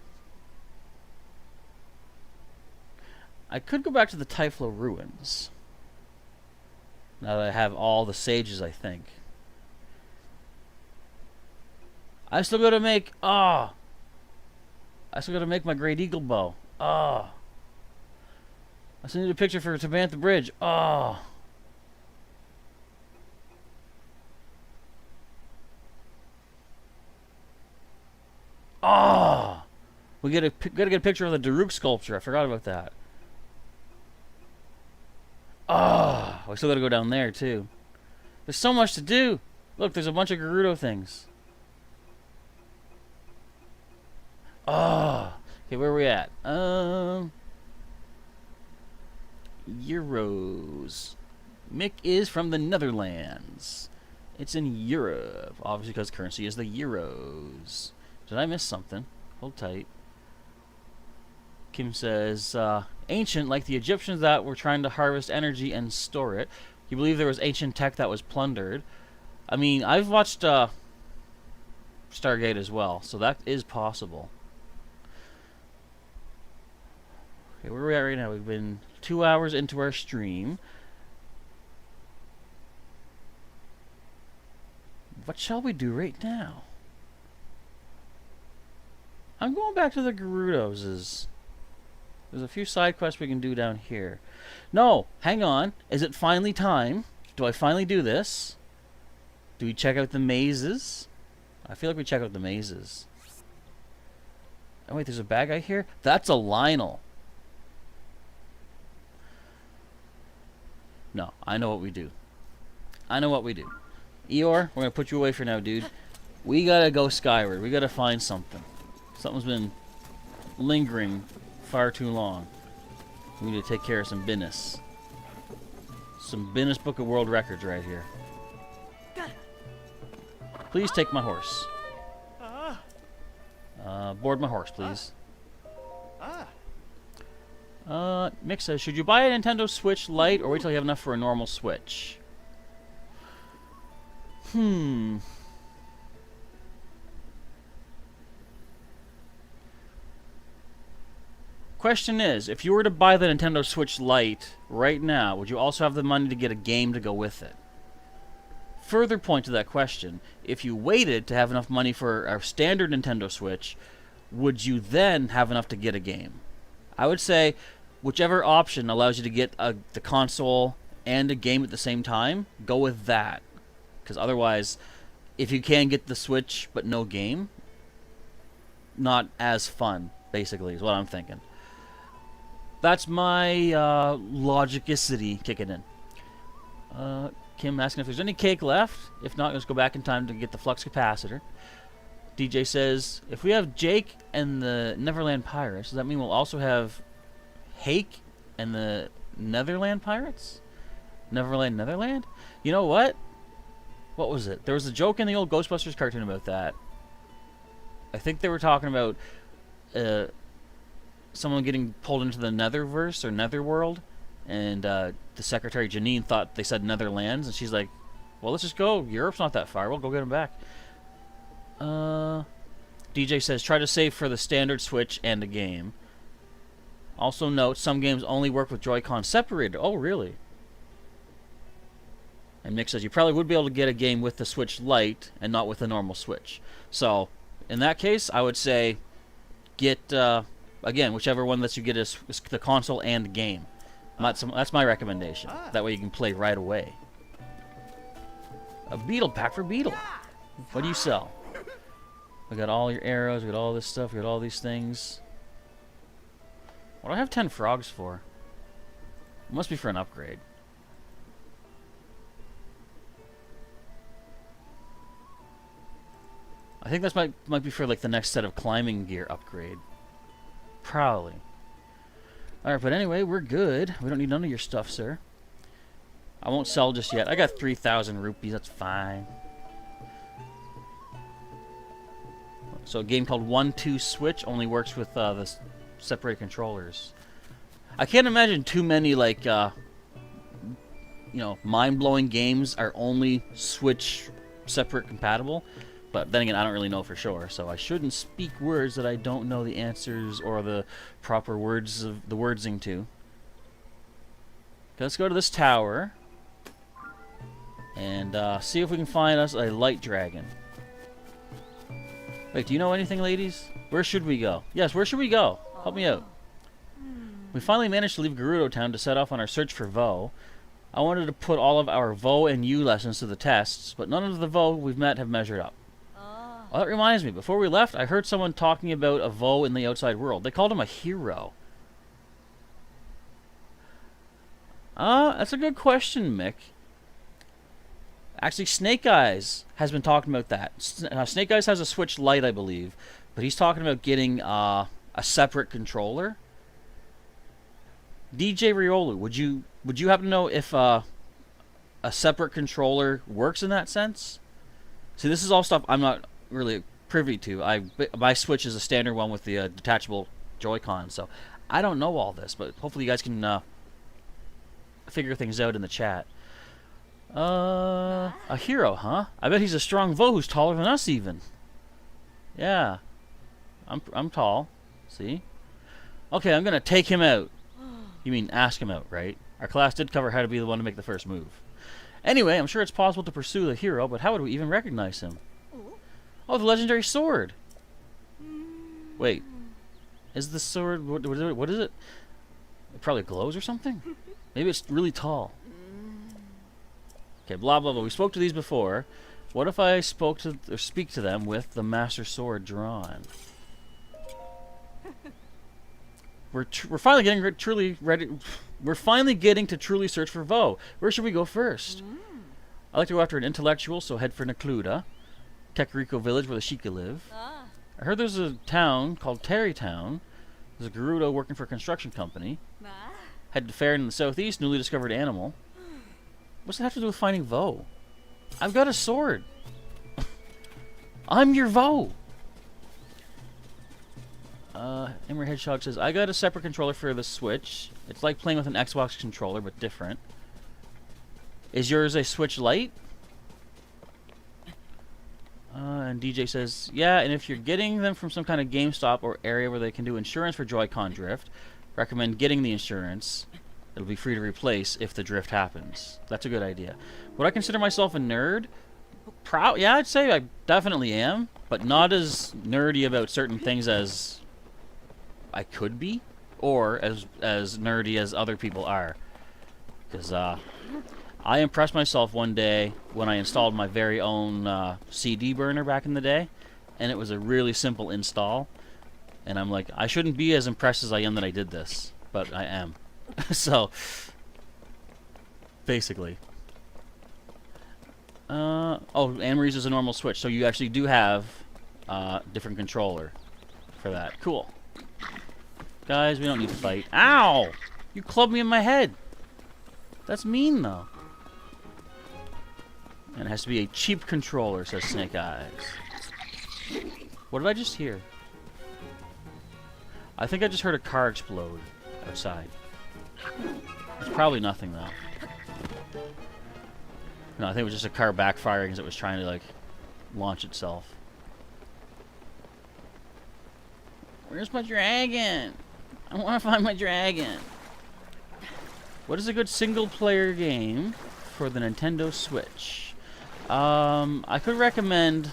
I could go back to the Typhlo Ruins. Now that I have all the sages, I think. I still gotta make... I still gotta make my Great Eagle Bow. I still need a picture for Tabantha Bridge. We gotta get a picture of the Daruk sculpture. I forgot about that. We still gotta go down there too. There's so much to do. Look, there's a bunch of Gerudo things. Okay, where are we at? Euros. Mick is from the Netherlands. It's in Europe, obviously, because currency is the euros. Did I miss something? Hold tight. Kim says, ancient, like the Egyptians that were trying to harvest energy and store it. You believe there was ancient tech that was plundered. I mean, I've watched Stargate as well, so that is possible. Okay, where are we at right now? We've been 2 hours into our stream. What shall we do right now? I'm going back to the Gerudos'. There's a few side quests we can do down here. No, hang on. Is it finally time? Do I finally do this? Do we check out the mazes? I feel like we check out the mazes. Oh wait, there's a bad guy here? That's a Lionel. No, I know what we do. I know what we do. Eeyore, we're gonna put you away for now, dude. We gotta go skyward. We gotta find something. Something's been lingering far too long. We need to take care of some business. Some Guinness Book of World Records right here. Please take my horse. Board my horse, please. Mick says, should you buy a Nintendo Switch Lite or wait till you have enough for a normal Switch? Question is, if you were to buy the Nintendo Switch Lite right now, would you also have the money to get a game to go with it? Further point to that question, if you waited to have enough money for a standard Nintendo Switch, would you then have enough to get a game? I would say whichever option allows you to get the console and a game at the same time, go with that. Because otherwise, if you can get the Switch but no game, not as fun, basically, is what I'm thinking. That's my logicicity kicking in. Kim asking if there's any cake left. If not, let's go back in time to get the flux capacitor. DJ says, if we have Jake and the Neverland Pirates, does that mean we'll also have Hake and the Netherland Pirates? Netherland? You know what? What was it? There was a joke in the old Ghostbusters cartoon about that. I think they were talking about someone getting pulled into the Netherverse or Netherworld, and the secretary Janine thought they said Netherlands, and she's like, well, let's just go. Europe's not that far. We'll go get them back. DJ says, try to save for the standard Switch and a game. Also note, some games only work with Joy-Con separated. Oh, really? And Mick says, you probably would be able to get a game with the Switch Lite and not with the normal Switch. So, in that case, I would say get, again, whichever one lets you get is the console and game. That's my recommendation. That way you can play right away. A Beetle pack for Beetle. What do you sell? We got all your arrows, we got all this stuff, we got all these things. What do I have 10 frogs for? It must be for an upgrade. I think that might be for like the next set of climbing gear upgrade. Probably. Alright, but anyway, we're good. We don't need none of your stuff, sir. I won't sell just yet. I got 3,000 rupees, that's fine. So a game called 1-2 Switch only works with the separate controllers. I can't imagine too many like mind-blowing games are only Switch separate compatible. But then again, I don't really know for sure, so I shouldn't speak words that I don't know the answers or the proper words of the wordsing to. Let's go to this tower and see if we can find us a light dragon. Wait, do you know anything, ladies? Where should we go? Yes, where should we go? Help me out. We finally managed to leave Gerudo Town to set off on our search for Vo. I wanted to put all of our Vo and U lessons to the tests, but none of the Vo we've met have measured up. Oh, that reminds me, before we left, I heard someone talking about a Vo in the outside world. They called him a hero. That's a good question, Mick. Actually, Snake Eyes has been talking about that. Snake Eyes has a Switch Lite, I believe, but he's talking about getting a separate controller. DJ Riolu, would you happen to know if a separate controller works in that sense? See, this is all stuff I'm not really privy to. My Switch is a standard one with the detachable Joy-Con, so I don't know all this, but hopefully you guys can figure things out in the chat. A hero, huh? I bet he's a strong Vo who's taller than us even. Yeah. I'm tall. See? Okay, I'm gonna take him out. You mean ask him out, right? Our class did cover how to be the one to make the first move. Anyway, I'm sure it's possible to pursue the hero, but how would we even recognize him? Oh, the legendary sword! Wait. Is the sword... What is it? It probably glows or something? Maybe it's really tall. Okay, blah, blah, blah. We spoke to these before. What if I spoke to... or speak to them with the Master Sword drawn? We're finally getting truly ready... We're finally getting to truly search for Vo. Where should we go first? I like to go after an intellectual, so head for Necluda, Kakariko village where the Sheikah live. I heard there's a town called Terrytown. There's a Gerudo working for a construction company. Head to Fair in the southeast, newly discovered animal. What's that have to do with finding Vo? I've got a sword. I'm your Vo. Emery Hedgehog says, I got a separate controller for the Switch. It's like playing with an Xbox controller, but different. Is yours a Switch Lite? And DJ says, yeah, and if you're getting them from some kind of GameStop or area where they can do insurance for Joy-Con drift, recommend getting the insurance. It'll be free to replace if the drift happens. That's a good idea. Would I consider myself a nerd? Yeah, I'd say I definitely am, but not as nerdy about certain things as I could be, or as nerdy as other people are. Because I impressed myself one day when I installed my very own CD burner back in the day, and it was a really simple install. And I'm like, I shouldn't be as impressed as I am that I did this, but I am. So, basically. Oh, Anne-Marie's is a normal Switch, so you actually do have different controller for that. Cool. Guys, we don't need to fight. Ow! You clubbed me in my head. That's mean, though. And it has to be a cheap controller, says Snake Eyes. What did I just hear? I think I just heard a car explode outside. It's probably nothing, though. No, I think it was just a car backfiring as it was trying to, like, launch itself. Where's my dragon? I want to find my dragon. What is a good single-player game for the Nintendo Switch? I could recommend...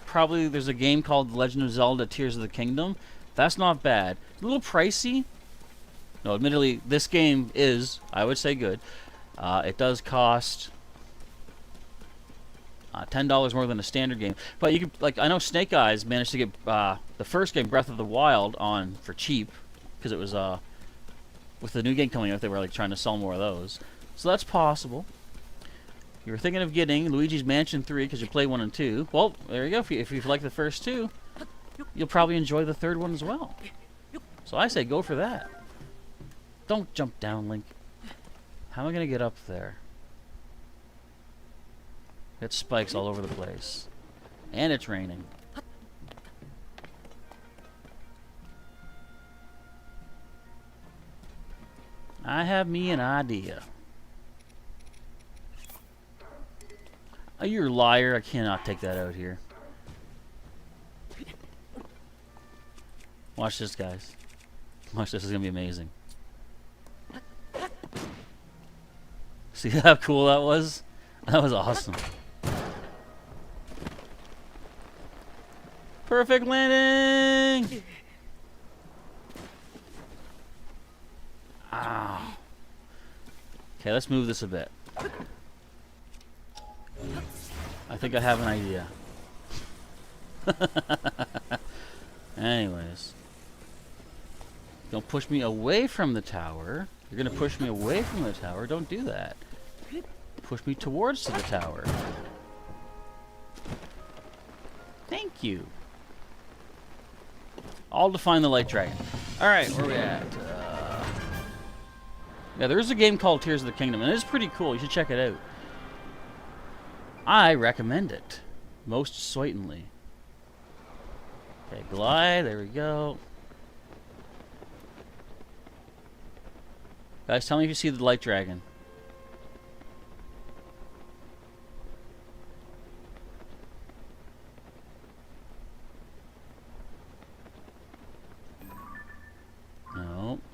Probably there's a game called Legend of Zelda Tears of the Kingdom. That's not bad. A little pricey. No, admittedly, this game is, I would say, good. It does cost... $10 more than a standard game, but you could, like, I know Snake Eyes managed to get the first game, Breath of the Wild, on for cheap because it was with the new game coming out, they were like trying to sell more of those, so that's possible. You were thinking of getting Luigi's Mansion 3 because you play 1 and 2. Well, there you go. If you like the first two, you'll probably enjoy the third one as well. So I say go for that. Don't jump down, Link. How am I gonna get up there? It spikes all over the place. And it's raining. I have me an idea. Oh, you're a liar. I cannot take that out here. Watch this, guys. Watch this. Is going to be amazing. See how cool that was? That was awesome. Perfect landing! Ow. Okay, let's move this a bit. I think I have an idea. Anyways. Don't push me away from the tower. You're gonna push me away from the tower. Don't do that. Push me towards the tower. Thank you. All to find the light dragon. Alright, where are we at? Yeah, there is a game called Tears of the Kingdom, and it is pretty cool. You should check it out. I recommend it. Most certainly. Okay, glide. There we go. Guys, tell me if you see the light dragon.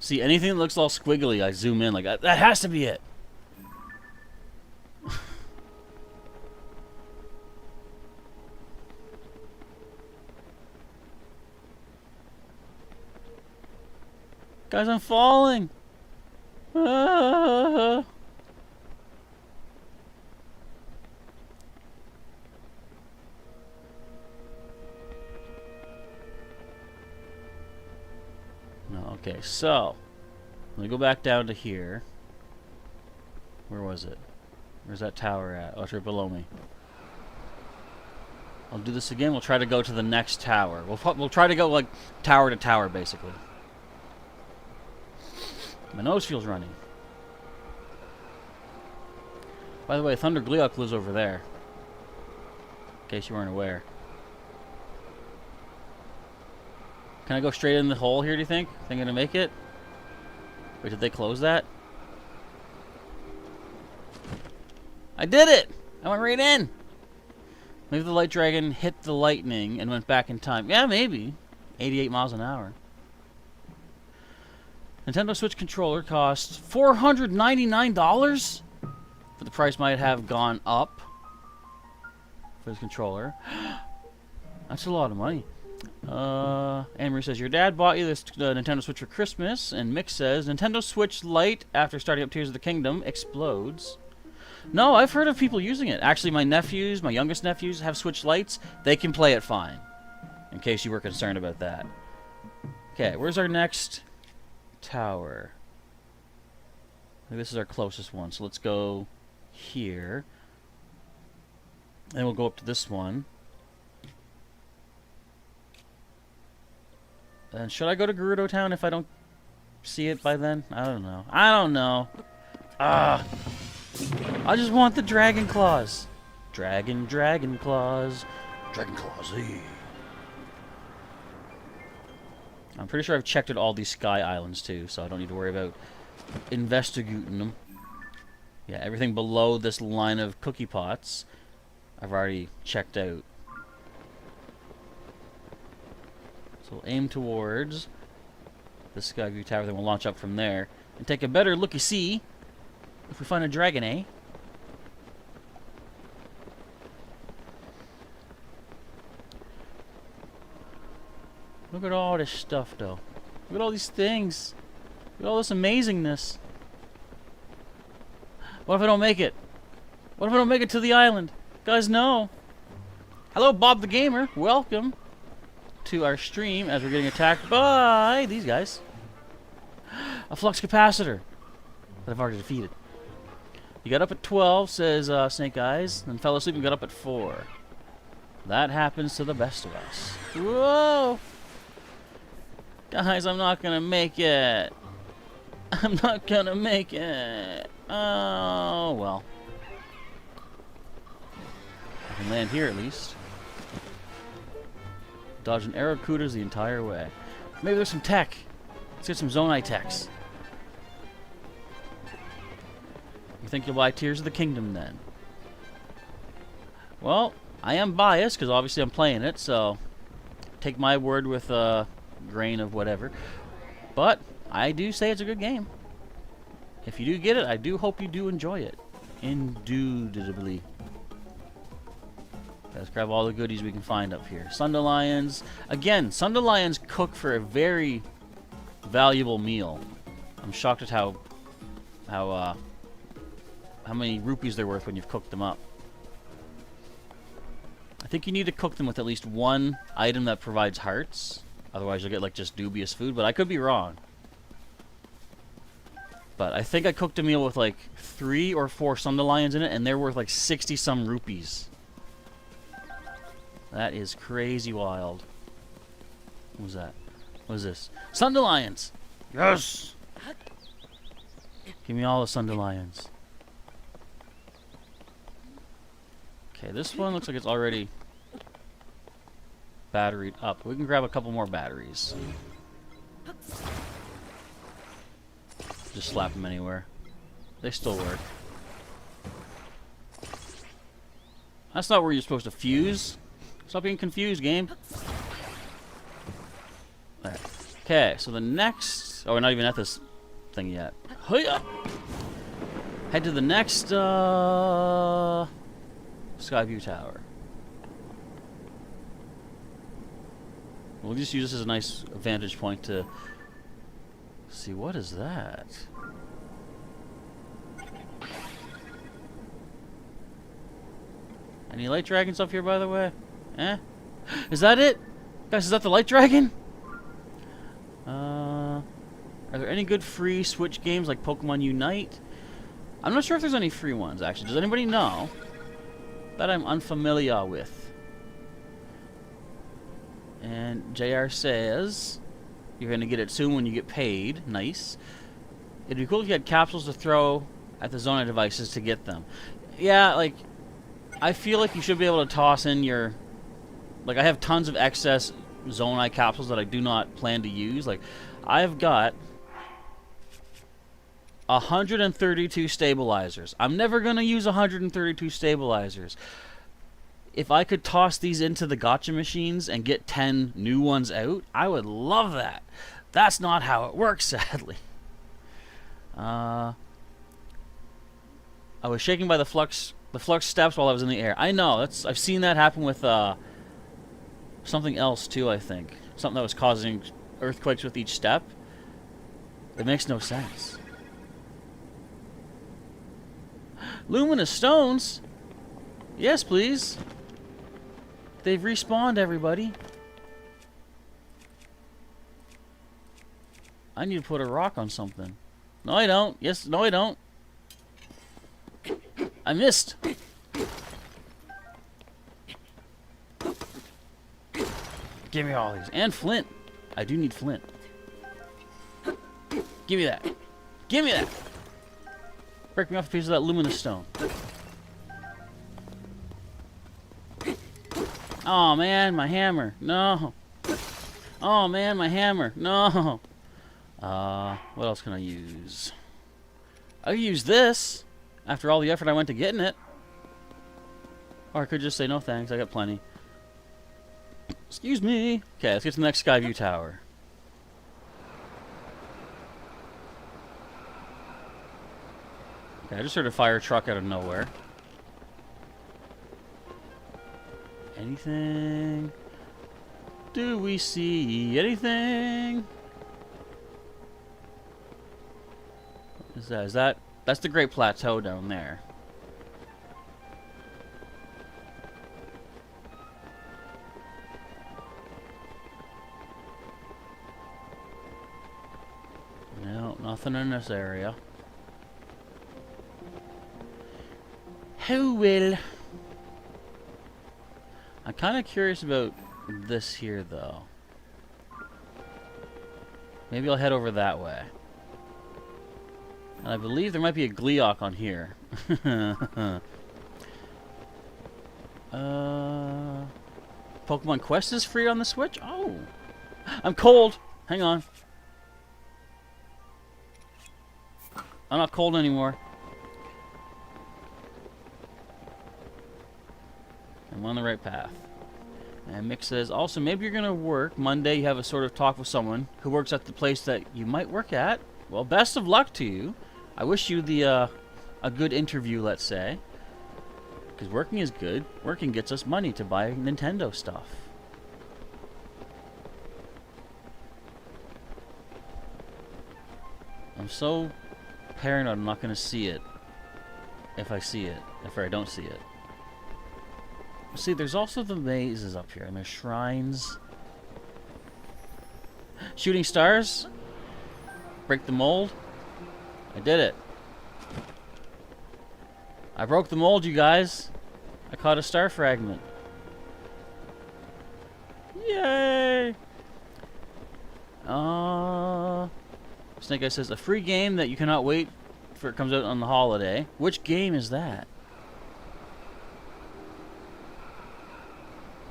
See, anything that looks all squiggly, I zoom in like that. That has to be it. Guys, I'm falling. Ah. No, okay, so let me go back down to here. Where was it? Where's that tower at? Oh, it's right below me. I'll do this again. We'll try to go to the next tower. We'll try to go like tower to tower, basically. My nose feels runny. By the way, Thunder Gleeok lives over there. In case you weren't aware. Can I go straight in the hole here, do you think? Think I'm gonna make it? Wait, did they close that? I did it! I went right in! Maybe the light dragon hit the lightning and went back in time. Yeah, maybe. 88 miles an hour. Nintendo Switch controller costs $499? But the price might have gone up for this controller. That's a lot of money. Anne-Marie says, your dad bought you this Nintendo Switch for Christmas. And Mick says, Nintendo Switch Lite, after starting up Tears of the Kingdom, explodes. No, I've heard of people using it. Actually, my nephews, my youngest nephews, have Switch Lites. They can play it fine. In case you were concerned about that. Okay, where's our next tower? I think this is our closest one. So let's go here. And we'll go up to this one. And should I go to Gerudo Town if I don't see it by then? I don't know. I don't know. Ah. I just want the dragon claws. Dragon claws. Dragon claws. I'm pretty sure I've checked out all these sky islands too, so I don't need to worry about investigating them. Yeah, everything below this line of cookie pots, I've already checked out. So we'll aim towards the Skyview Tower, then we'll launch up from there and take a better looky-see if we find a dragon, eh? Look at all this stuff, though. Look at all these things. Look at all this amazingness. What if I don't make it? What if I don't make it to the island? Guys, no. Hello, Bob the Gamer. Welcome to our stream as we're getting attacked by these guys. A flux capacitor that I've already defeated. You got up at 12, says Snake Eyes, and fell asleep and got up at 4. That happens to the best of us. Whoa! Guys, I'm not gonna make it. I'm not gonna make it. Oh, well. I can land here at least. Dodging Arrokudas the entire way. Maybe there's some tech. Let's get some Zonai techs. You think you'll buy Tears of the Kingdom then? Well, I am biased because obviously I'm playing it, so take my word with a grain of whatever. But I do say it's a good game. If you do get it, I do hope you do enjoy it. Indubitably. Let's grab all the goodies we can find up here. Sundelions. Again, Sundelions cook for a very valuable meal. I'm shocked at how many rupees they're worth when you've cooked them up. I think you need to cook them with at least one item that provides hearts. Otherwise you'll get like just dubious food, but I could be wrong. But I think I cooked a meal with like 3 or 4 Sundelions in it, and they're worth like 60 some rupees. That is crazy wild. What was that? What is this? Sundelions! Yes! Give me all the Sundelions. Okay, this one looks like it's already batteried up. We can grab a couple more batteries. Just slap them anywhere. They still work. That's not where you're supposed to fuse. Stop being confused, game. There. Okay, so the next... Oh, we're not even at this thing yet. Hiya! Head to the next, Skyview Tower. We'll just use this as a nice vantage point to see what is that. Any light dragons up here, by the way? Eh? Is that it? Guys, is that the light dragon? Are there any good free Switch games like Pokemon Unite? I'm not sure if there's any free ones, actually. Does anybody know? That I'm unfamiliar with. And JR says you're going to get it soon when you get paid. Nice. It'd be cool if you had capsules to throw at the Zonai devices to get them. Yeah, like, I feel like you should be able to toss in your... Like, I have tons of excess Zonai capsules that I do not plan to use. Like, I've got 132 stabilizers. I'm never going to use 132 stabilizers. If I could toss these into the gacha machines and get 10 new ones out, I would love that. That's not how it works, sadly. I was shaken by the flux steps while I was in the air. I know. I've seen that happen with something else too, I think. Something that was causing earthquakes with each step. It makes no sense. Luminous stones? Yes, please. They've respawned, everybody. I need to put a rock on something. No, I don't. Yes, no, I don't. I missed. Give me all these. And flint. I do need flint. Give me that. Give me that. Break me off a piece of that luminous stone. Oh man, my hammer. No. Oh man, my hammer. No. What else can I use? I could use this after all the effort I went to getting it. Or I could just say no thanks, I got plenty. Excuse me. Okay, let's get to the next Skyview Tower. Okay, I just heard a fire truck out of nowhere. Anything? Do we see anything? What is that? That's the Great Plateau down there. No, nothing in this area. Hyrule. I'm kind of curious about this here, though. Maybe I'll head over that way. And I believe there might be a Gleeok on here. Pokemon Quest is free on the Switch? Oh! I'm cold! Hang on. I'm not cold anymore. I'm on the right path. And Mick says, also, maybe you're going to work. Monday you have a sort of talk with someone who works at the place that you might work at. Well, best of luck to you. I wish you a good interview, let's say. Because working is good. Working gets us money to buy Nintendo stuff. I'm so paranoid I'm not going to see it. If I see it. If I don't see it. See, there's also the mazes up here, and there's shrines. Shooting stars? Break the mold? I did it. I broke the mold, you guys. I caught a star fragment. Yay! Snake Eye says, a free game that you cannot wait for it comes out on the holiday. Which game is that?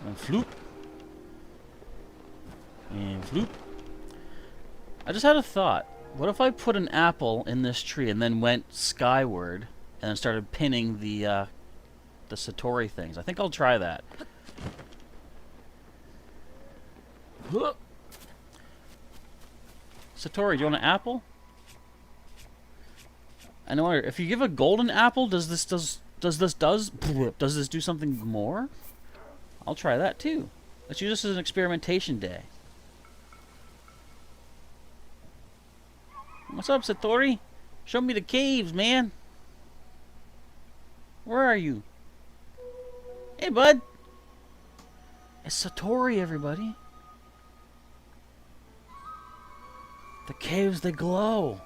And floop. And floop. I just had a thought. What if I put an apple in this tree and then went skyward and then started pinning the Satori things? I think I'll try that. Satori, do you want an apple? I know. If you give a golden apple, does this do something more? I'll try that too. Let's use this as an experimentation day. What's up, Satori? Show me the caves, man. Where are you? Hey, bud. It's Satori, everybody. The caves, they glow.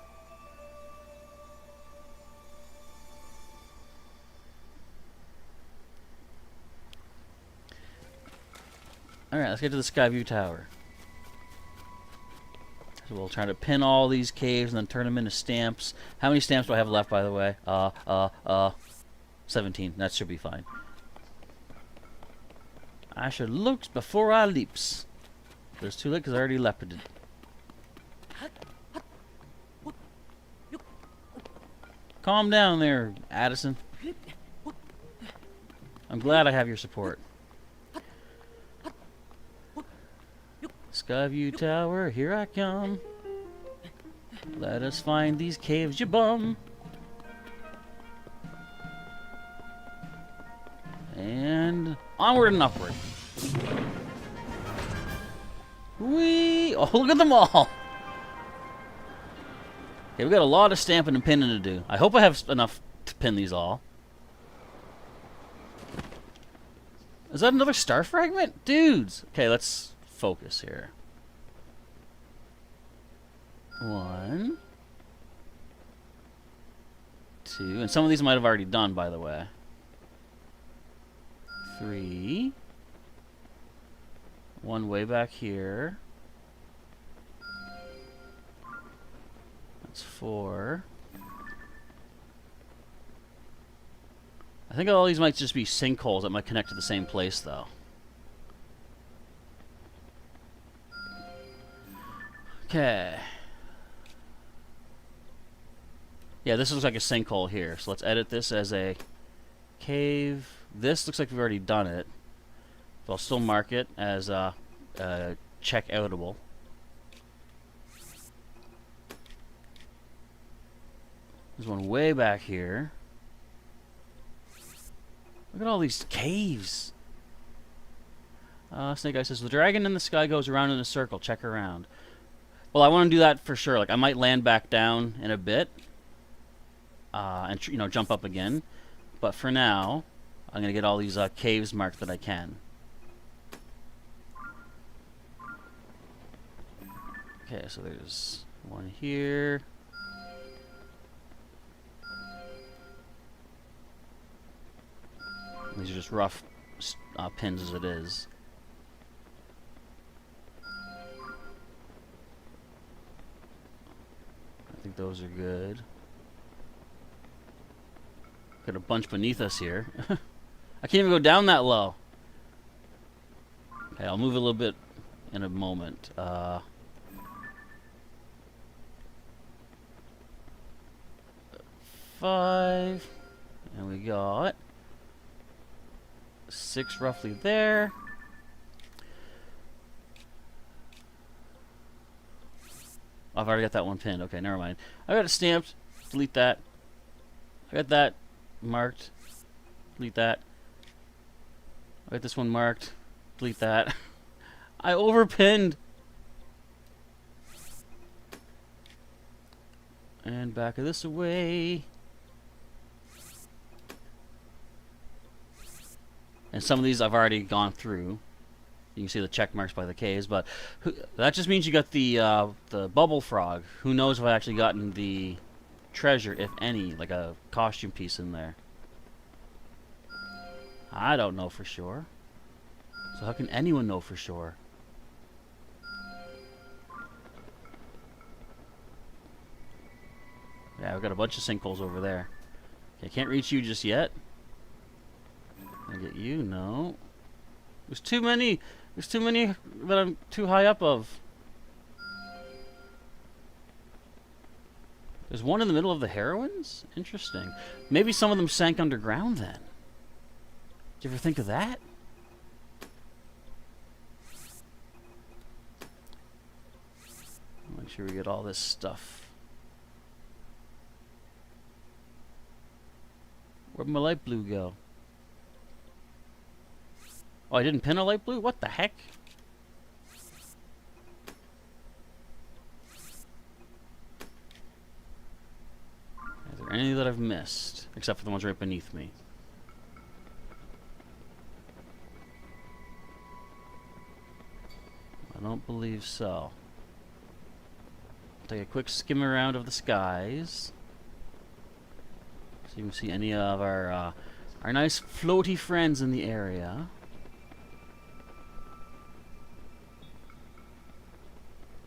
Alright, let's get to the Skyview Tower. So we'll try to pin all these caves and then turn them into stamps. How many stamps do I have left, by the way? 17. That should be fine. I should look before I leaps. But it's too late because I already leoparded. Calm down there, Addison. I'm glad I have your support. Skyview Tower, here I come. Let us find these caves, you bum. And onward and upward. Whee! Oh, look at them all! Okay, we got a lot of stamping and pinning to do. I hope I have enough to pin these all. Is that another star fragment? Dudes! Okay, let's focus here. 1, 2, and some of these might have already done, by the way. 3. One way back here. That's 4. I think all these might just be sinkholes that might connect to the same place, though. Okay. Yeah, this looks like a sinkhole here. So let's edit this as a cave. This looks like we've already done it. But I'll still mark it as check outable. There's one way back here. Look at all these caves. Snake Eye says, the dragon in the sky goes around in a circle. Check around. Well, I want to do that for sure. Like, I might land back down in a bit. And, jump up again. But for now, I'm going to get all these caves marked that I can. Okay, so there's one here. These are just rough pins as it is. I think those are good. Got a bunch beneath us here. I can't even go down that low. Okay, I'll move a little bit in a moment. 5. And we got 6 roughly there. Oh, I've already got that one pinned. Okay, never mind. I got it stamped. Delete that. I got that marked. Delete that. I got this one marked. Delete that. I overpinned. And back of this away. And some of these I've already gone through. You can see the check marks by the K's, but that just means you got the bubble frog. Who knows if I actually gotten the treasure, if any, like a costume piece in there. I don't know for sure. So how can anyone know for sure? Yeah, I've got a bunch of sinkholes over there. Okay, I can't reach you just yet. I get you? No. There's too many. There's too many that I'm too high up of. There's one in the middle of the heroines? Interesting. Maybe some of them sank underground then. Did you ever think of that? The sure we get all this stuff. Where'd my light blue go? Oh, I didn't pin a light blue? What the heck? Is there any that I've missed? Except for the ones right beneath me. I don't believe so. Take a quick skim around of the skies. So you can see any of our nice floaty friends in the area.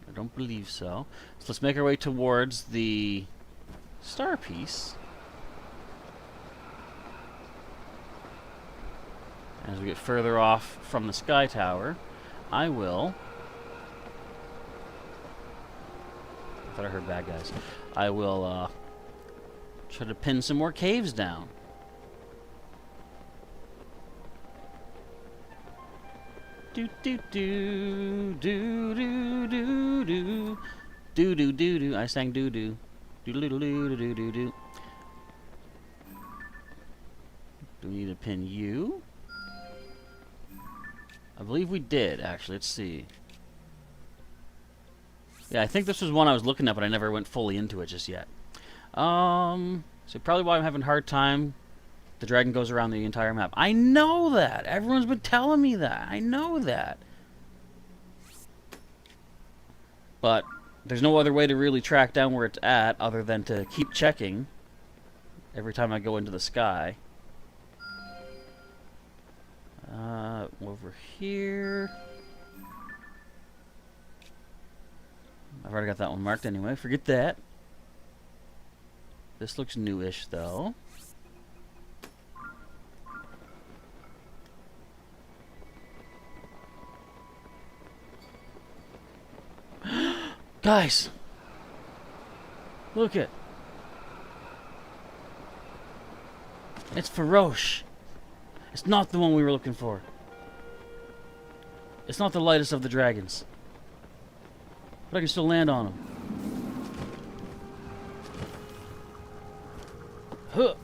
I don't believe so. So let's make our way towards the star piece. As we get further off from the sky tower, I will... I thought I heard bad guys. I will try to pin some more caves down. Do do do do do do do do do do do. I sang doo doo. Do do do do do do do. Do we need to pin you? I believe we did, actually. Let's see. Yeah, I think this was one I was looking at, but I never went fully into it just yet. So probably why I'm having a hard time. The dragon goes around the entire map. I know that! Everyone's been telling me that. I know that. But there's no other way to really track down where it's at other than to keep checking every time I go into the sky. Over here. I've already got that one marked anyway. Forget that. This looks newish, though. Guys! Look it. It's Feroche. It's not the one we were looking for. It's not the lightest of the dragons. But I can still land on him. Huh.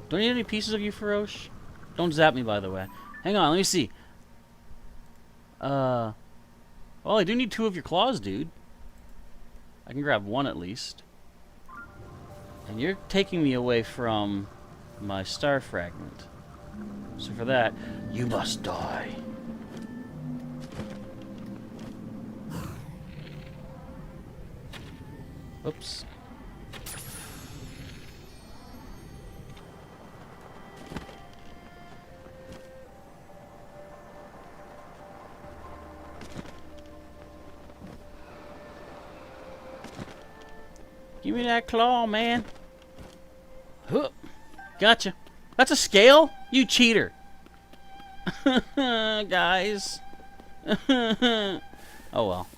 Do I need any pieces of you, Feroche? Don't zap me, by the way. Hang on, let me see. Well, I do need 2 of your claws, dude. I can grab 1 at least. And you're taking me away from my star fragment. So for that, you must die. Oops. Give me that claw, man. Huh. Gotcha. That's a scale? You cheater. Guys. Oh well.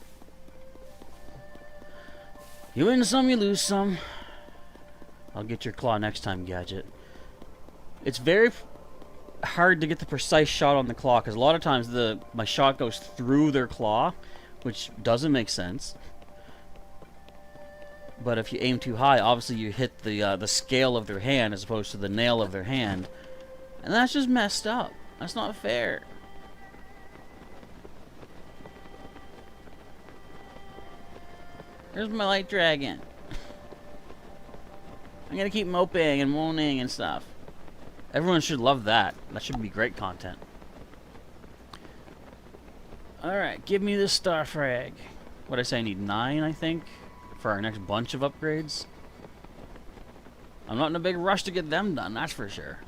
You win some, you lose some. I'll get your claw next time, Gadget. It's very hard to get the precise shot on the claw, because a lot of times my shot goes through their claw, which doesn't make sense. But if you aim too high, obviously you hit the scale of their hand as opposed to the nail of their hand. And that's just messed up. That's not fair. Here's my light dragon. I'm gonna keep moping and moaning and stuff. Everyone should love that. That should be great content. Alright, give me this star frag. What'd I say? I need 9, I think, for our next bunch of upgrades. I'm not in a big rush to get them done, that's for sure.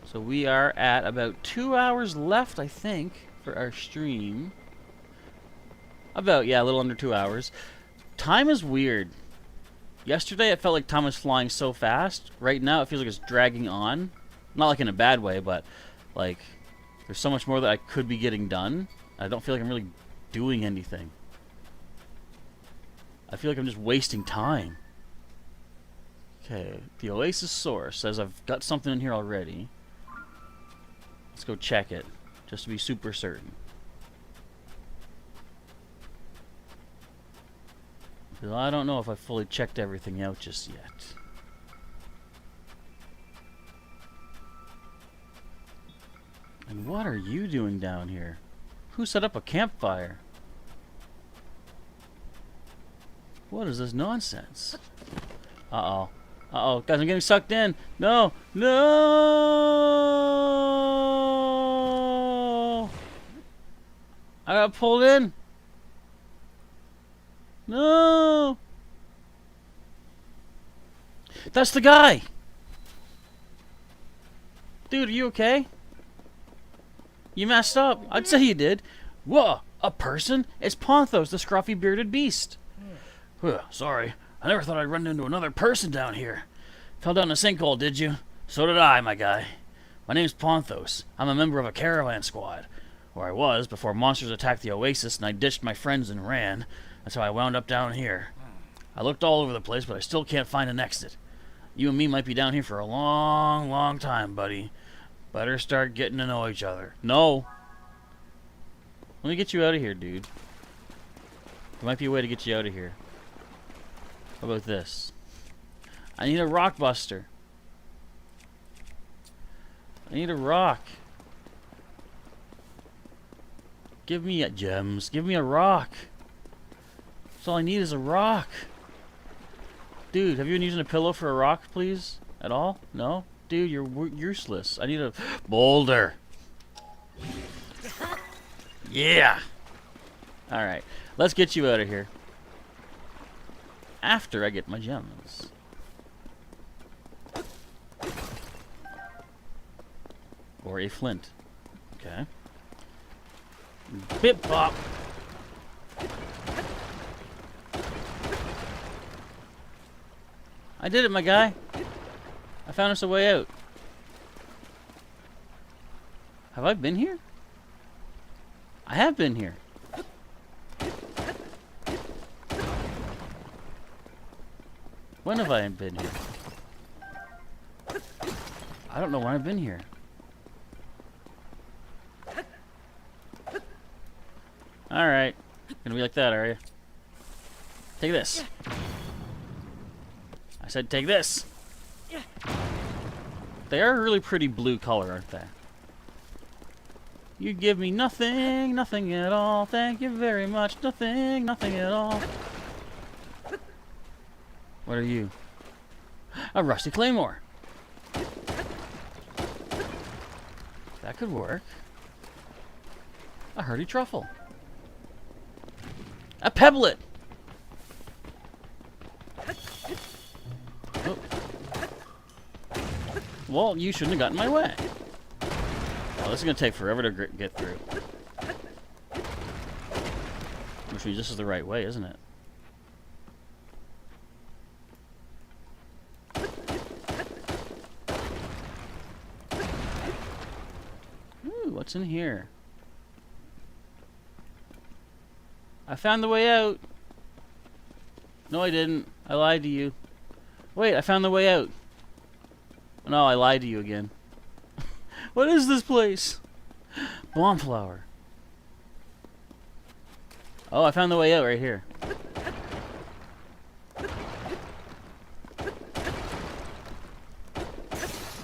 So we are at about 2 hours left, I think, for our stream. About, yeah, a little under 2 hours. Time is weird. Yesterday it felt like time was flying so fast. Right now it feels like it's dragging on. Not like in a bad way, but like there's so much more that I could be getting done. I don't feel like I'm really doing anything. I feel like I'm just wasting time. Okay, the Oasis source says I've got something in here already. Let's go check it. just to be super certain. Because I don't know if I fully checked everything out just yet. And what are you doing down here? Who set up a campfire? What is this nonsense? Uh-oh. Uh-oh. Guys, I'm getting sucked in. No! No! I got pulled in. No! That's the guy! Dude, are you okay? You messed up. I'd say you did. Whoa! A person? It's Ponthos, the scruffy bearded beast. Sorry. I never thought I'd run into another person down here. Fell down a sinkhole, did you? So did I, my guy. My name's Ponthos. I'm a member of a caravan squad. Or I was, before monsters attacked the oasis and I ditched my friends and ran. That's how I wound up down here. I looked all over the place, but I still can't find an exit. You and me might be down here for a long, long time, buddy. Better start getting to know each other. No! Let me get you out of here, dude. There might be a way to get you out of here. How about this? I need a rock buster. I need a rock. Give me a gems. Give me a rock. That's all I need is a rock. Dude, have you been using a pillow for a rock, please? At all? No? Dude, you're useless. I need a boulder. Yeah! Alright. Let's get you out of here. After I get my gems. Or a flint. Okay. Bip bop. I did it, my guy. I found us a way out. Have I been here? I have been here. When have I been here? I don't know when I've been here. Alright. Gonna be like that, are you? Take this. I said take this. They are a really pretty blue color, aren't they? You give me nothing, nothing at all. Thank you very much. Nothing, nothing at all. What are you? A rusty claymore. That could work. A hardy truffle. A pebblet. Oh. Well, you shouldn't have gotten in my way. Well, this is going to take forever to get through. Which means this is the right way, isn't it? Ooh, what's in here? I found the way out. No, I didn't. I lied to you. Wait, I found the way out. No, I lied to you again. What is this place? Bombflower. Oh, I found the way out right here.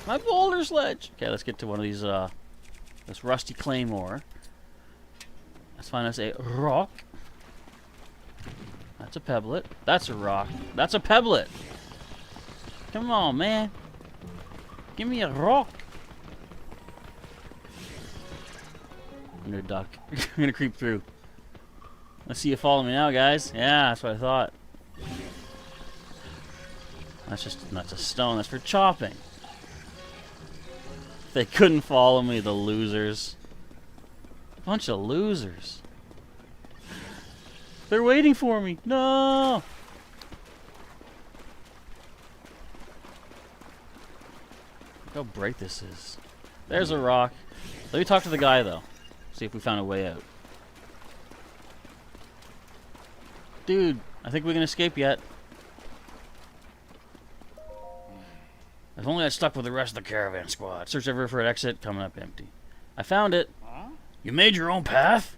My boulder sledge. Okay, let's get to one of these, this rusty claymore. Let's find us a rock. That's a pebblet. That's a rock. That's a pebblet. Come on, man. Give me a rock. I'm gonna duck. I'm gonna creep through. Let's see you follow me now, guys. Yeah, that's what I thought. That's a stone. That's for chopping. They couldn't follow me, the losers. Bunch of losers. They're waiting for me. No! Look how bright this is. There's a rock. Let me talk to the guy, though. See if we found a way out. Dude, I think we can escape yet. If only I'd stuck with the rest of the caravan squad. Search everywhere for an exit, coming up empty. I found it. You made your own path?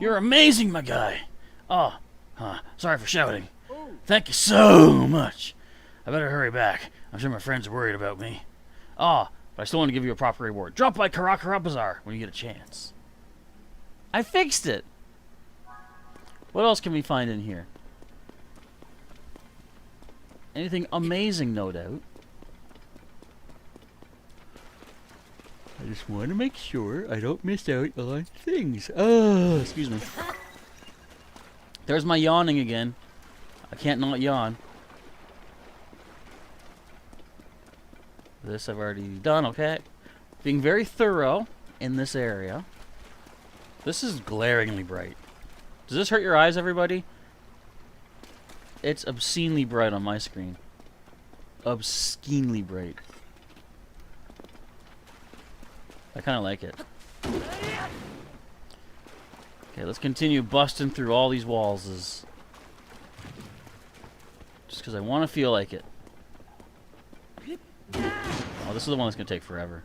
You're amazing, my guy. Oh, sorry for shouting. Thank you so much. I better hurry back. I'm sure my friends are worried about me. Oh, but I still want to give you a proper reward. Drop by Karakara Bazaar when you get a chance. I fixed it. What else can we find in here? Anything amazing, no doubt. I just want to make sure I don't miss out on things. Oh, excuse me. There's my yawning again. I can't not yawn. This I've already done, okay. Being very thorough in this area. This is glaringly bright. Does this hurt your eyes, everybody? It's obscenely bright on my screen. Obscenely bright. I kind of like it. Okay, let's continue busting through all these walls. Just because I want to feel like it. Oh, this is the one that's going to take forever.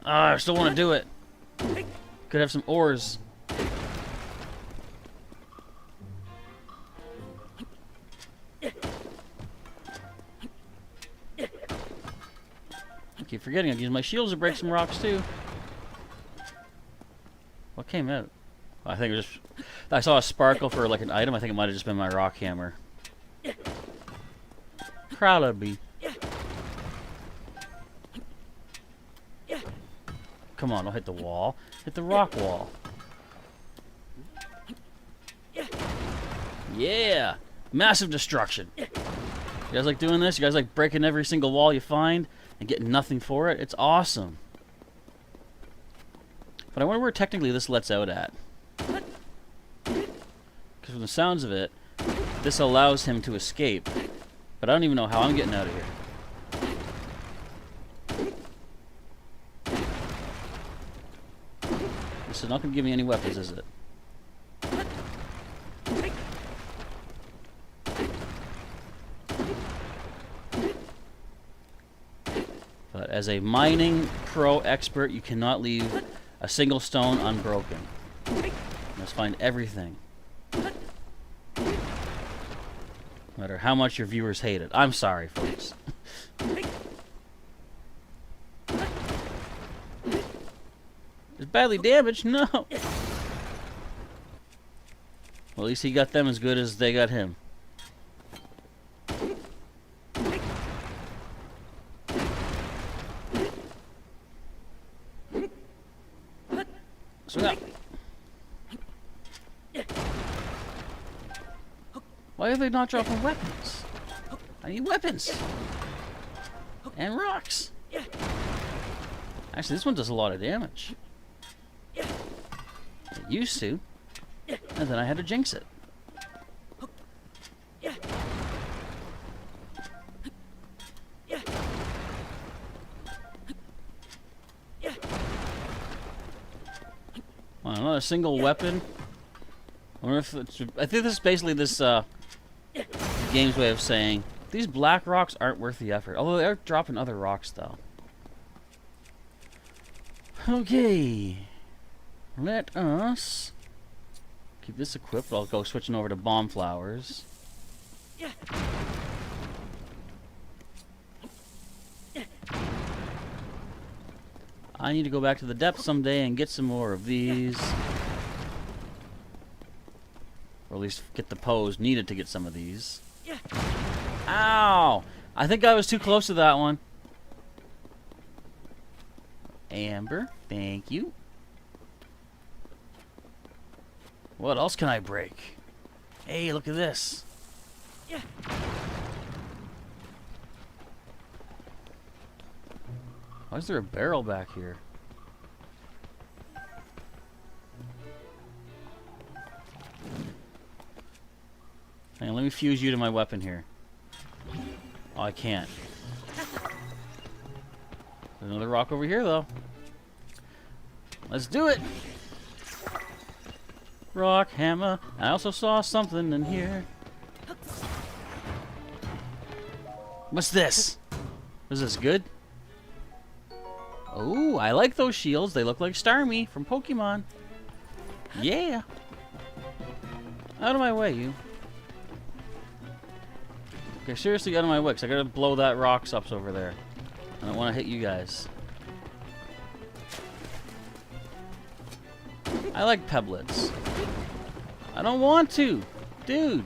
Ah, I still want to do it. Could have some ores. I keep forgetting I can use my shields to break some rocks too. What came out? I think it was just... I saw a sparkle for like an item. I think it might have just been my rock hammer. Probably. Come on, don't hit the wall. Hit the rock wall. Yeah! Massive destruction. You guys like doing this? You guys like breaking every single wall you find and getting nothing for it? It's awesome. But I wonder where technically this lets out at. Because from the sounds of it, this allows him to escape. But I don't even know how I'm getting out of here. This is not going to give me any weapons, is it? But as a mining pro expert, you cannot leave a single stone unbroken. You must find everything. No matter how much your viewers hate it. I'm sorry, folks. It's badly damaged? No. Well, at least he got them as good as they got him. Swing up. Why are they not dropping weapons? I need weapons. And rocks. Actually, this one does a lot of damage. It used to. And then I had to jinx it. Well, not a single weapon. I wonder if it's, I think this is basically this game's way of saying these black rocks aren't worth the effort. Although they are dropping other rocks, though. Okay. Let us keep this equipped. I'll go switching over to bomb flowers. I need to go back to the depths someday and get some more of these. Or at least get the pose needed to get some of these. Ow! I think I was too close to that one. Amber, thank you. What else can I break? Hey, look at this. Why is there a barrel back here? Hang on, let me fuse you to my weapon here. Oh, I can't. There's another rock over here, though. Let's do it! Rock, hammer. I also saw something in here. What's this? Is this good? Oh, I like those shields. They look like Starmie from Pokemon. Yeah. Out of my way, you. Okay, seriously, out of my way, 'cause I gotta blow that rocks up over there. I don't want to hit you guys. I like pebblets. I don't want to. Dude.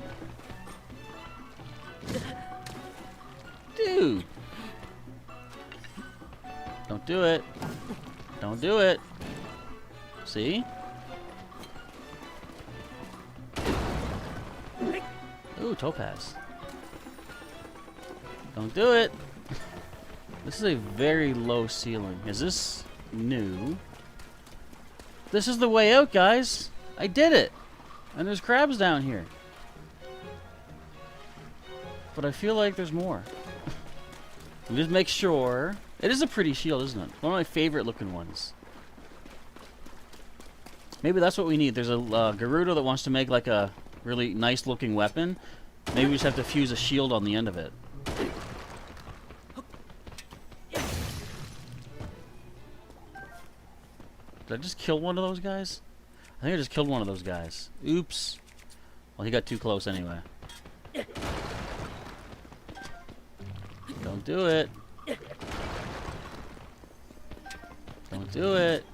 Dude. Don't do it. Don't do it. See? Ooh, topaz. Don't do it. This is a very low ceiling. Is this new? This is the way out, guys. I did it. And there's crabs down here. But I feel like there's more. Just make sure. It is a pretty shield, isn't it? One of my favorite looking ones. Maybe that's what we need. There's a Gerudo that wants to make like a really nice looking weapon. Maybe we just have to fuse a shield on the end of it. Did I just kill one of those guys? I think I just killed one of those guys. Oops. Well, he got too close anyway. Don't do it. Don't do it.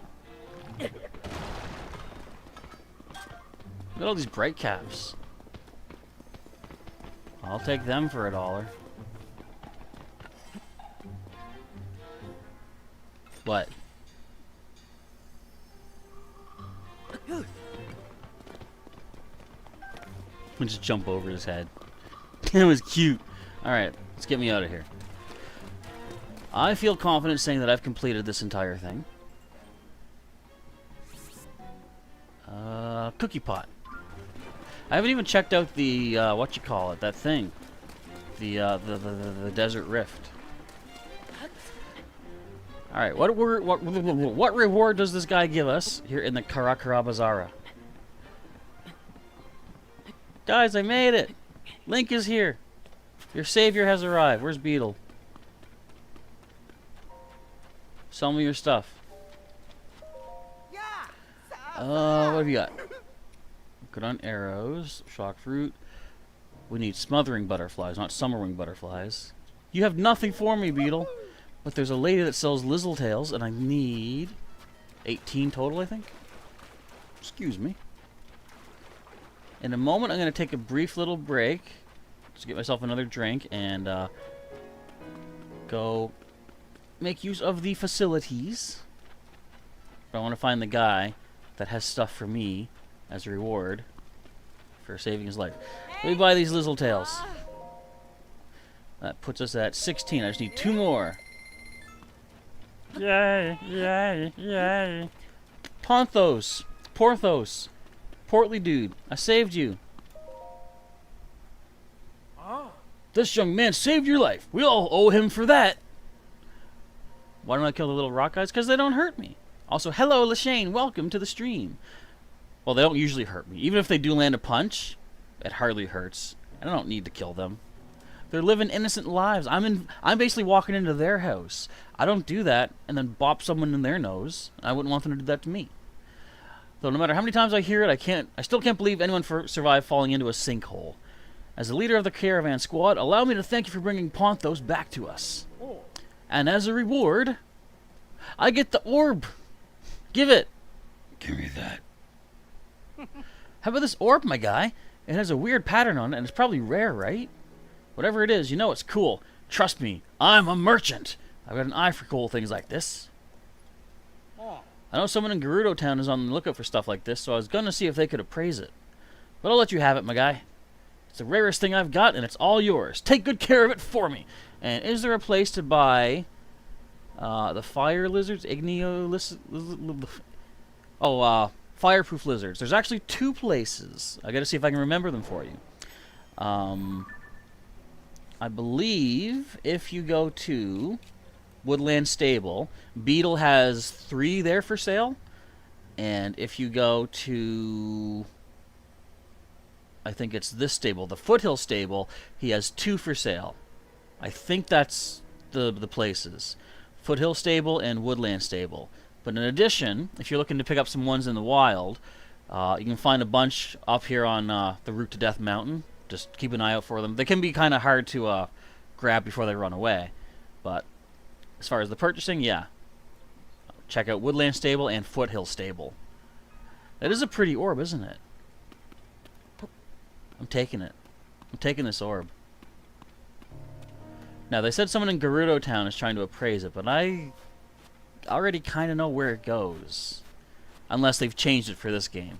Look at all these bright caps. I'll take them for $1. What? I'll just jump over his head. That was cute. Alright, let's get me out of here. I feel confident saying that I've completed this entire thing. Cookie pot. I haven't even checked out the, whatchamacallit, that thing. The Desert Rift. Alright, what reward does this guy give us here in the Karakara Bazaar? Guys, I made it! Link is here! Your savior has arrived. Where's Beetle? Sell me your stuff. What have you got? Good on arrows, shock fruit. We need smothering butterflies, not summerwing butterflies. You have nothing for me, Beetle. But there's a lady that sells lizzletails, and I need 18 total, I think. Excuse me. In a moment, I'm going to take a brief little break. Just get myself another drink and go make use of the facilities. But I want to find the guy that has stuff for me as a reward for saving his life. Let me buy these lizzletails. That puts us at 16. I just need 2 more. Yay, yay, yay. Porthos, portly dude, I saved you. This young man saved your life. We all owe him for that. Why don't I kill the little rock guys? Because they don't hurt me. Also, hello, Lashane. Welcome to the stream. Well, they don't usually hurt me. Even if they do land a punch, it hardly hurts. And I don't need to kill them. They're living innocent lives. I'm basically walking into their house. I don't do that and then bop someone in their nose. I wouldn't want them to do that to me. Though no matter how many times I hear it, I still can't believe anyone survived falling into a sinkhole. As the leader of the caravan squad, allow me to thank you for bringing Ponthos back to us. And as a reward, I get the orb. Give it. Give me that. How about this orb, my guy? It has a weird pattern on it, and it's probably rare, right? Whatever it is, you know it's cool. Trust me, I'm a merchant. I've got an eye for cool things like this. I know someone in Gerudo Town is on the lookout for stuff like this, so I was going to see if they could appraise it. But I'll let you have it, my guy. It's the rarest thing I've got, and it's all yours. Take good care of it for me. And is there a place to buy the fire lizards? Fireproof lizards. There's actually 2 places. I got to see if I can remember them for you. I believe if you go to Woodland Stable, Beetle has 3 there for sale. And if you go to, I think it's this stable, the Foothill Stable, he has 2 for sale. I think that's the places. Foothill Stable, and Woodland Stable. But in addition, if you're looking to pick up some ones in the wild, you can find a bunch up here on the Route to Death Mountain. Just keep an eye out for them. They can be kind of hard to grab before they run away. But as far as the purchasing, yeah. Check out Woodland Stable and Foothill Stable. That is a pretty orb, isn't it? I'm taking it. I'm taking this orb. Now, they said someone in Gerudo Town is trying to appraise it, but I already kind of know where it goes. Unless they've changed it for this game.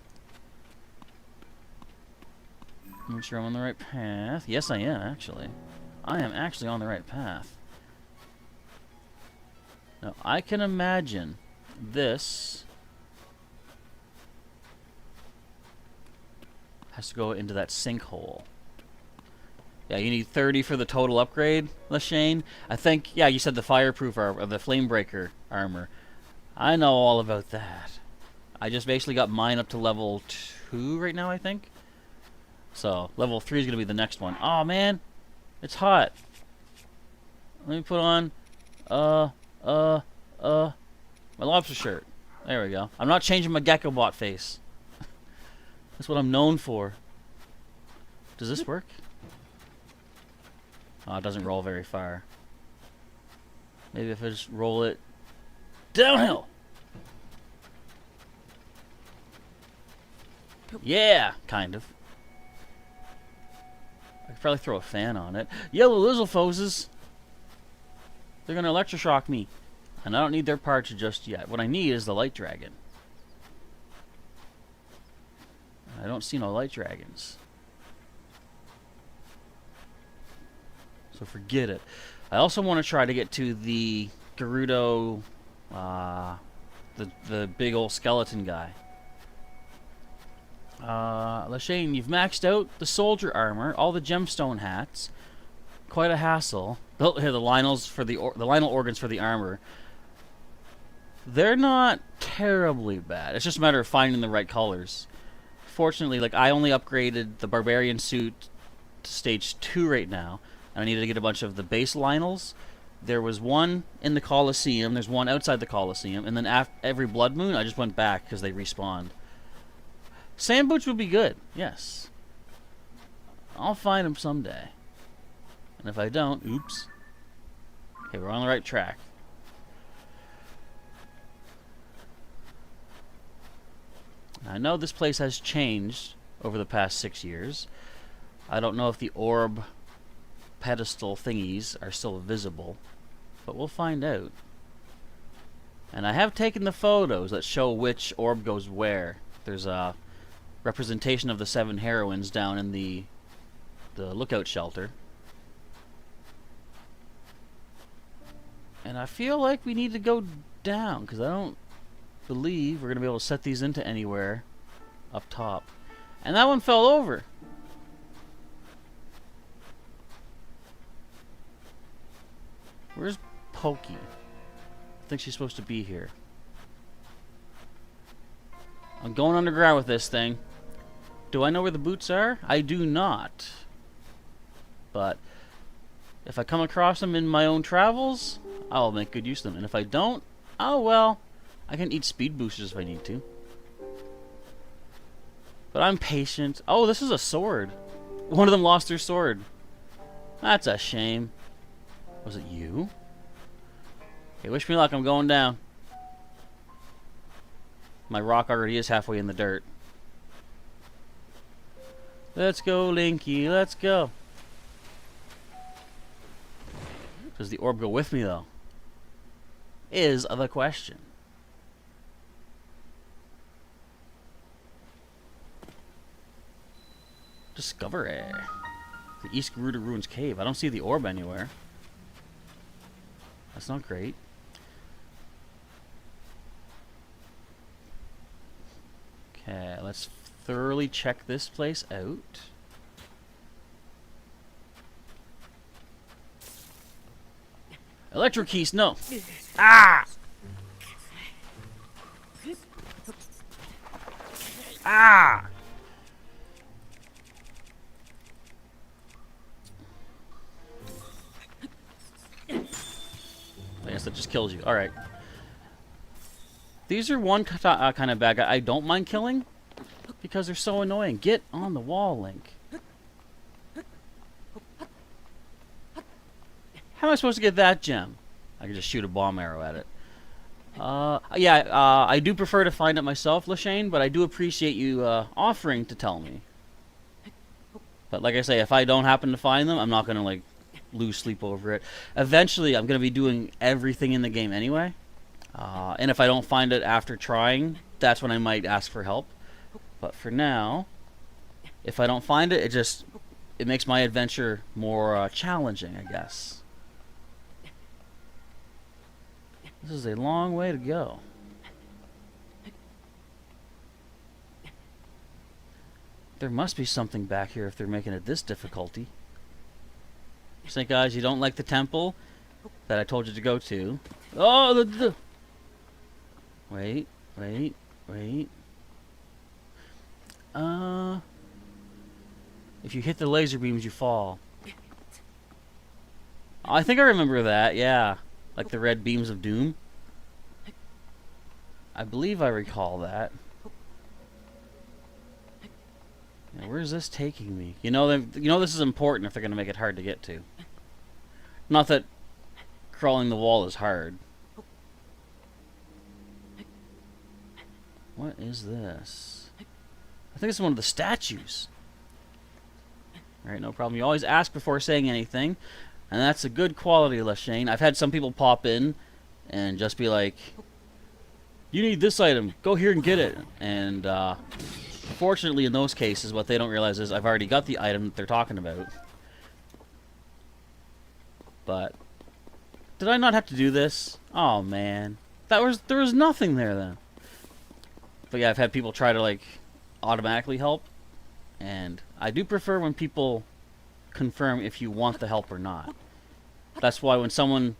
I'm not sure I'm on the right path. Yes, I am, actually. I am actually on the right path. Now, I can imagine this has to go into that sinkhole. Yeah, you need 30 for the total upgrade, Lashane. I think, yeah, you said the fireproof or the flamebreaker armor. I know all about that. I just basically got mine up to level 2 right now, I think. So, level 3 is going to be the next one. Oh, man. It's hot. Let me put on, my lobster shirt. There we go. I'm not changing my Gekobot face. That's what I'm known for. Does this work? Oh, it doesn't roll very far. Maybe if I just roll it downhill. Yeah, kind of. I could probably throw a fan on it. Yellow Lizalfoses. They're going to electroshock me. And I don't need their parts just yet. What I need is the light dragon. I don't see no light dragons. So forget it. I also want to try to get to the Gerudo, the big old skeleton guy. Lashane, you've maxed out the soldier armor, all the gemstone hats. Quite a hassle. Here, the Lionels for the Lionel organs for the armor. They're not terribly bad. It's just a matter of finding the right colors. Fortunately, like I only upgraded the barbarian suit to stage 2 right now. And I needed to get a bunch of the base Lionels. There was one in the Colosseum. There's one outside the Colosseum. And then after every Blood Moon, I just went back because they respawned. Sand boots would be good. Yes. I'll find them someday. And if I don't, oops. Okay, we're on the right track. I know this place has changed over the past 6 years. I don't know if the orb pedestal thingies are still visible, but we'll find out. And I have taken the photos that show which orb goes where. There's a representation of the 7 heroines down in the lookout shelter. And I feel like we need to go down, because I don't believe we're going to be able to set these into anywhere up top. And that one fell over. Where's Pokey? I think she's supposed to be here. I'm going underground with this thing. Do I know where the boots are? I do not. But if I come across them in my own travels, I'll make good use of them. And if I don't, oh well. I can eat speed boosters if I need to. But I'm patient. Oh, this is a sword. One of them lost their sword. That's a shame. Was it you? Okay, wish me luck. I'm going down. My rock already is halfway in the dirt. Let's go, Linky. Let's go. Does the orb go with me, though? Is the question. Discovery. The East Gerudo Ruins Cave. I don't see the orb anywhere. That's not great. Okay, let's thoroughly check this place out. Electro keys, no. Ah! Ah! guess that just kills you. Alright. These are one kind of bad guy I don't mind killing because they're so annoying. Get on the wall, Link. How am I supposed to get that gem? I can just shoot a bomb arrow at it. I do prefer to find it myself, Lashane, but I do appreciate you offering to tell me. But like I say, if I don't happen to find them, I'm not going to like lose sleep over it. Eventually, I'm going to be doing everything in the game anyway. And if I don't find it after trying, that's when I might ask for help. But for now, if I don't find it, it makes my adventure more challenging, I guess. This is a long way to go. There must be something back here if they're making it this difficulty. Snake Eyes, you don't like the temple that I told you to go to. Oh, Wait. If you hit the laser beams, you fall. I think I remember that, yeah. Like the red beams of doom. I believe I recall that. Now, where's this taking me? You know this is important if they're going to make it hard to get to. Not that crawling the wall is hard. What is this? I think it's one of the statues. Alright, no problem. You always ask before saying anything. And that's a good quality, Lashane. I've had some people pop in and just be like, you need this item. Go here and get it. And fortunately, in those cases, what they don't realize is I've already got the item that they're talking about. But did I not have to do this? Oh, man. There was nothing there then. But yeah, I've had people try to like automatically help. And I do prefer when people confirm if you want the help or not. That's why when someone,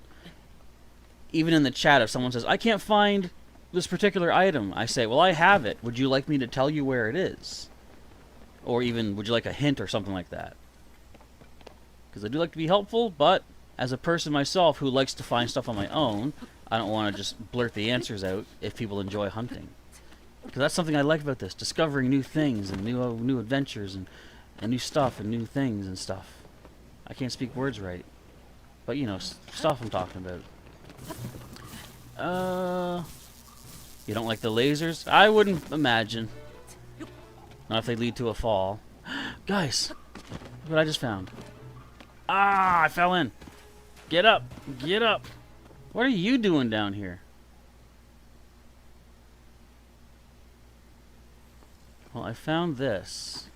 even in the chat, if someone says, I can't find this particular item, I say, well, I have it. Would you like me to tell you where it is? Or even, would you like a hint or something like that? Because I do like to be helpful, but as a person myself who likes to find stuff on my own, I don't want to just blurt the answers out if people enjoy hunting. Because that's something I like about this, discovering new things and new adventures and new stuff and new things and stuff. I can't speak words right. But, you know, stuff I'm talking about. You don't like the lasers? I wouldn't imagine. Not if they lead to a fall. Guys, look what I just found. Ah, I fell in. Get up. Get up. What are you doing down here? Well, I found this.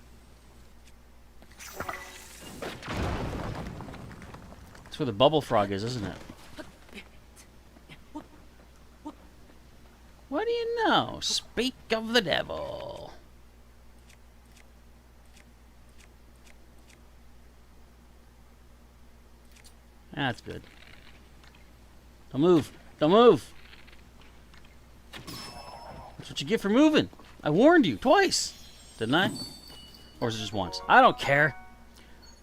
That's where the bubble frog is, isn't it? What do you know? Speak of the devil. That's good. Don't move. Don't move. That's what you get for moving. I warned you twice. Didn't I? Or is it just once? I don't care.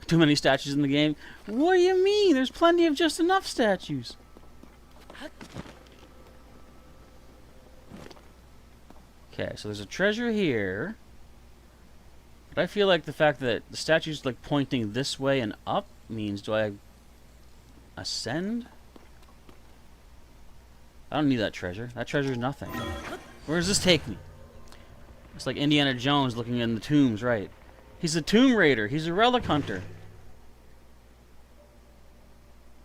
Too many statues in the game. What do you mean? There's plenty of just enough statues. Okay, so there's a treasure here. But I feel like the fact that the statue's like pointing this way and up means, do I ascend? I don't need that treasure. That treasure's nothing. Where does this take me? It's like Indiana Jones looking in the tombs, right? He's a tomb raider. He's a relic hunter.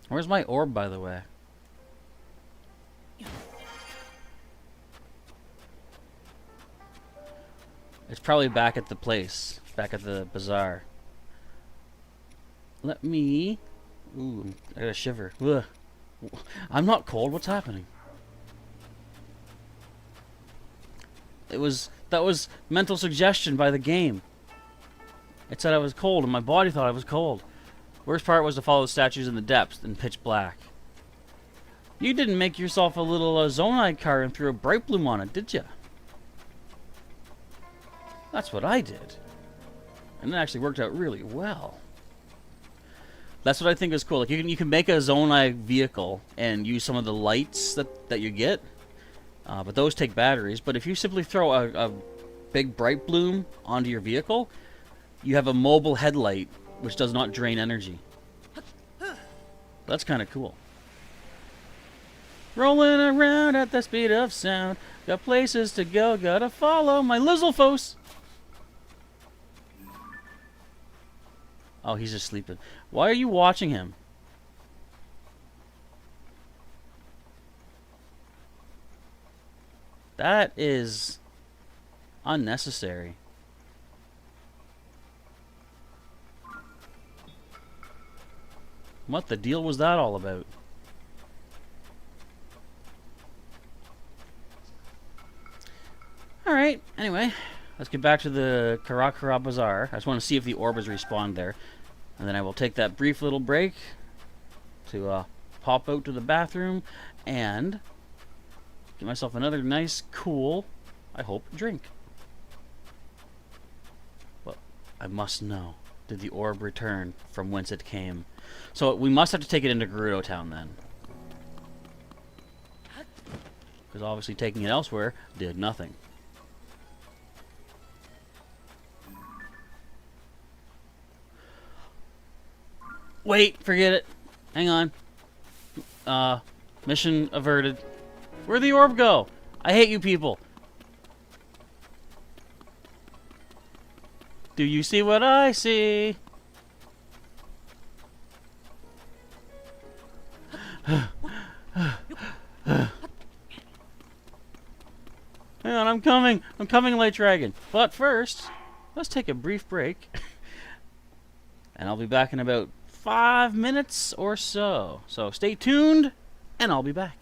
Where's my orb, by the way? It's probably back at the place. Back at the bazaar. Let me... Ooh, I got a shiver. Ugh. I'm not cold. What's happening? That was mental suggestion by the game. It said I was cold, and my body thought I was cold. Worst part was to follow the statues in the depths in pitch black. You didn't make yourself a little Zonai car and threw a bright bloom on it, did you? That's what I did. And it actually worked out really well. That's what I think is cool. Like you can make a Zonai vehicle and use some of the lights that you get, but those take batteries. But if you simply throw a big bright bloom onto your vehicle, you have a mobile headlight which does not drain energy. That's kind of cool. Rolling around at the speed of sound, got places to go, gotta follow my Lizzlefoes. Oh, he's just sleeping. Why are you watching him? That is unnecessary. What the deal was that all about? Alright, anyway, let's get back to the Karakara Bazaar. I just want to see if the orb has respawned there. And then I will take that brief little break to pop out to the bathroom and get myself another nice, cool, I hope, drink. But I must know, did the orb return from whence it came? So we must have to take it into Gerudo Town then. Because obviously taking it elsewhere did nothing. Wait, forget it. Hang on. Mission averted. Where'd the orb go? I hate you people. Do you see what I see? Hang on, I'm coming. I'm coming, Light Dragon. But first, let's take a brief break. And I'll be back in about 5 minutes or so. So stay tuned, and I'll be back.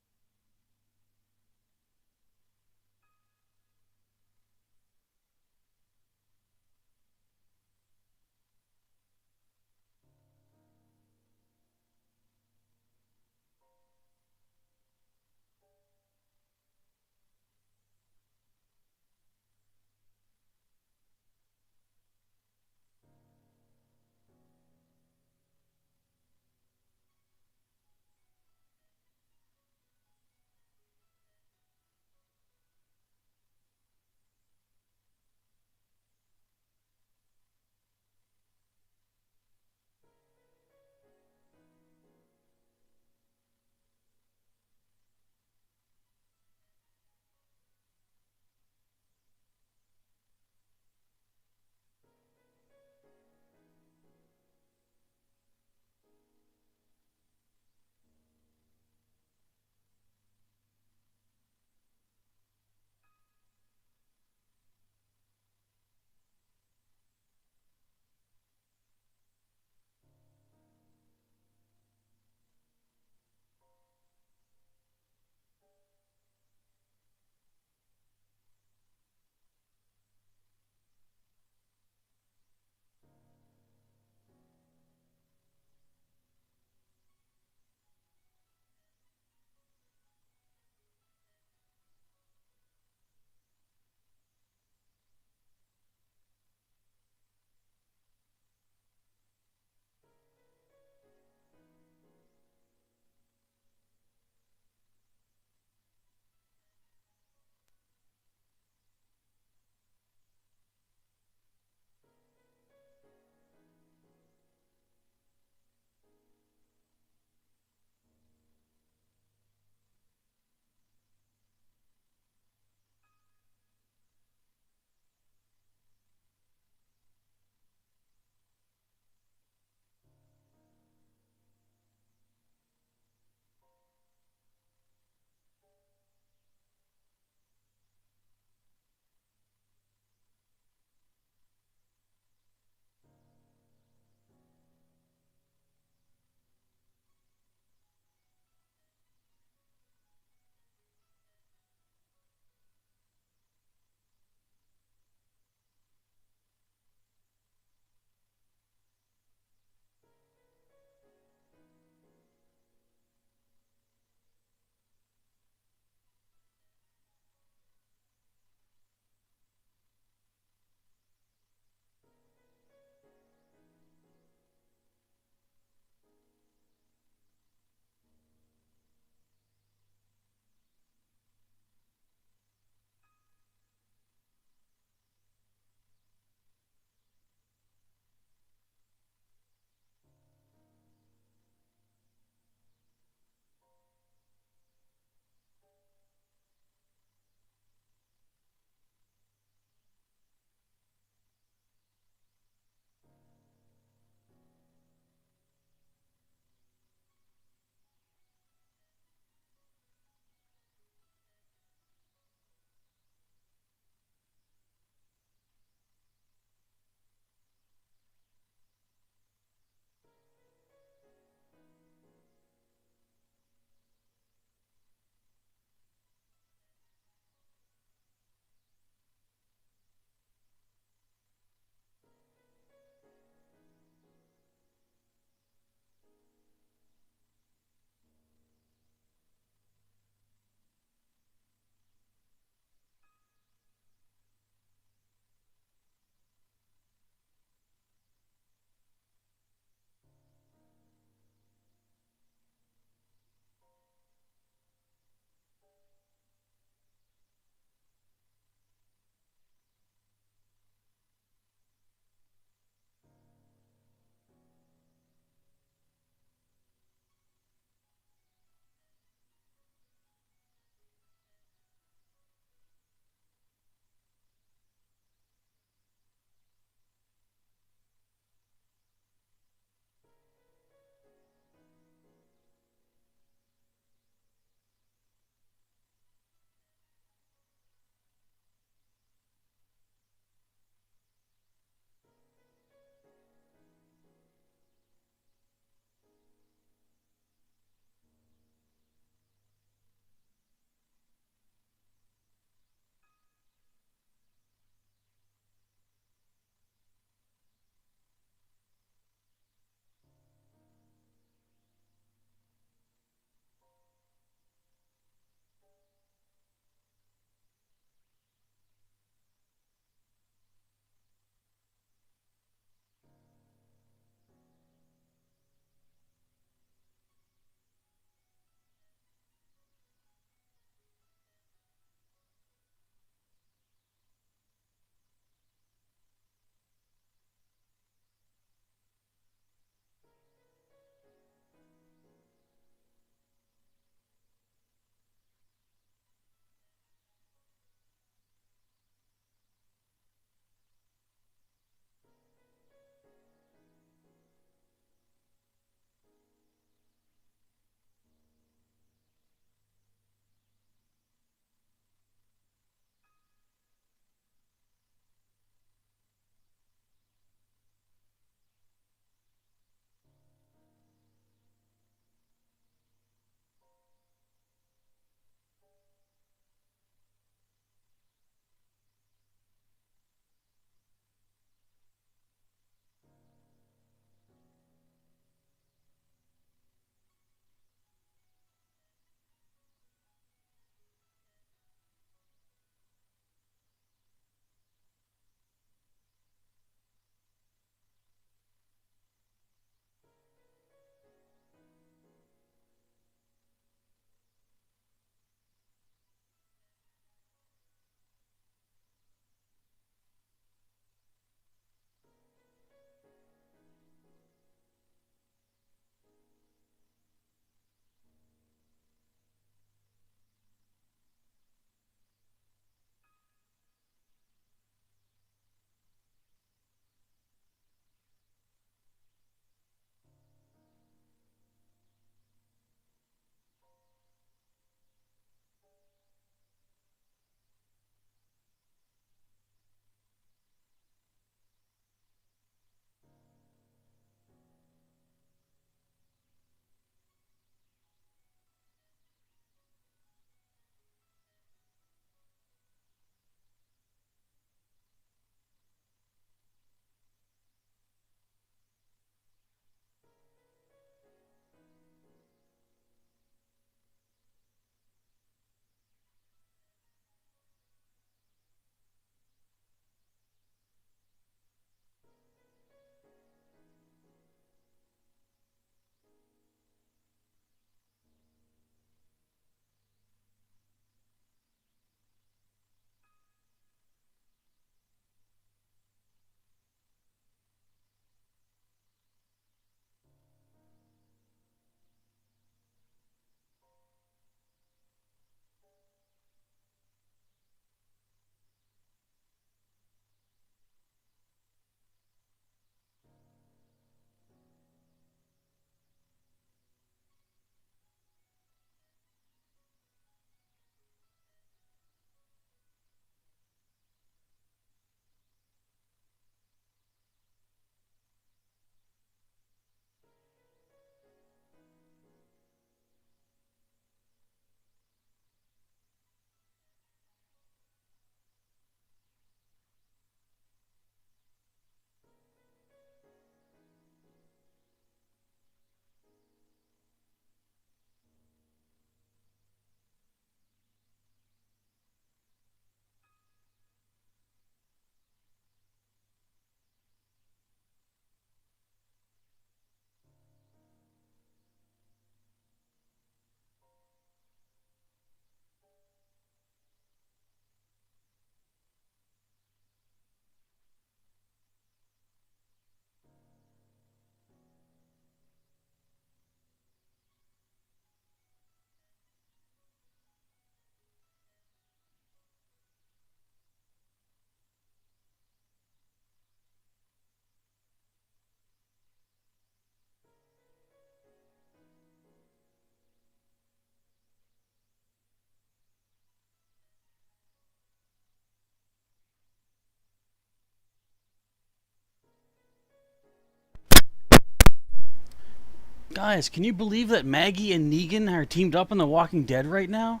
Guys, can you believe that Maggie and Negan are teamed up in The Walking Dead right now?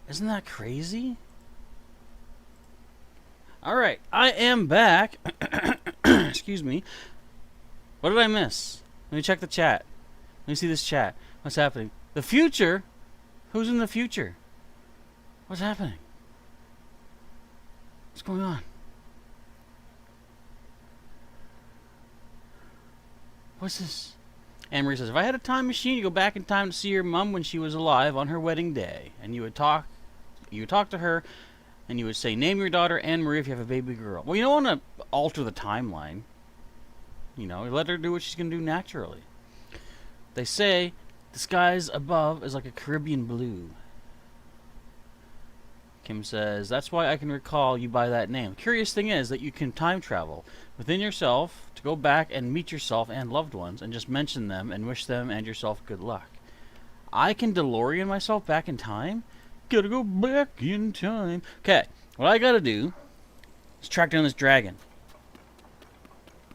Isn't that crazy? Alright, I am back. Excuse me. What did I miss? Let me check the chat. Let me see this chat. What's happening? The future? Who's in the future? What's happening? What's going on? What's this? Anne-Marie says, if I had a time machine, you go back in time to see your mom when she was alive on her wedding day. And you would talk to her, and you would say, name your daughter Anne-Marie if you have a baby girl. Well, you don't want to alter the timeline. You know, let her do what she's going to do naturally. They say the skies above is like a Caribbean blue. Kim says, that's why I can recall you by that name. Curious thing is that you can time travel within yourself to go back and meet yourself and loved ones and just mention them and wish them and yourself good luck. I can DeLorean myself back in time? Gotta go back in time. Okay, what I gotta do is track down this dragon.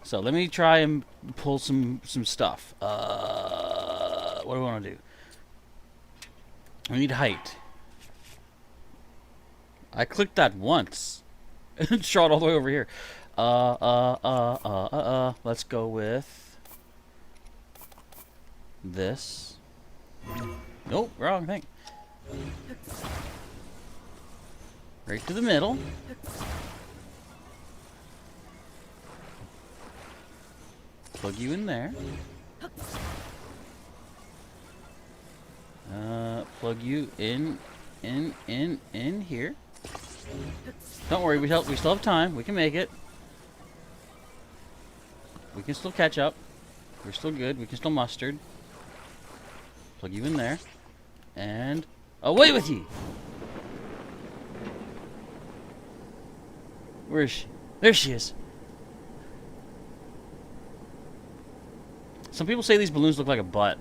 So let me try and pull some stuff. What do I want to do? I need height. I clicked that once. It shot all the way over here. Let's go with this. Nope, wrong thing. Right to the middle. Plug you in there. Plug you in here. Don't worry, we still have time. We can make it. We can still catch up. We're still good. We can still mustard. Plug you in there. And away with you! Where is she? There she is. Some people say these balloons look like a butt.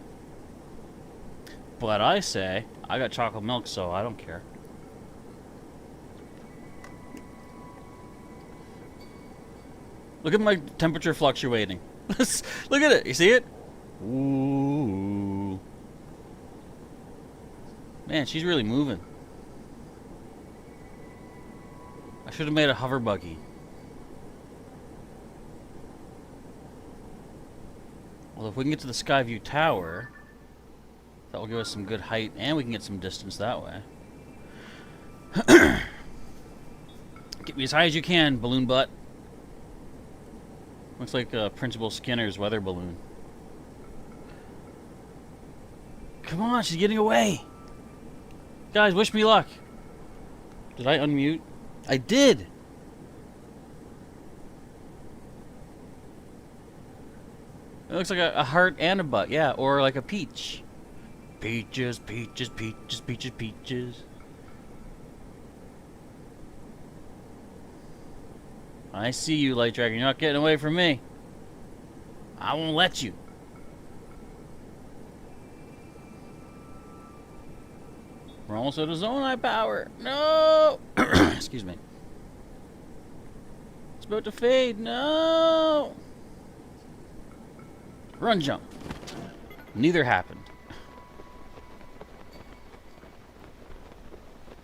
But I say, I got chocolate milk, so I don't care. Look at my temperature fluctuating. Look at it. You see it? Ooh. Man, she's really moving. I should have made a hover buggy. Well, if we can get to the Skyview Tower, that will give us some good height, and we can get some distance that way. Get me as high as you can, balloon butt. Looks like Principal Skinner's weather balloon. Come on, she's getting away. Guys, wish me luck. Did I unmute? I did. It looks like a heart and a butt, yeah, or like a peach. Peaches, peaches, peaches, peaches, peaches. I see you, Light Dragon. You're not getting away from me. I won't let you. We're almost out of Zonai power. No! Excuse me. It's about to fade. No! Run jump. Neither happened.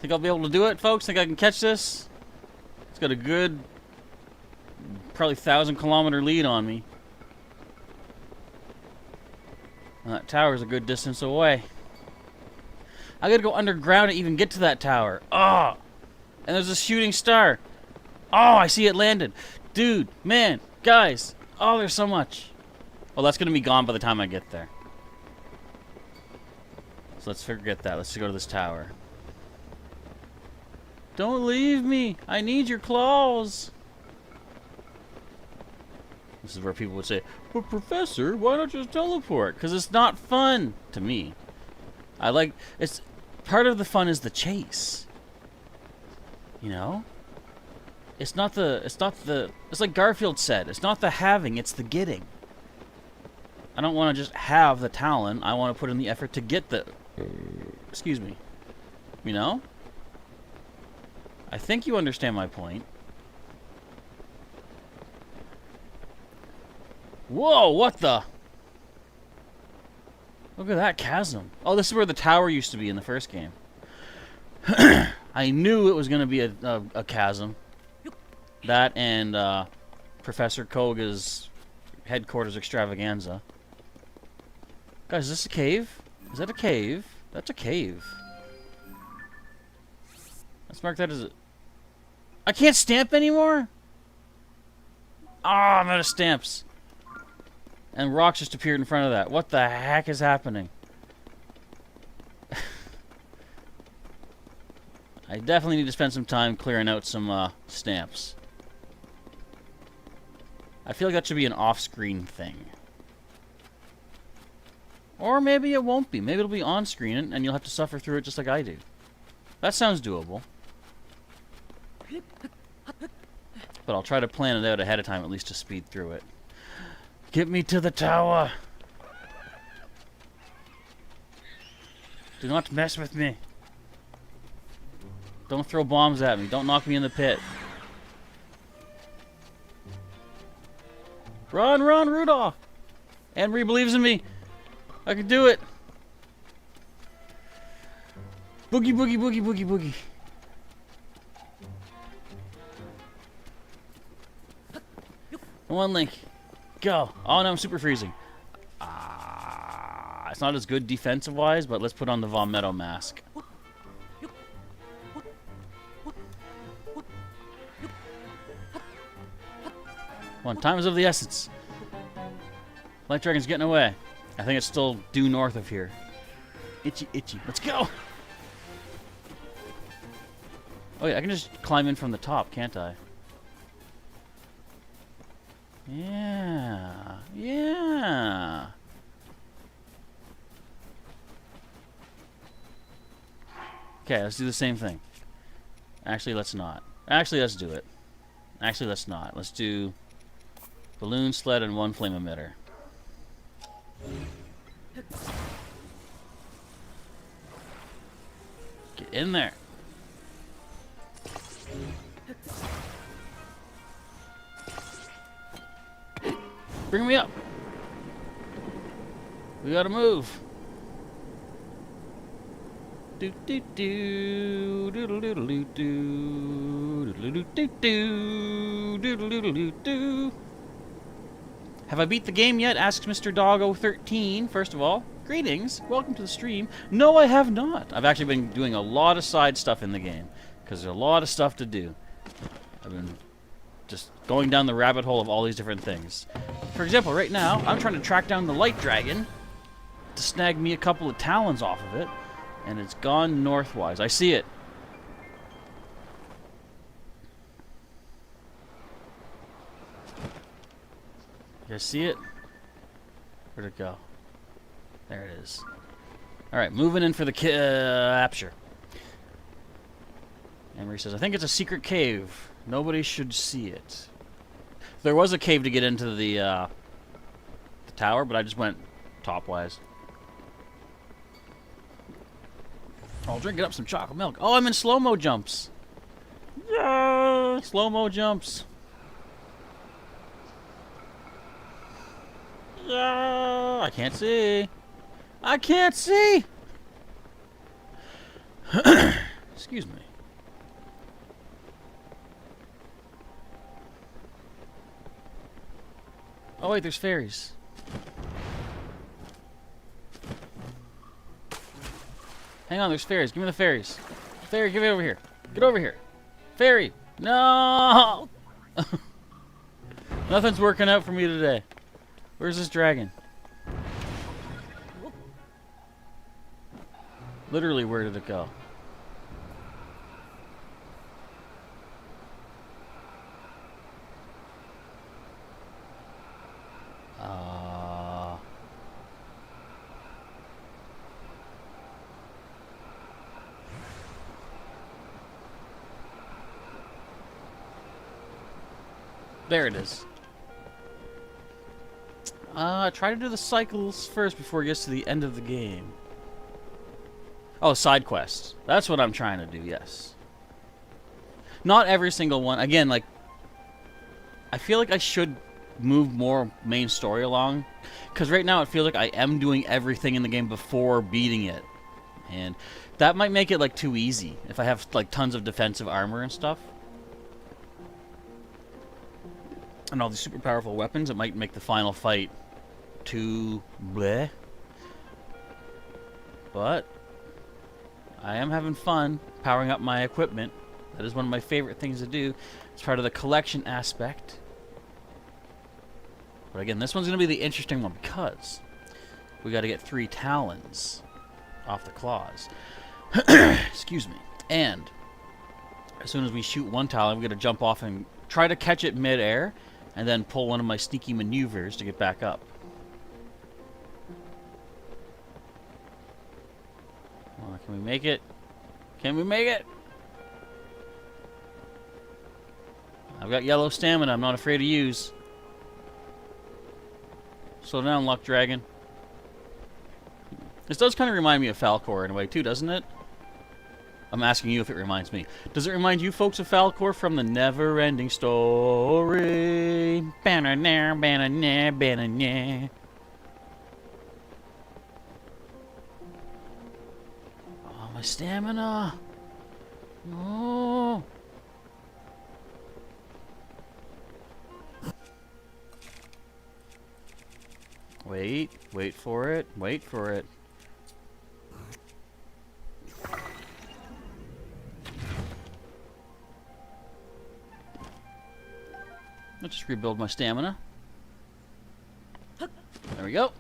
Think I'll be able to do it, folks? Think I can catch this? It's got a good, probably 1,000-kilometer lead on me. And that tower's a good distance away. I gotta go underground to even get to that tower. Oh! And there's a shooting star. Oh, I see it landed. Dude, man, guys. Oh, there's so much. Well, that's gonna be gone by the time I get there. So let's forget that. Let's just go to this tower. Don't leave me. I need your claws. This is where people would say, but Professor, why don't you just teleport? Because it's not fun to me. It's part of the fun is the chase. You know? It's like Garfield said, it's not the having, it's the getting. I don't want to just have the talent, I want to put in the effort to get the... Excuse me. You know? I think you understand my point. Whoa, what the? Look at that chasm. Oh, this is where the tower used to be in the first game. I knew it was going to be a chasm. That and Professor Koga's headquarters extravaganza. Guys, is this a cave? Is that a cave? That's a cave. Let's mark that as a... I can't stamp anymore? Ah, I'm out of stamps. And rocks just appeared in front of that. What the heck is happening? I definitely need to spend some time clearing out some stamps. I feel like that should be an off-screen thing. Or maybe it won't be. Maybe it'll be on-screen and you'll have to suffer through it just like I do. That sounds doable. But I'll try to plan it out ahead of time, at least to speed through it. Get me to the tower! Do not mess with me. Don't throw bombs at me. Don't knock me in the pit. Run, run, Rudolph! Anne-Marie believes in me. I can do it. Boogie, boogie, boogie, boogie, boogie. Come on, Link. Go. Oh, no, I'm super freezing. It's not as good defensive-wise, but let's put on the Von Meadow mask. Come on, time is of the essence. Light Dragon's getting away. I think it's still due north of here. Itchy, itchy. Let's go! Oh, yeah, I can just climb in from the top, can't I? Yeah. Yeah. Okay, let's do the same thing. Actually, let's not. Actually, let's do it. Actually, let's not. Let's do balloon sled and one flame emitter. Get in there. Bring me up. We gotta move. Do do do doodle doodle doo doo doodle doo doo doodle doodle doo doo. Have I beat the game yet? Asks Mr. Doggo13. First of all, greetings. Welcome to the stream. No, I have not. I've actually been doing a lot of side stuff in the game because there's a lot of stuff to do. I've been just going down the rabbit hole of all these different things. For example, right now, I'm trying to track down the light dragon to snag me a couple of talons off of it, and it's gone northwise. I see it. You guys see it? Where'd it go? There it is. Alright, moving in for the capture. Emery says, I think it's a secret cave. Nobody should see it. There was a cave to get into the tower, but I just went topwise. I'll drink it up some chocolate milk. Oh, I'm in slow-mo jumps. Yeah, slow-mo jumps. Yeah, I can't see. I can't see. Excuse me. Oh wait, there's fairies. Hang on, there's fairies. Give me the fairies. Fairy, give it over here. Get over here. Fairy. No! Nothing's working out for me today. Where's this dragon? Literally, where did it go? There it is. Try to do the cycles first before it gets to the end of the game. Oh, side quests. That's what I'm trying to do, yes. Not every single one. Again, like, I feel like I should move more main story along. Because right now it feels like I am doing everything in the game before beating it. And that might make it like too easy if I have like tons of defensive armor and stuff. And all these super powerful weapons, it might make the final fight too bleh. But I am having fun powering up my equipment. That is one of my favorite things to do. It's part of the collection aspect. But again, this one's going to be the interesting one because we got to get 3 talons off the claws. Excuse me. And as soon as we shoot 1 talon, we got to jump off and try to catch it mid-air and then pull one of my sneaky maneuvers to get back up. Oh, can we make it? Can we make it? I've got yellow stamina I'm not afraid to use. Slow down, Luck Dragon. This does kind of remind me of Falcor in a way too, doesn't it? I'm asking you if it reminds me. Does it remind you folks of Falcor from the Never-Ending Story? Banana, banana, banana. Oh, my stamina. Oh. Wait for it, wait for it. Let's just rebuild my stamina. There we go.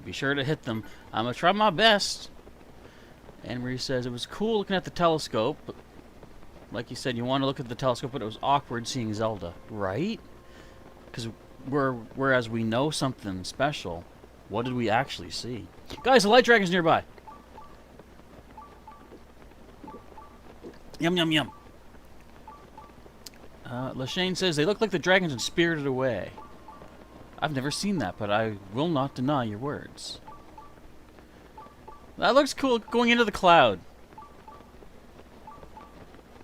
Be sure to hit them. I'm gonna try my best. Anne Marie says it was cool looking at the telescope, but like you said, you want to look at the telescope, but it was awkward seeing Zelda, right? Because whereas we know something special, what did we actually see? Guys, the light dragon's nearby. Yum, yum, yum. Lashane says, they look like the dragons and spirited away. I've never seen that, but I will not deny your words. That looks cool, going into the cloud.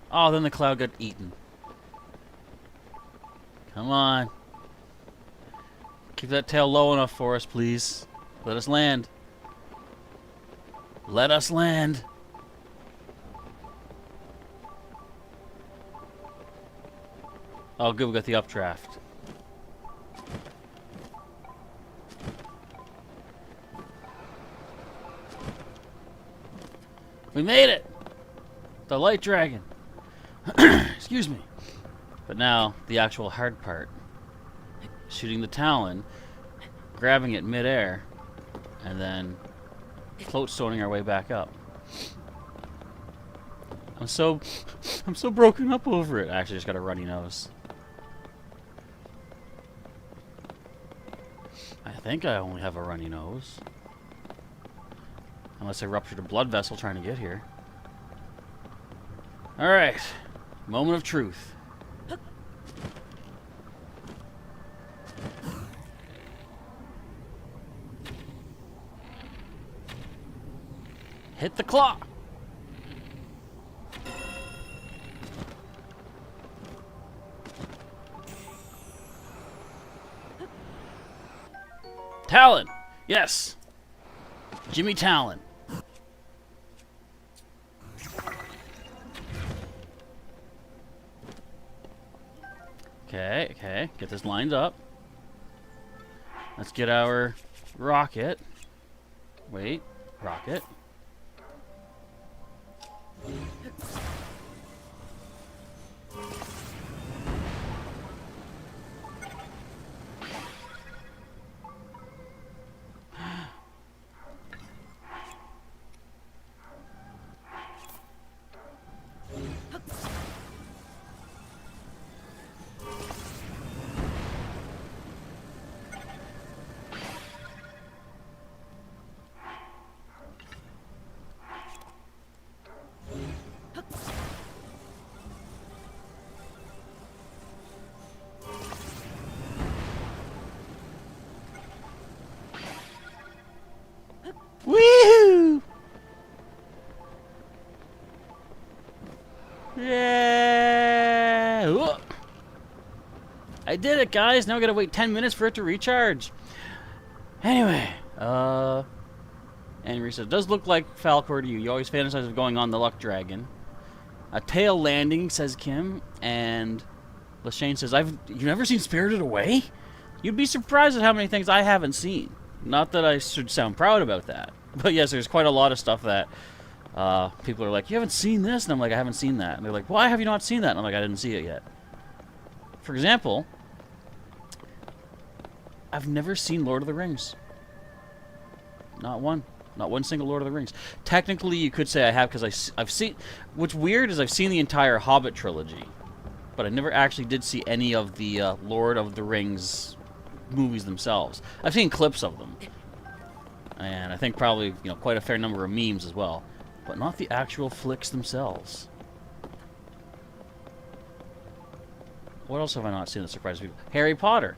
Oh, then the cloud got eaten. Come on. Keep that tail low enough for us, please. Let us land. Let us land. Oh, good, we got the updraft. We made it! The light dragon. Excuse me. But now, the actual hard part. Shooting the talon, grabbing it mid-air, and then float stoning our way back up. I'm so broken up over it. I actually just got a runny nose. I think I only have a runny nose. Unless I ruptured a blood vessel trying to get here. Alright. Moment of truth. Hit the claw! Talon! Yes! Jimmy Talon. Okay, okay. Get this lined up. Let's get our rocket. Wait, rocket. I did it, guys. Now I gotta wait 10 minutes for it to recharge. Anyway, Henry says, does look like Falcor to you. You always fantasize of going on the Luck Dragon. A tail landing, says Kim. And Lashane says, you've never seen Spirited Away? You'd be surprised at how many things I haven't seen. Not that I should sound proud about that. But yes, there's quite a lot of stuff that people are like, you haven't seen this? And I'm like, I haven't seen that. And they're like, why have you not seen that? And I'm like, I didn't see it yet. For example, I've never seen Lord of the Rings. Not one. Not one single Lord of the Rings. Technically, you could say I have, because I've seen... What's weird is I've seen the entire Hobbit trilogy. But I never actually did see any of the Lord of the Rings movies themselves. I've seen clips of them. And I think probably, quite a fair number of memes as well. But not the actual flicks themselves. What else have I not seen that surprises people? Harry Potter.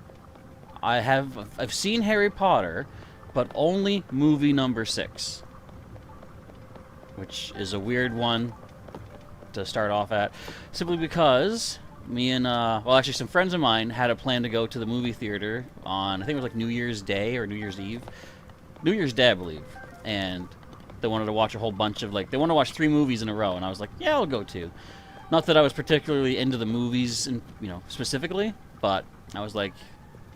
I've seen Harry Potter, but only movie number 6. Which is a weird one to start off at. Simply because me and, actually some friends of mine had a plan to go to the movie theater on, I think it was like New Year's Day or New Year's Eve. New Year's Day, I believe. And they wanted to watch a whole bunch of, they wanted to watch 3 movies in a row. And I was like, yeah, I'll go too. Not that I was particularly into the movies, specifically. But I was like,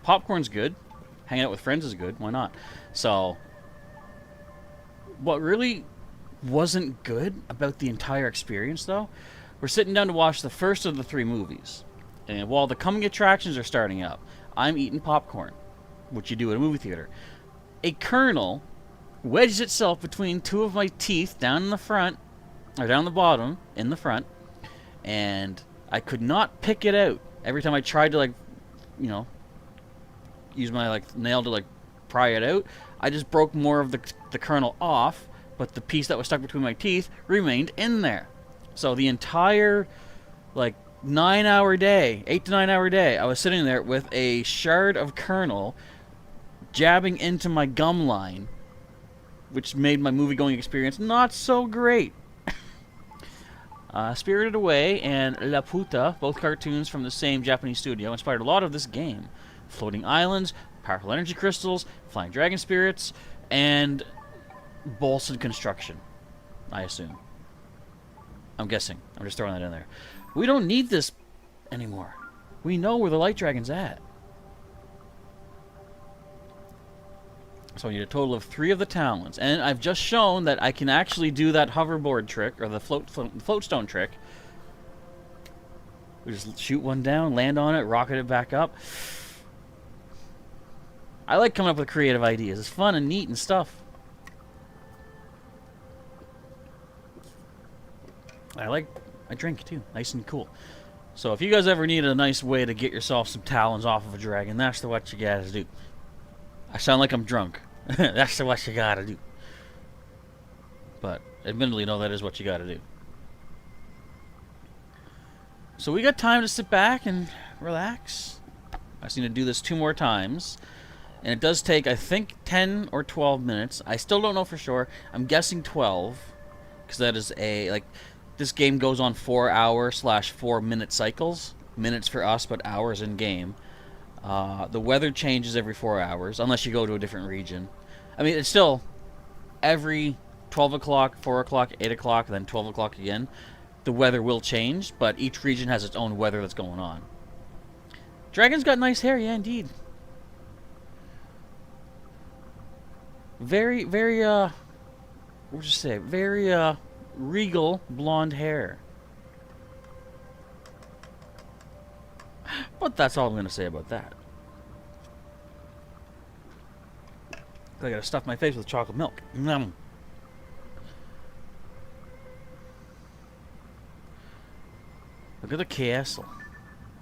popcorn's good. Hanging out with friends is good. Why not? So, what really wasn't good about the entire experience, though, we're sitting down to watch the first of the 3 movies. And while the coming attractions are starting up, I'm eating popcorn, which you do at a movie theater. A kernel wedges itself between 2 of my teeth down in the front, or down the bottom, in the front, and I could not pick it out. Every time I tried to, use my, nail to, pry it out, I just broke more of the kernel off, but the piece that was stuck between my teeth remained in there. So the entire, 9-hour day, 8 to 9 hour day, I was sitting there with a shard of kernel jabbing into my gum line, which made my movie-going experience not so great. Spirited Away and La Puta, both cartoons from the same Japanese studio, inspired a lot of this game. Floating islands, powerful energy crystals, flying dragon spirits, and balsa construction, I assume. I'm guessing. I'm just throwing that in there. We don't need this anymore. We know where the light dragon's at. So I need a total of 3 of the talents. And I've just shown that I can actually do that hoverboard trick, or the floatstone trick. We just shoot one down, land on it, rocket it back up. I like coming up with creative ideas. It's fun and neat and stuff. I drink too, nice and cool. So if you guys ever need a nice way to get yourself some talons off of a dragon, that's what you gotta do. I sound like I'm drunk. That's what you gotta do. But admittedly, no, that is what you gotta do. So we got time to sit back and relax. I just need to do this 2 more times. And it does take, I think, 10 or 12 minutes. I still don't know for sure. I'm guessing 12. Because that is this game goes on 4-hour/4 minute cycles. Minutes for us, but hours in game. The weather changes every 4 hours, unless you go to a different region. I mean, it's still every 12 o'clock, 4 o'clock, 8 o'clock, then 12 o'clock again. The weather will change, but each region has its own weather that's going on. Dragon's got nice hair, yeah, indeed. Very, what would you say? Very, regal blonde hair. But that's all I'm going to say about that. I gotta stuff my face with chocolate milk. Look at the castle.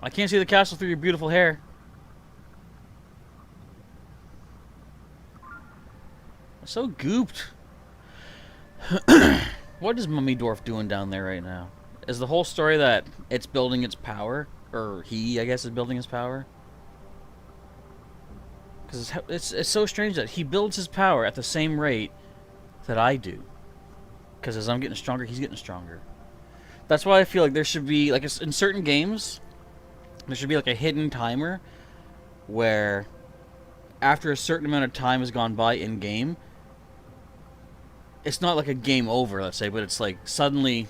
I can't see the castle through your beautiful hair. So gooped. What is Mummy Dwarf doing down there right now? Is the whole story that it's building its power? Or he, I guess, is building his power? Because it's so strange that he builds his power at the same rate that I do. Because as I'm getting stronger, he's getting stronger. That's why I feel like there should be, like in certain games, there should be like a hidden timer where after a certain amount of time has gone by in game, it's not like a game over, let's say, but it's like suddenly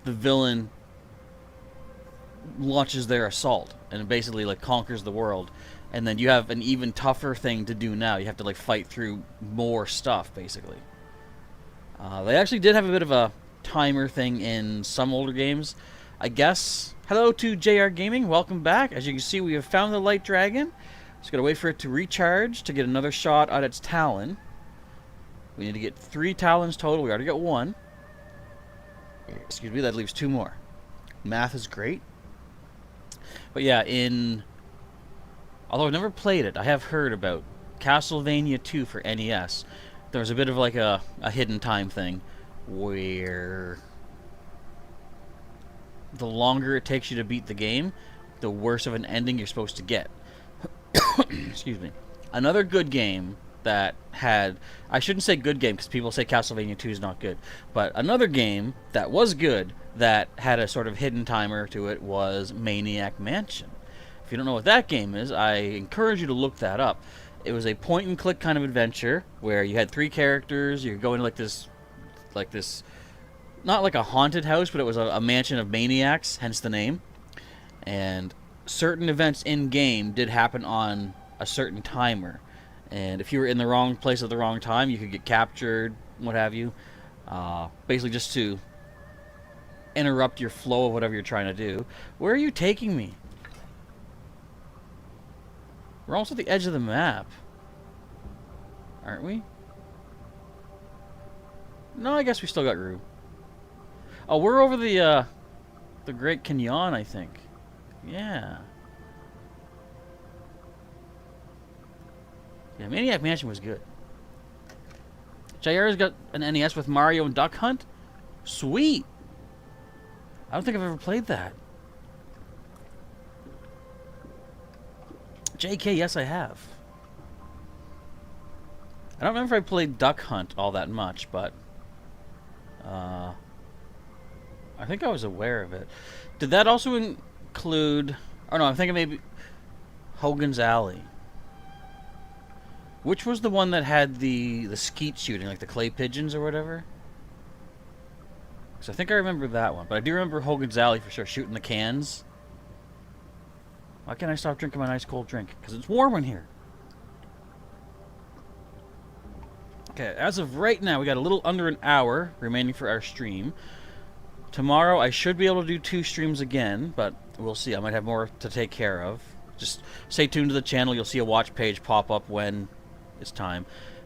the villain launches their assault and basically like conquers the world, and then you have an even tougher thing to do now. You have to like fight through more stuff basically. They actually did have a bit of a timer thing in some older games, I guess. Hello to JR Gaming, welcome back. As you can see, we have found the light dragon. Just gotta wait for it to recharge to get another shot at its talon. We need to get 3 talons total. We already got 1. Excuse me, that leaves 2 more. Math is great. But yeah, although I've never played it, I have heard about Castlevania 2 for NES. There was a bit of like a hidden time thing where the longer it takes you to beat the game, the worse of an ending you're supposed to get. Excuse me. Another good game that had... I shouldn't say good game because people say Castlevania 2 is not good. But another game that was good that had a sort of hidden timer to it was Maniac Mansion. If you don't know what that game is, I encourage you to look that up. It was a point-and-click kind of adventure where you had 3 characters. You go into like this, not like a haunted house, but it was a mansion of maniacs, hence the name. And certain events in-game did happen on a certain timer. And if you were in the wrong place at the wrong time, you could get captured, what have you. Basically just to interrupt your flow of whatever you're trying to do. Where are you taking me? We're almost at the edge of the map. Aren't we? No, I guess we still got room. Oh, we're over the Great Canyon, I think. Yeah. Yeah, Maniac Mansion was good. JR's got an NES with Mario and Duck Hunt? Sweet! I don't think I've ever played that. JK, yes I have. I don't remember if I played Duck Hunt all that much, but I think I was aware of it. Did that also include... Oh no, I'm thinking maybe Hogan's Alley. Which was the one that had the skeet shooting, like the clay pigeons or whatever? Because I think I remember that one, but I do remember Hogan's Alley for sure, shooting the cans. Why can't I stop drinking my nice cold drink? Because it's warm in here. Okay, as of right now, we got a little under an hour remaining for our stream. Tomorrow, I should be able to do 2 streams again, but we'll see. I might have more to take care of. Just stay tuned to the channel. You'll see a watch page pop up when it's time.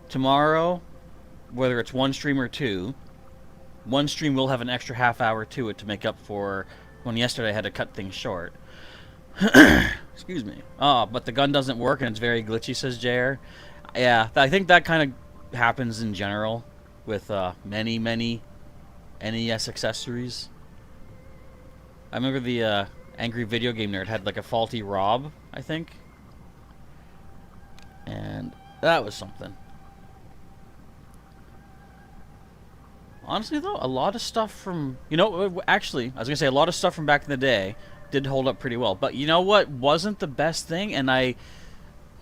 Tomorrow, whether it's 1 stream or 2, 1 stream will have an extra half hour to it to make up for when yesterday I had to cut things short. Excuse me. Oh, but the gun doesn't work and it's very glitchy, says JR. Yeah, I think that kind of happens in general with many NES accessories. I remember the Angry Video Game Nerd had like a faulty ROB, I think. And that was something. Honestly, though, a lot of stuff from... You know, actually, I was going to say a lot of stuff from back in the day did hold up pretty well. But you know what wasn't the best thing? And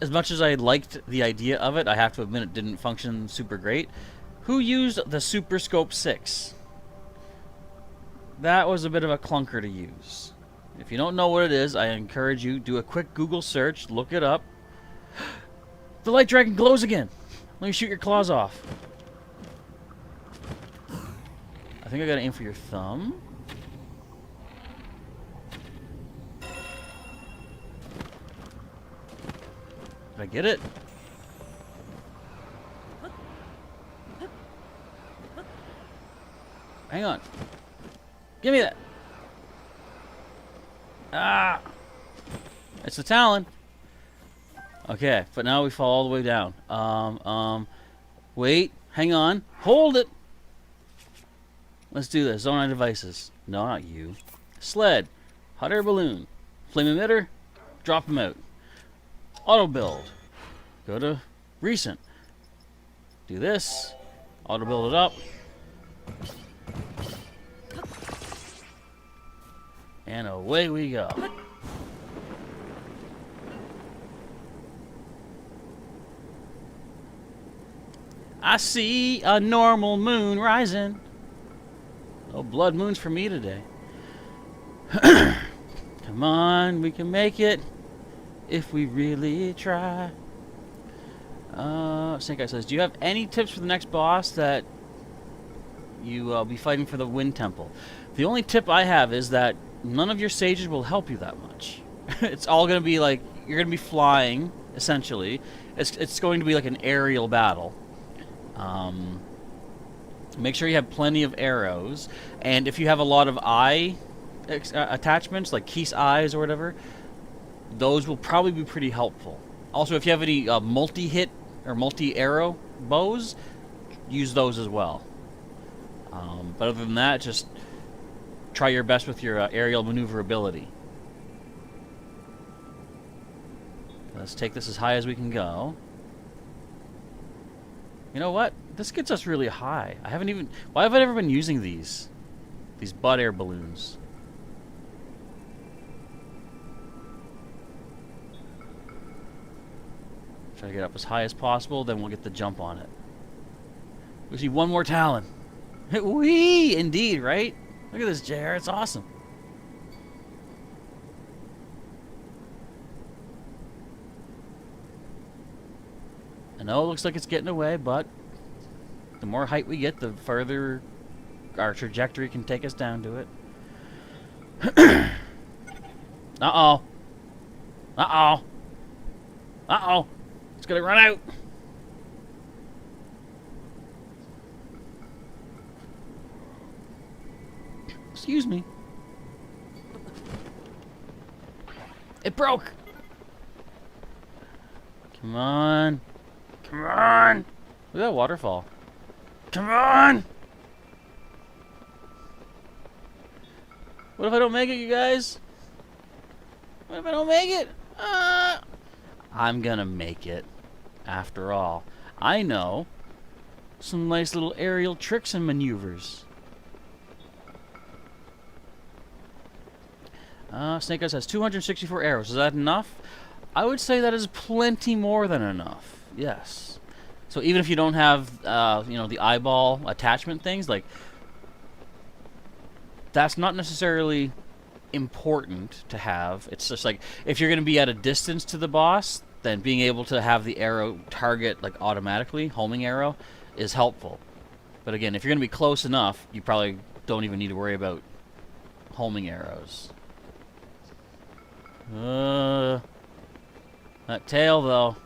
as much as I liked the idea of it, I have to admit it didn't function super great. Who used the Super Scope 6? That was a bit of a clunker to use. If you don't know what it is, I encourage you, do a quick Google search, look it up. The light dragon glows again. Let me shoot your claws off. I think I gotta aim for your thumb. Did I get it? Hang on. Give me that. Ah! It's the talon. Okay, but now we fall all the way down. Wait. Hang on. Hold it. Let's do this. Zone on devices. No, not you. Sled. Hot air balloon. Flame emitter. Drop them out. Auto build. Go to recent. Do this. Auto build it up. And away we go. I see a normal moon rising. No blood moons for me today. Come on, we can make it if we really try. Snake Eye says, do you have any tips for the next boss that you be fighting for the Wind Temple? The only tip I have is that none of your sages will help you that much. It's all going to be like, you're going to be flying, essentially. It's going to be like an aerial battle. Make sure you have plenty of arrows, and if you have a lot of eye attachments, like Keith's eyes or whatever, those will probably be pretty helpful. Also, if you have any multi-hit or multi-arrow bows, use those as well. But other than that, just try your best with your aerial maneuverability. Let's take this as high as we can go. You know what? This gets us really high. I haven't even... Why have I never been using these? These butt air balloons. Try to get up as high as possible, then we'll get the jump on it. We see one more talon. Whee! Indeed, right? Look at this, JR. It's awesome. I know it looks like it's getting away, but the more height we get, the further our trajectory can take us down to it. Uh-oh. Uh-oh. Uh-oh. It's gonna run out. Excuse me. It broke. Come on. Come on. Look at that waterfall. Come on. What if I don't make it, you guys? What if I don't make it? I'm gonna make it. After all, I know some nice little aerial tricks and maneuvers. Snake Eyes has 264 arrows. Is that enough? I would say that is plenty more than enough. Yes. So even if you don't have, you know, the eyeball attachment things, like, that's not necessarily important to have. It's just like, if you're going to be at a distance to the boss, then being able to have the arrow target, like, automatically, homing arrow, is helpful. But again, if you're going to be close enough, you probably don't even need to worry about homing arrows. That tail, though.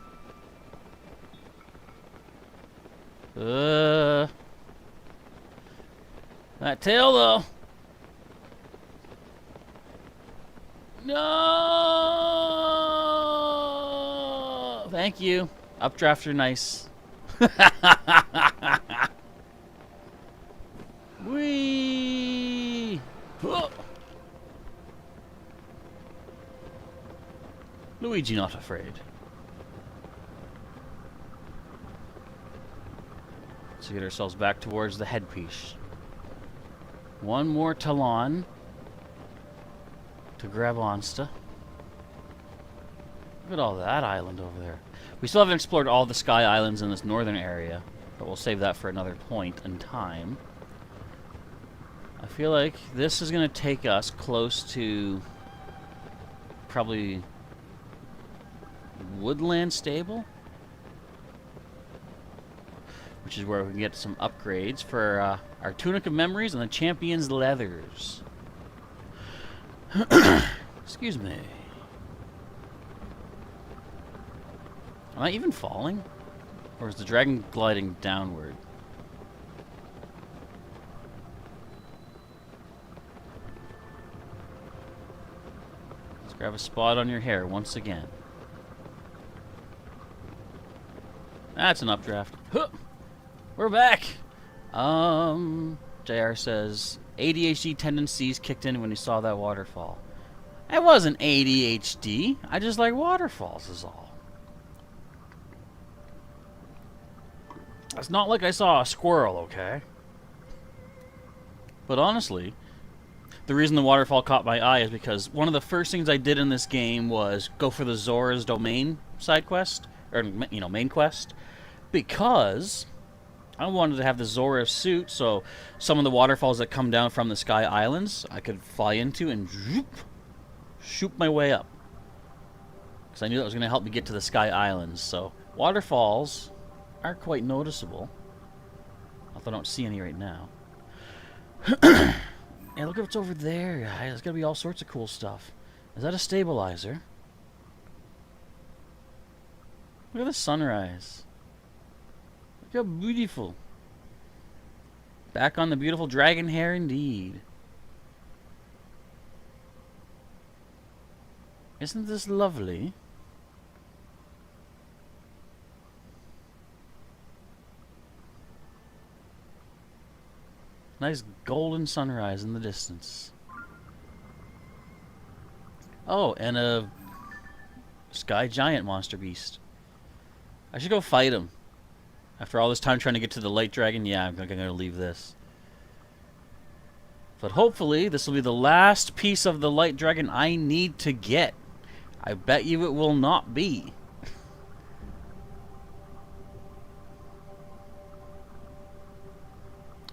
That tail, though. No! Thank you. Updrafts are nice. Whee! Oh. Luigi not afraid. Let's get ourselves back towards the headpiece. One more talon to grab onsta. Look at all that island over there. We still haven't explored all the sky islands in this northern area, but we'll save that for another point in time. I feel like this is going to take us close to probably Woodland Stable, which is where we can get some upgrades for our Tunic of Memories and the Champion's Leathers. Excuse me. Am I even falling? Or is the dragon gliding downward? Let's grab a spot on your hair once again. That's an updraft. Huh! We're back! JR says, ADHD tendencies kicked in when he saw that waterfall. It wasn't ADHD. I just like waterfalls is all. It's not like I saw a squirrel, okay? But honestly, the reason the waterfall caught my eye is because one of the first things I did in this game was go for the Zora's Domain side quest, or, you know, main quest, because I wanted to have the Zora suit, so some of the waterfalls that come down from the Sky Islands, I could fly into and shoot my way up. Because I knew that was going to help me get to the Sky Islands. So waterfalls are quite noticeable. Although I don't see any right now. Yeah, look at what's over there, guys. There's got to be all sorts of cool stuff. Is that a stabilizer? Look at the sunrise. Look how beautiful. Back on the beautiful dragon hair indeed. Isn't this lovely? Nice golden sunrise in the distance. Oh, and a sky giant monster beast. I should go fight him. After all this time trying to get to the light dragon, yeah, I'm gonna leave this. But hopefully, this will be the last piece of the light dragon I need to get. I bet you it will not be.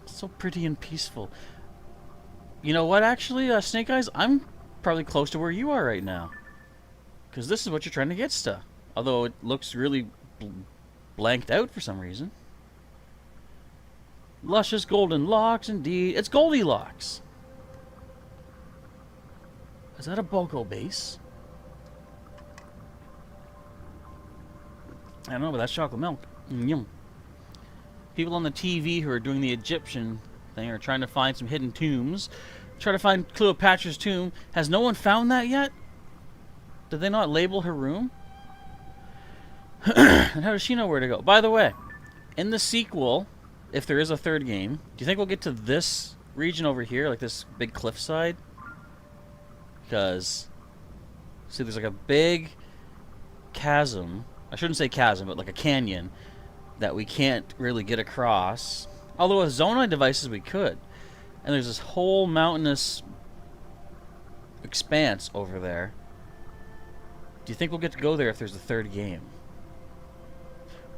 So pretty and peaceful. You know what, actually, Snake Eyes? I'm probably close to where you are right now. Because this is what you're trying to get to. Although it looks really blanked out for some reason. Luscious golden locks, indeed. It's Goldilocks. Is that a Boko base? I don't know, but that's chocolate milk. Yum. People on the TV who are doing the Egyptian thing are trying to find some hidden tombs. Try to find Cleopatra's tomb. Has no one found that yet? Did they not label her room? And how does she know where to go? By the way, in the sequel, if there is a third game, do you think we'll get to this region over here, like this big cliffside? Because, see, there's like a big chasm. I shouldn't say chasm, but like a canyon that we can't really get across. Although with Zonai devices we could. And there's this whole mountainous expanse over there. Do you think we'll get to go there if there's a third game?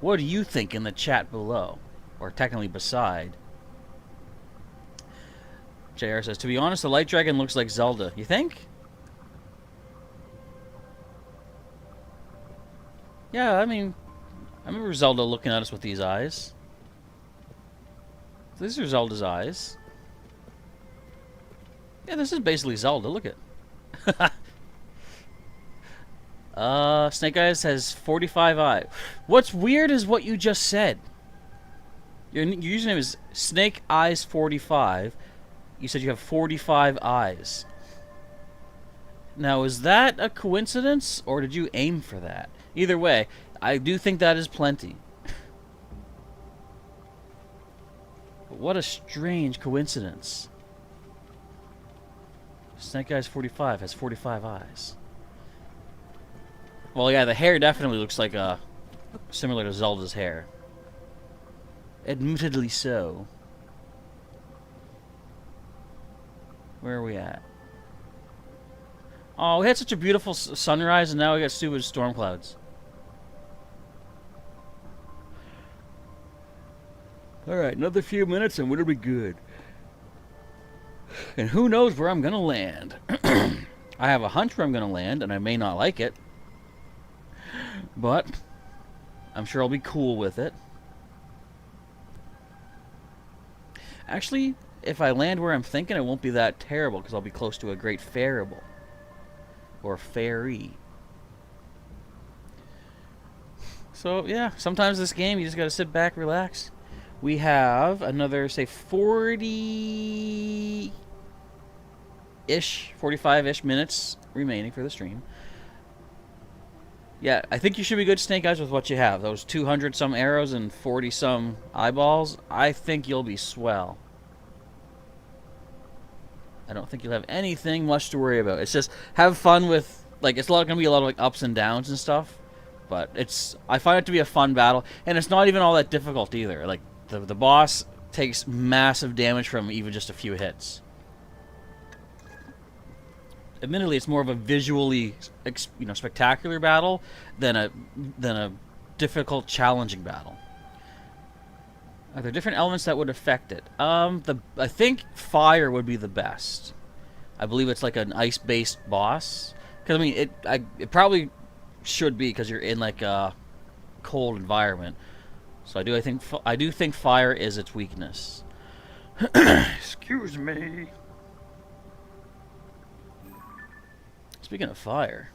What do you think in the chat below? Or technically beside. JR says, to be honest, the light dragon looks like Zelda. You think? Yeah, I mean, I remember Zelda looking at us with these eyes. These are Zelda's eyes. Yeah, this is basically Zelda. Look at Snake Eyes has 45 eyes. What's weird is what you just said. Your username is Snake Eyes 45. You said you have 45 eyes. Now, is that a coincidence, or did you aim for that? Either way, I do think that is plenty. But what a strange coincidence. Snake Eyes 45 has 45 eyes. Well, yeah, the hair definitely looks like similar to Zelda's hair. Admittedly so. Where are we at? Oh, we had such a beautiful sunrise, and now we got stupid storm clouds. Alright, another few minutes and it'll be good. And who knows where I'm gonna land. I have a hunch where I'm gonna land, and I may not like it. But I'm sure I'll be cool with it. Actually, if I land where I'm thinking, it won't be that terrible, because I'll be close to a great fairable. Or fairy. So, yeah, sometimes this game, you just gotta sit back, relax. We have another, say, 40-ish, 45-ish minutes remaining for the stream. Yeah, I think you should be good, Snake Eyes, with what you have. Those 200-some arrows and 40-some eyeballs, I think you'll be swell. I don't think you'll have anything much to worry about. It's just, have fun with, like, it's going to be a lot of, like, ups and downs and stuff. But I find it to be a fun battle, and it's not even all that difficult either. Like, the boss takes massive damage from even just a few hits. Admittedly, it's more of a visually, spectacular battle than a difficult, challenging battle. Are there different elements that would affect it? I think fire would be the best. I believe it's like an ice-based boss. Because, I mean, it probably should be because you're in, like, a cold environment. So I do think fire is its weakness. Excuse me. Speaking of fire.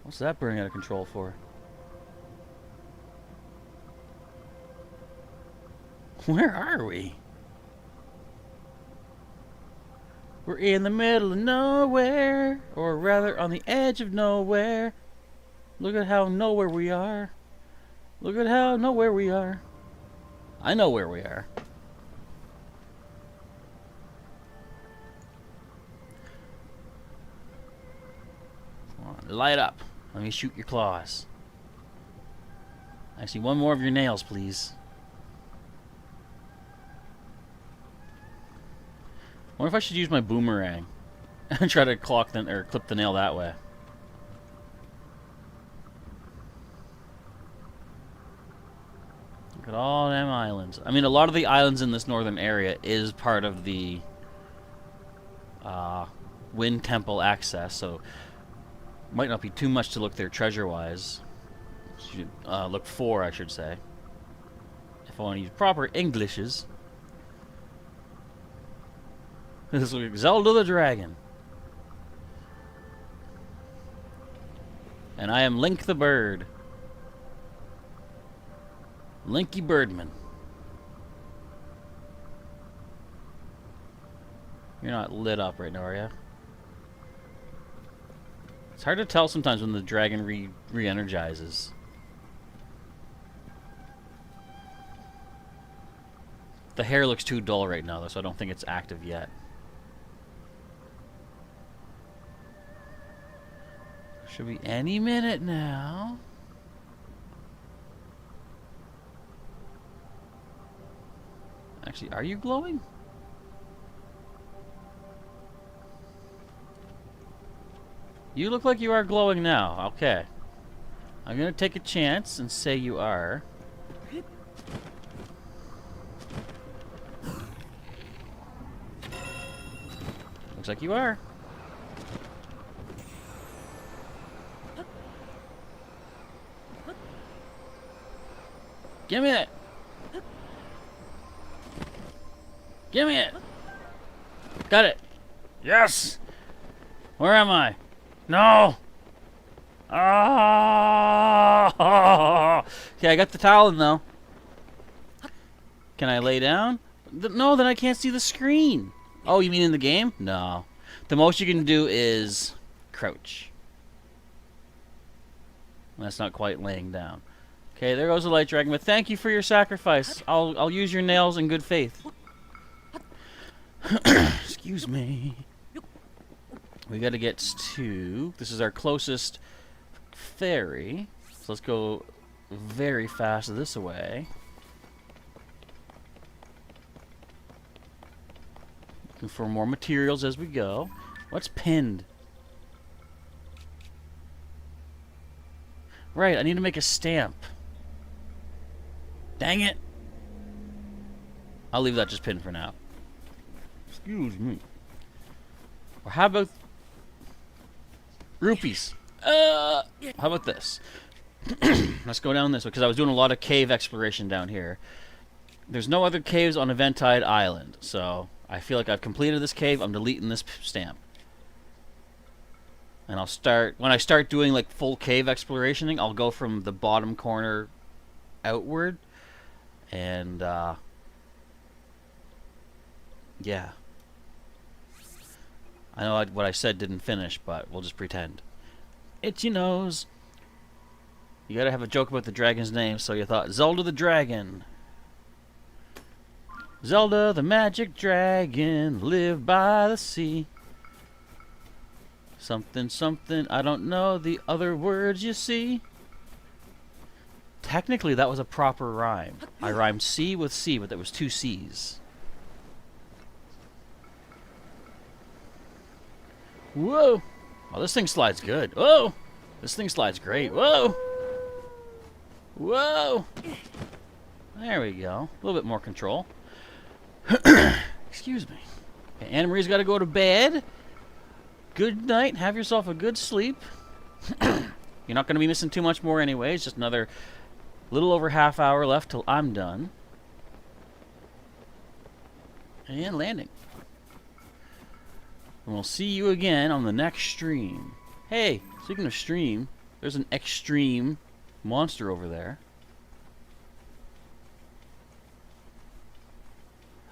What's that burning out of control for? Where are we? We're in the middle of nowhere, or rather on the edge of nowhere. Look at how nowhere we are. Look at how nowhere we are. I know where we are. Come on, light up. Let me shoot your claws. I see one more of your nails, please. I wonder if I should use my boomerang and try to clip the nail that way. Look at all them islands. I mean, a lot of the islands in this northern area is part of the Wind Temple access, so might not be too much to look there treasure-wise. Look for, I should say. If I want to use proper Englishes. This looks like Zelda the Dragon. And I am Link the Bird. Linky Birdman. You're not lit up right now, are you? It's hard to tell sometimes when the dragon re-energizes. The hair looks too dull right now, though, so I don't think it's active yet. Should be any minute now. Actually, are you glowing? You look like you are glowing now. Okay. I'm gonna take a chance and say you are. Looks like you are. Give me it! Give me it! Got it! Yes! Where am I? No! Ah! Okay, I got the talon though. Can I lay down? No, then I can't see the screen. Oh, you mean in the game? No. The most you can do is crouch. That's not quite laying down. Okay, there goes the light dragon, but thank you for your sacrifice. I'll use your nails in good faith. Excuse me. We gotta get to... This is our closest ferry. So let's go very fast this way. Looking for more materials as we go. What's pinned? Right, I need to make a stamp. Dang it. I'll leave that just pinned for now. Excuse me. Or how about... rupees. How about this? Let's go down this way, because I was doing a lot of cave exploration down here. There's no other caves on Eventide Island, so I feel like I've completed this cave. I'm deleting this stamp. And I'll start... when I start doing like full cave exploration, I'll go from the bottom corner outward. And, yeah. I know what I said didn't finish, but we'll just pretend. Itchy nose. You gotta have a joke about the dragon's name, so you thought, Zelda the Dragon. Zelda the magic dragon, live by the sea. Something, something, I don't know the other words you see. Technically, that was a proper rhyme. I rhymed C with C, but there was two C's. Whoa! Oh, this thing slides good. Whoa! This thing slides great. Whoa! Whoa! There we go. A little bit more control. Excuse me. Okay, Anna Marie's got to go to bed. Good night. Have yourself a good sleep. You're not going to be missing too much more anyways. Just another little over half hour left till I'm done. And landing. And we'll see you again on the next stream. Hey, speaking of stream, there's an extreme monster over there.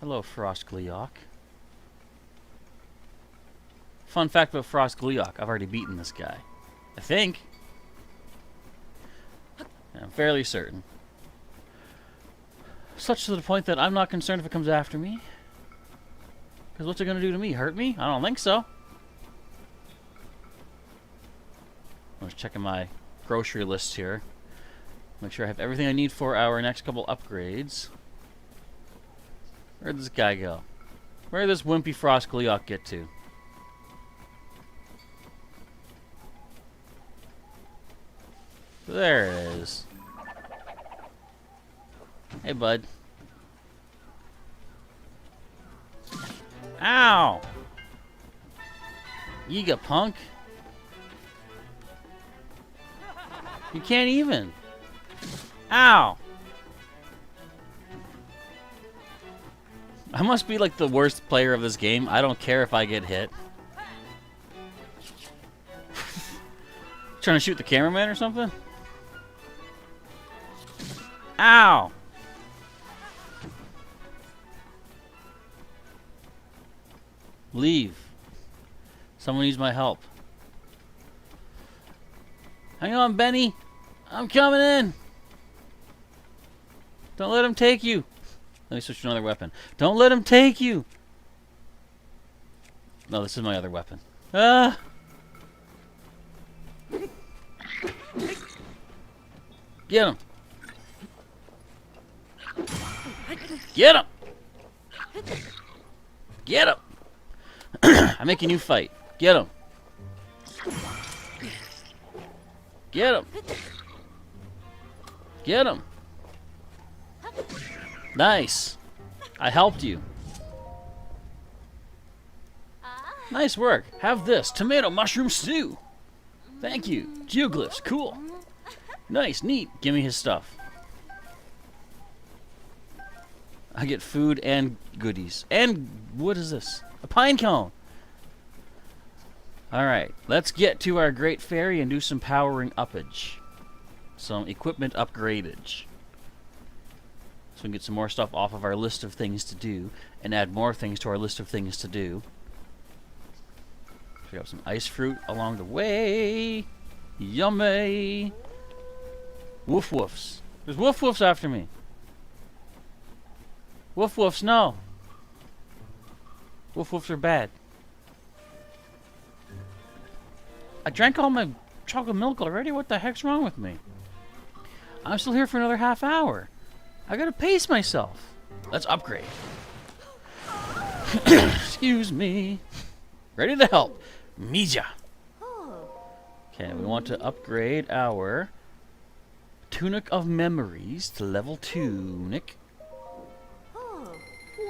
Hello, Frost Gleeok. Fun fact about Frost Gleeok, I've already beaten this guy. I think. I'm fairly certain. Such to the point that I'm not concerned if it comes after me. Because what's it going to do to me? Hurt me? I don't think so. I'm just checking my grocery list here. Make sure I have everything I need for our next couple upgrades. Where'd this guy go? Where did this wimpy Frost Gleeok get to? There it is. Hey, bud. Ow! Yiga, punk. You can't even. Ow! I must be like the worst player of this game. I don't care if I get hit. Trying to shoot the cameraman or something? Ow! Leave. Someone needs my help. Hang on, Benny. I'm coming in. Don't let him take you. Let me switch to another weapon. Don't let him take you. No, this is my other weapon. Ah! Get him. Get him. Get him. I'm making you fight. Get him. Get him. Get him. Nice. I helped you. Nice work. Have this. Tomato mushroom stew. Thank you. Geoglyphs. Cool. Nice. Neat. Give me his stuff. I get food and goodies. And what is this? A pine cone. Alright. Let's get to our Great Fairy and do some powering uppage. Some equipment upgradage. So we can get some more stuff off of our list of things to do. And add more things to our list of things to do. So we have some ice fruit along the way. Yummy. Woof woofs. There's woof woofs after me. Woof woofs, no. Woof woofs are bad. I drank all my chocolate milk already? What the heck's wrong with me? I'm still here for another half hour. I gotta pace myself. Let's upgrade. Excuse me. Ready to help. Mija. Okay, we want to upgrade our Tunic of Memories to level 2. Nick.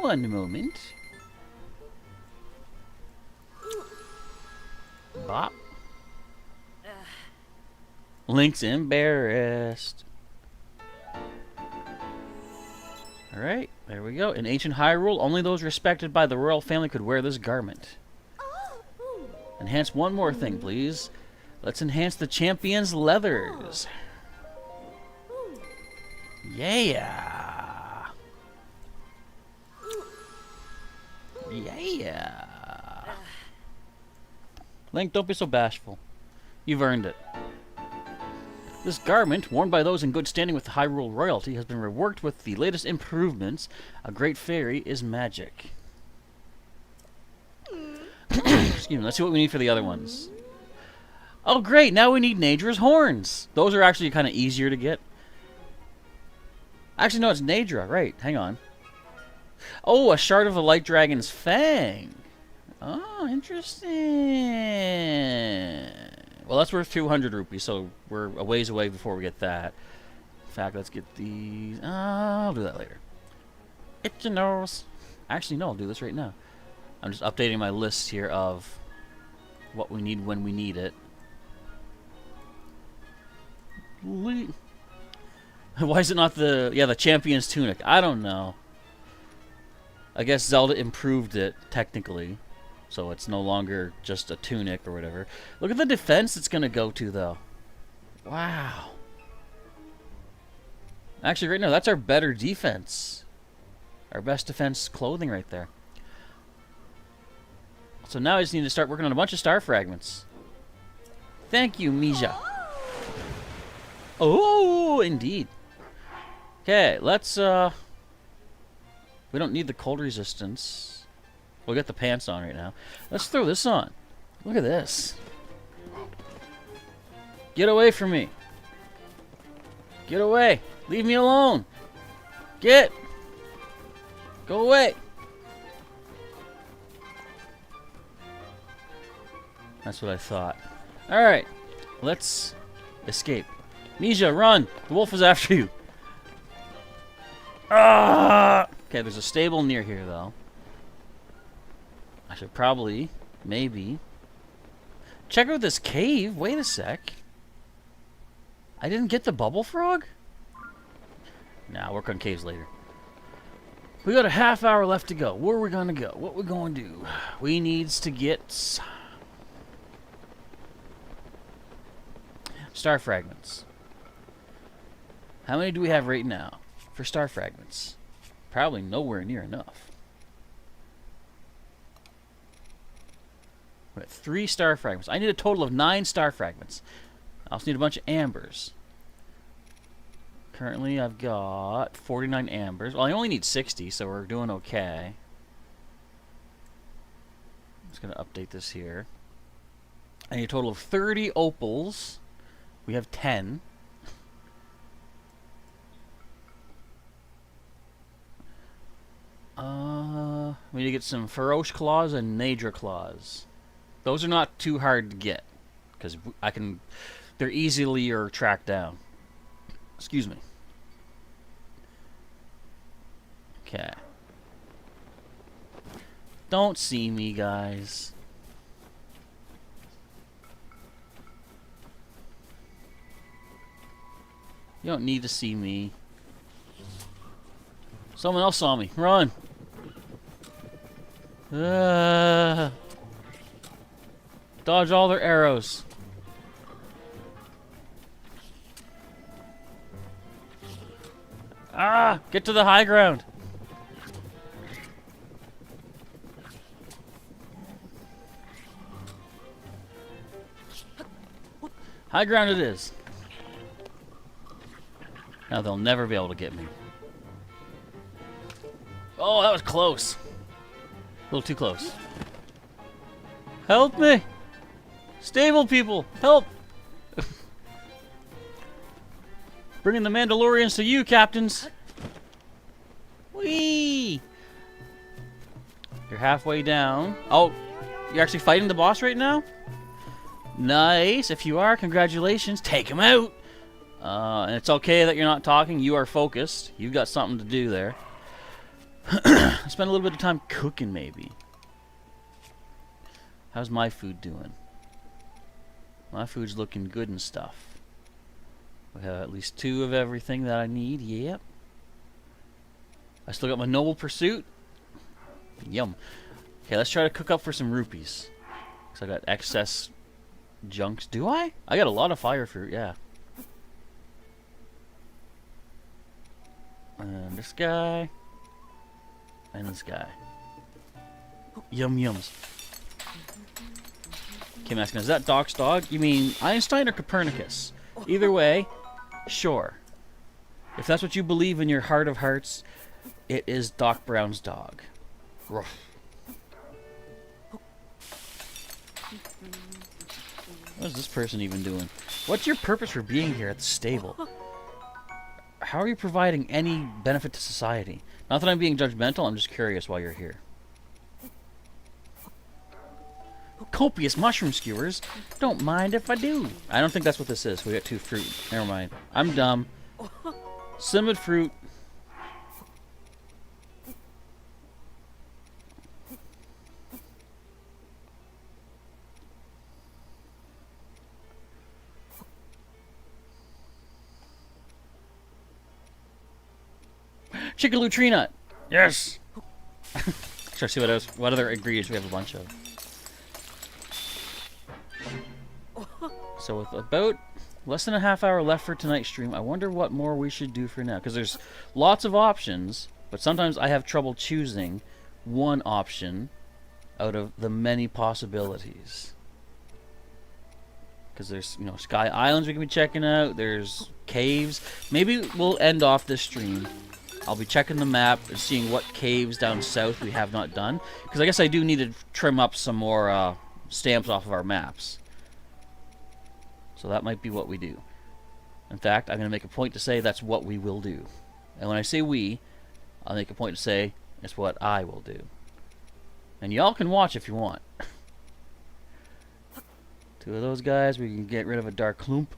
One moment. Bop. Link's embarrassed. Alright, there we go. In ancient Hyrule, only those respected by the royal family could wear this garment. Enhance one more thing, please. Let's enhance the champion's leathers. Yeah. Yeah. Link, don't be so bashful. You've earned it. This garment, worn by those in good standing with the Hyrule royalty, has been reworked with the latest improvements. A great fairy is magic. Excuse me, let's see what we need for the other ones. Oh great, now we need Nadra's horns. Those are actually kind of easier to get. Actually, no, it's Nadra. Right, hang on. Oh, a shard of the Light Dragon's fang. Oh, interesting. Well, that's worth 200 rupees, so we're a ways away before we get that. fact, let's get these. I'll do that later. Itchy nose. Actually, no, I'll do this right now. I'm just updating my list here of what we need when we need it. Why is it not the champion's tunic? I don't know. I guess Zelda improved it technically, so it's no longer just a tunic or whatever. Look at the defense it's gonna go to though. Wow. Actually, right now that's our better defense. Our best defense clothing right there. So now I just need to start working on a bunch of star fragments. Thank you, Mija. Oh, indeed. Okay, let's, we don't need the cold resistance. We'll get the pants on right now. Let's throw this on. Look at this. Get away from me. Get away. Leave me alone. Get. Go away. That's what I thought. Alright. Let's escape. Mija, run! The wolf is after you. Ah! Okay, there's a stable near here, though. I should probably, maybe, check out this cave. Wait a sec. I didn't get the bubble frog? Nah, work on caves later. We got a half hour left to go. Where are we gonna go? What we gonna do? We needs to get star fragments. How many do we have right now for star fragments? Probably nowhere near enough. We're at 3 star fragments. I need a total of 9 star fragments. I also need a bunch of ambers. Currently, I've got 49 ambers. Well, I only need 60, so we're doing okay. I'm just going to update this here. I need a total of 30 opals. We have 10. We need to get some Feroce Claws and Nadra Claws. Those are not too hard to get, because they're easily tracked down. Excuse me. Okay. Don't see me, guys. You don't need to see me. Someone else saw me. Run! Dodge all their arrows. Ah! Get to the high ground. High ground it is. Now they'll never be able to get me. Oh, that was close. A little too close. Help me! Stable people, help! Bringing the Mandalorians to you, captains. Whee! You're halfway down. Oh, you're actually fighting the boss right now? Nice. If you are, congratulations. Take him out. And it's okay that you're not talking. You are focused. You've got something to do there. Spend a little bit of time cooking, maybe. How's my food doing? My food's looking good and stuff. We have at least 2 of everything that I need. Yep. I still got my noble pursuit. Yum. Okay, let's try to cook up for some rupees. Because I got excess junks. Do I? I got a lot of fire fruit, yeah. And this guy. And this guy. Yum yums. Okay, I'm asking, is that Doc's dog? You mean Einstein or Copernicus? Either way, sure. If that's what you believe in your heart of hearts, it is Doc Brown's dog. Ruff. What is this person even doing? What's your purpose for being here at the stable? How are you providing any benefit to society? Not that I'm being judgmental, I'm just curious why you're here. Copious mushroom skewers. Don't mind if I do. I don't think that's what this is. We got 2 fruit. Never mind. I'm dumb. Simmered fruit. Chickaloo tree nut. Yes. Try to see what other ingredients we have a bunch of. So with about less than a half hour left for tonight's stream, I wonder what more we should do for now. Because there's lots of options, but sometimes I have trouble choosing one option out of the many possibilities. Because there's, you know, Sky Islands we can be checking out. There's caves. Maybe we'll end off this stream. I'll be checking the map and seeing what caves down south we have not done. Because I guess I do need to trim up some more stamps off of our maps. So that might be what we do. In fact, I'm going to make a point to say that's what we will do. And when I say we, I'll make a point to say it's what I will do. And y'all can watch if you want. Two of those guys, we can get rid of a dark clump.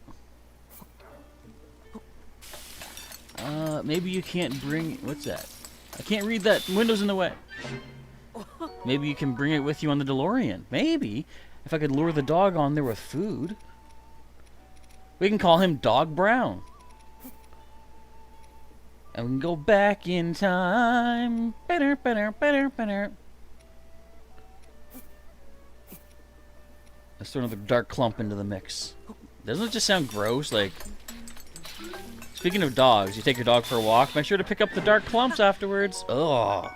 Maybe you can't bring... What's that? I can't read that. Window's in the way. Maybe you can bring it with you on the DeLorean. Maybe. If I could lure the dog on there with food. We can call him Dog Brown. And we can go back in time. Better, better, better, better. Let's throw another dark clump into the mix. Doesn't it just sound gross? Like... Speaking of dogs, you take your dog for a walk, make sure to pick up the dark clumps afterwards. Ugh.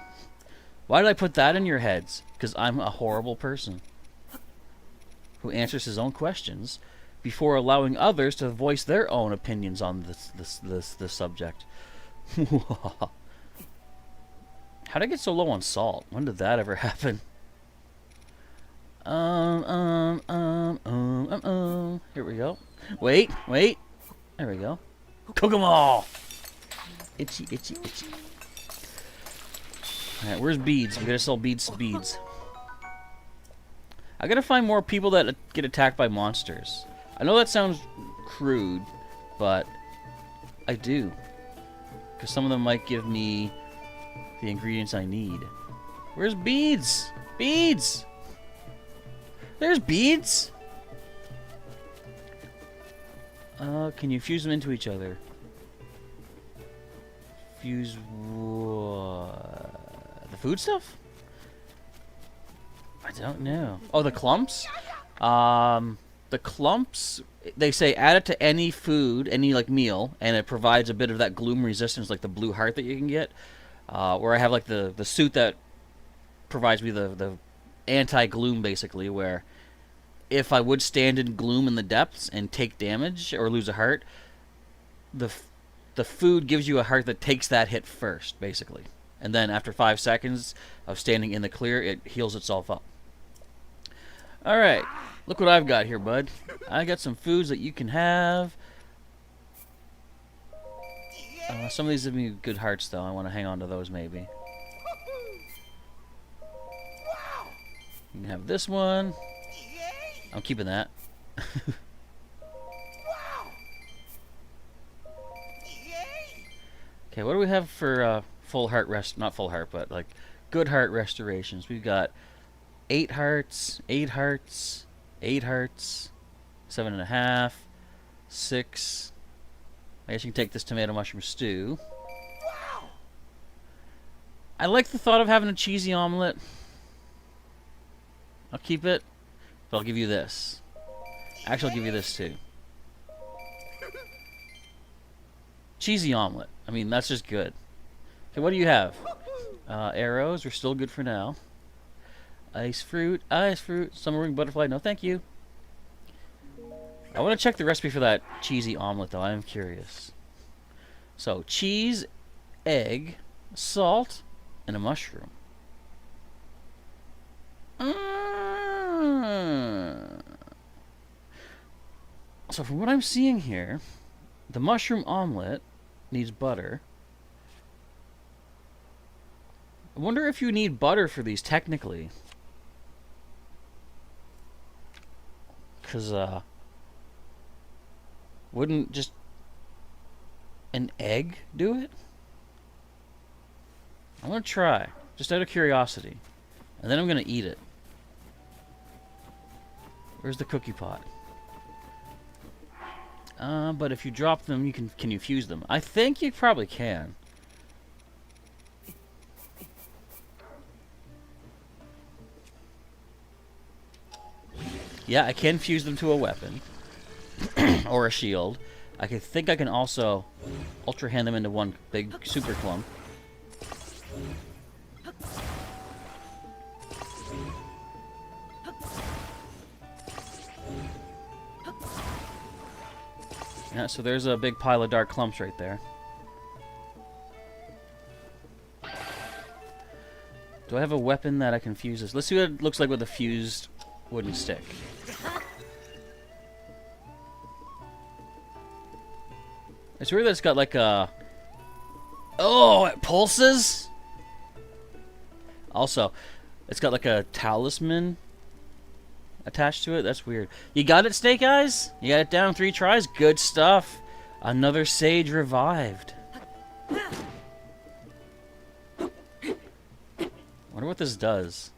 Why did I put that in your heads? Because I'm a horrible person who answers his own questions before allowing others to voice their own opinions on this subject. How'd I get so low on salt? When did that ever happen? Here we go. Wait. There we go. Cook 'em all! Itchy, itchy, itchy. Alright, where's beads? We gotta sell beads. I gotta find more people that get attacked by monsters. I know that sounds crude, but I do. Because some of them might give me the ingredients I need. Where's beads? Beads! There's beads! Can you fuse them into each other? Fuse what? The food stuff? I don't know. Oh, the clumps? The clumps, they say add it to any food, any like meal, and it provides a bit of that gloom resistance, like the blue heart that you can get. Where I have like the suit that provides me the anti-gloom basically, where if I would stand in gloom in the depths and take damage or lose a heart, the food gives you a heart that takes that hit first, basically. And then after 5 seconds of standing in the clear, it heals itself up. Alright, look what I've got here, bud. I got some foods that you can have. Some of these give me good hearts, though. I want to hang on to those, maybe. You can have this one. I'm keeping that. Okay, what do we have for full heart rest? Not full heart, but like good heart restorations. We've got 8 hearts, 8 hearts, 8 hearts, 7.5, 6. I guess you can take this tomato mushroom stew. I like the thought of having a cheesy omelet. I'll keep it, but I'll give you this. Actually, I'll give you this too. Cheesy omelet. I mean, that's just good. Okay, what do you have? Arrows are still good for now. Ice fruit, summer wing butterfly. No, thank you. I want to check the recipe for that cheesy omelet, though. I am curious. So, cheese, egg, salt, and a mushroom. So, from what I'm seeing here, the mushroom omelet needs butter. I wonder if you need butter for these, technically. Because, wouldn't just an egg do it? I'm gonna try, just out of curiosity. And then I'm gonna eat it. Where's the cookie pot? But if you drop them, you can you fuse them? I think you probably can. Yeah, I can fuse them to a weapon. Or a shield. Think I can also ultra hand them into one big super clump. Yeah, so there's a big pile of dark clumps right there. Do I have a weapon that I can fuse this? Let's see what it looks like with a fused wooden stick. It's weird that it's got like a... Oh, it pulses? Also, it's got like a talisman attached to it. That's weird. You got it, Snake Eyes? You got it down 3 tries? Good stuff. Another sage revived. Wonder what this does.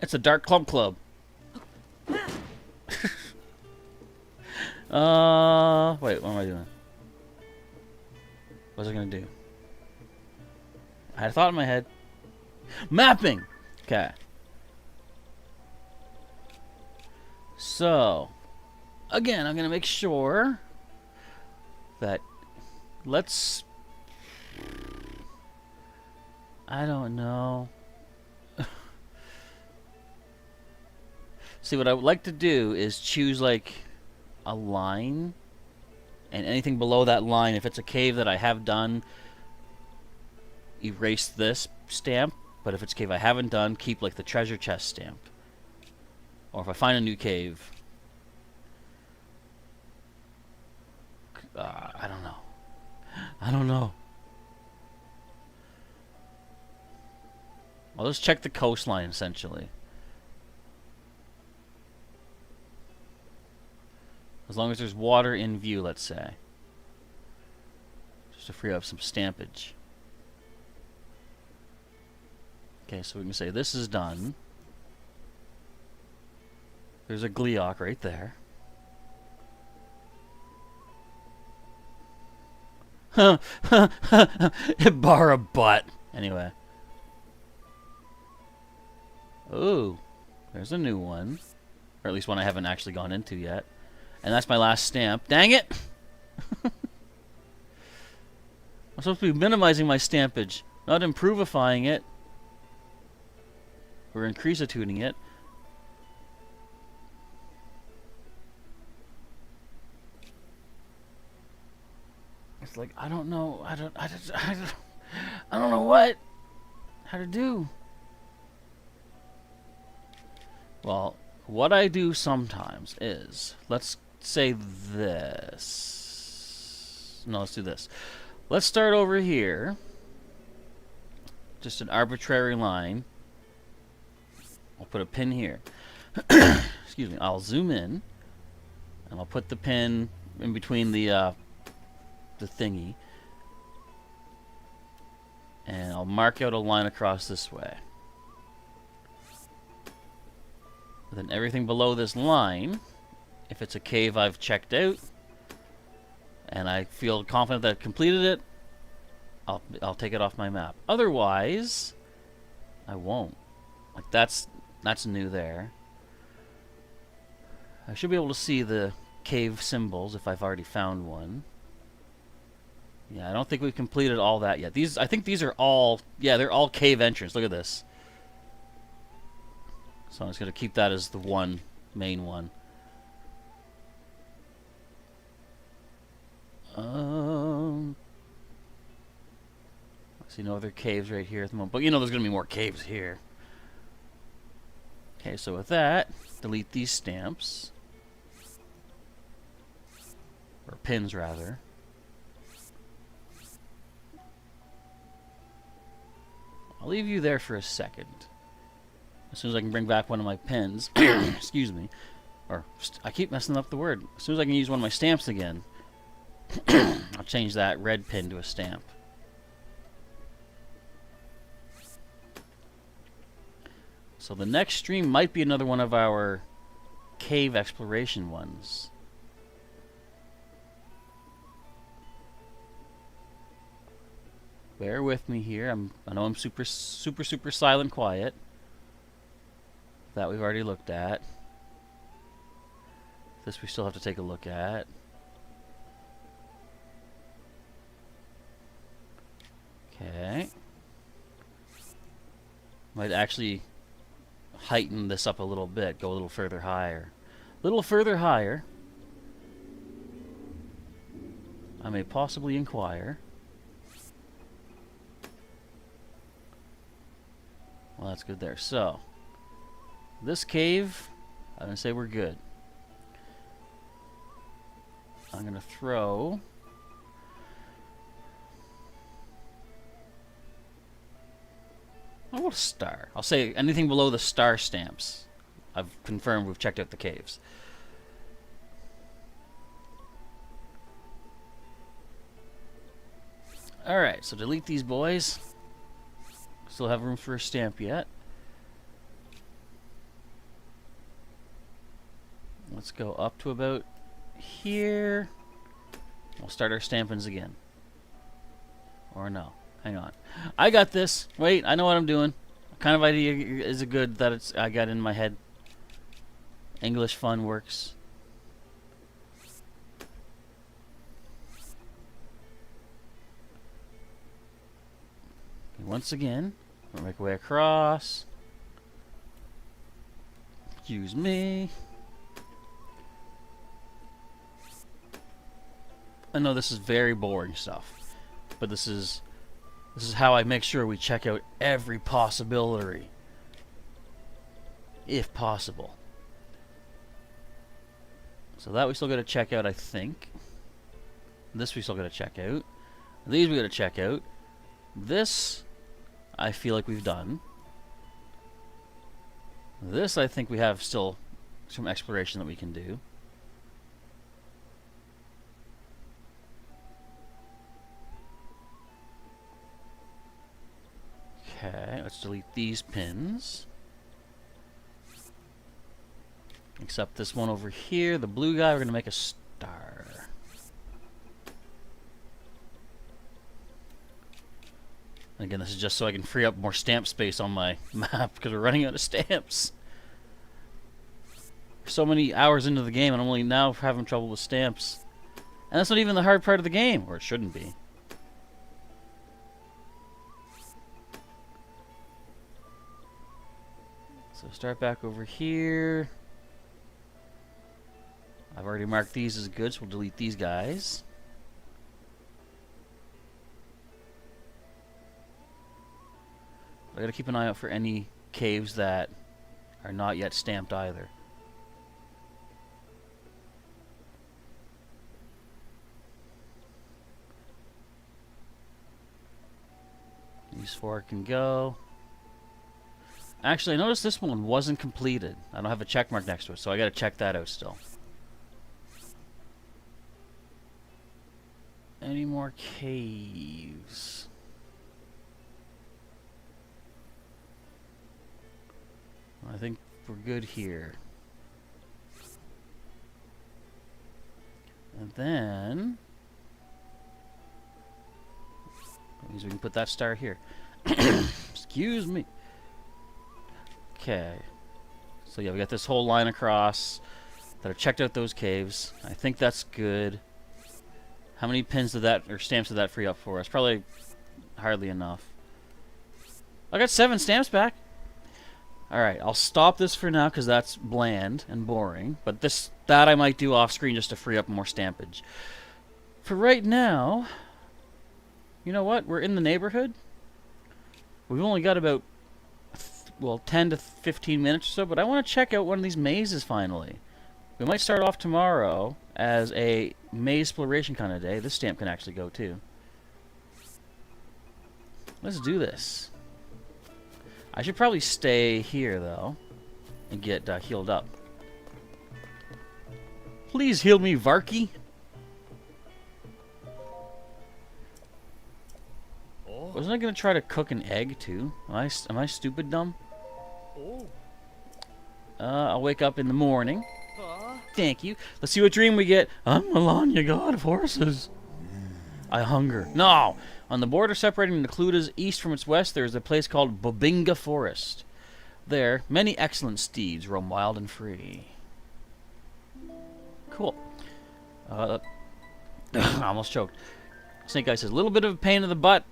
It's a dark clump club. Wait, what am I doing? What was I gonna do? I had a thought in my head. Mapping! Okay. So, again, I'm gonna make sure that I don't know. See, what I would like to do is choose like a line, and anything below that line, if it's a cave that I have done, erase this stamp. But if it's a cave I haven't done, keep like the treasure chest stamp. Or if I find a new cave, I don't know. I don't know. I'll just check the coastline essentially. As long as there's water in view, let's say. Just to free up some stampage. Okay, so we can say this is done. There's a Gleeok right there. It bar a butt. Anyway. Ooh. There's a new one. Or at least one I haven't actually gone into yet. And that's my last stamp. Dang it! I'm supposed to be minimizing my stampage, not improvifying it. Or increase-attuning it. It's like, I don't know, I don't know how to do. Well, what I do sometimes is, let's say this. No, let's do this. Let's start over here. Just an arbitrary line. I'll put a pin here. Excuse me. I'll zoom in, and I'll put the pin in between the thingy, and I'll mark out a line across this way. And then everything below this line, if it's a cave I've checked out, and I feel confident that I've completed it, I'll take it off my map. Otherwise, I won't. Like that's new there. I should be able to see the cave symbols if I've already found one. Yeah, I don't think we've completed all that yet. I think these are all, yeah, they're all cave entrance. Look at this. So I'm just going to keep that as the one, main one. I see no other caves right here at the moment. But you know there's going to be more caves here. Okay, so with that, delete these stamps. Or pins, rather. I'll leave you there for a second. As soon as I can bring back one of my pins. Excuse me. Or, I keep messing up the word. As soon as I can use one of my stamps again, I'll change that red pin to a stamp. So the next stream might be another one of our cave exploration ones. Bear with me here. I know I'm super silent quiet. That we've already looked at. This we still have to take a look at. Okay. Might actually heighten this up a little bit, go a little further higher. A little further higher. I may possibly inquire. Well, that's good there. So, this cave, I'm going to say we're good. I'm going to throw... Oh, what a star. I'll say anything below the star stamps. I've confirmed we've checked out the caves. Alright, so delete these boys. Still have room for a stamp yet. Let's go up to about here. We'll start our stampings again. Or no. Hang on. I got this. Wait, I know what I'm doing. What kind of idea is it good that it's I got in my head? English fun works. Okay, once again, we'll make our way across. Excuse me. I know this is very boring stuff, but this is how I make sure we check out every possibility, if possible. So that we still got to check out, I think. This we still got to check out. These we got to check out. This, I feel like we've done. This, I think we have still some exploration that we can do. Okay, let's delete these pins. Except this one over here, the blue guy, we're going to make a star. And again, this is just so I can free up more stamp space on my map, because we're running out of stamps. So many hours into the game, and I'm only now having trouble with stamps. And that's not even the hard part of the game, or it shouldn't be. So start back over here. I've already marked these as good, so we'll delete these guys. I gotta keep an eye out for any caves that are not yet stamped either. These four can go. Actually, I noticed this one wasn't completed. I don't have a check mark next to it, so I gotta check that out still. Any more caves? I think we're good here. And then... that means we can put that star here. Excuse me. Okay. So yeah, we got this whole line across that have checked out those caves. I think that's good. How many pins did that, or stamps did that free up for us? Probably hardly enough. I got 7 stamps back. Alright, I'll stop this for now because that's bland and boring. But that I might do off screen just to free up more stampage. For right now, you know what? We're in the neighborhood. We've only got about, well, 10 to 15 minutes or so, but I want to check out one of these mazes finally. We might start off tomorrow as a maze exploration kind of day. This stamp can actually go too. Let's do this. I should probably stay here though and get healed up. Please heal me, Varky. Wasn't I gonna try to cook an egg too? Am I stupid dumb? I'll wake up in the morning. Thank you. Let's see what dream we get. I'm Melania, god of horses. I hunger. No! On the border separating Necluda's east from its west, there is a place called Bobinga Forest. There, many excellent steeds roam wild and free. Cool. I almost choked. Snake Eye says, a little bit of a pain in the butt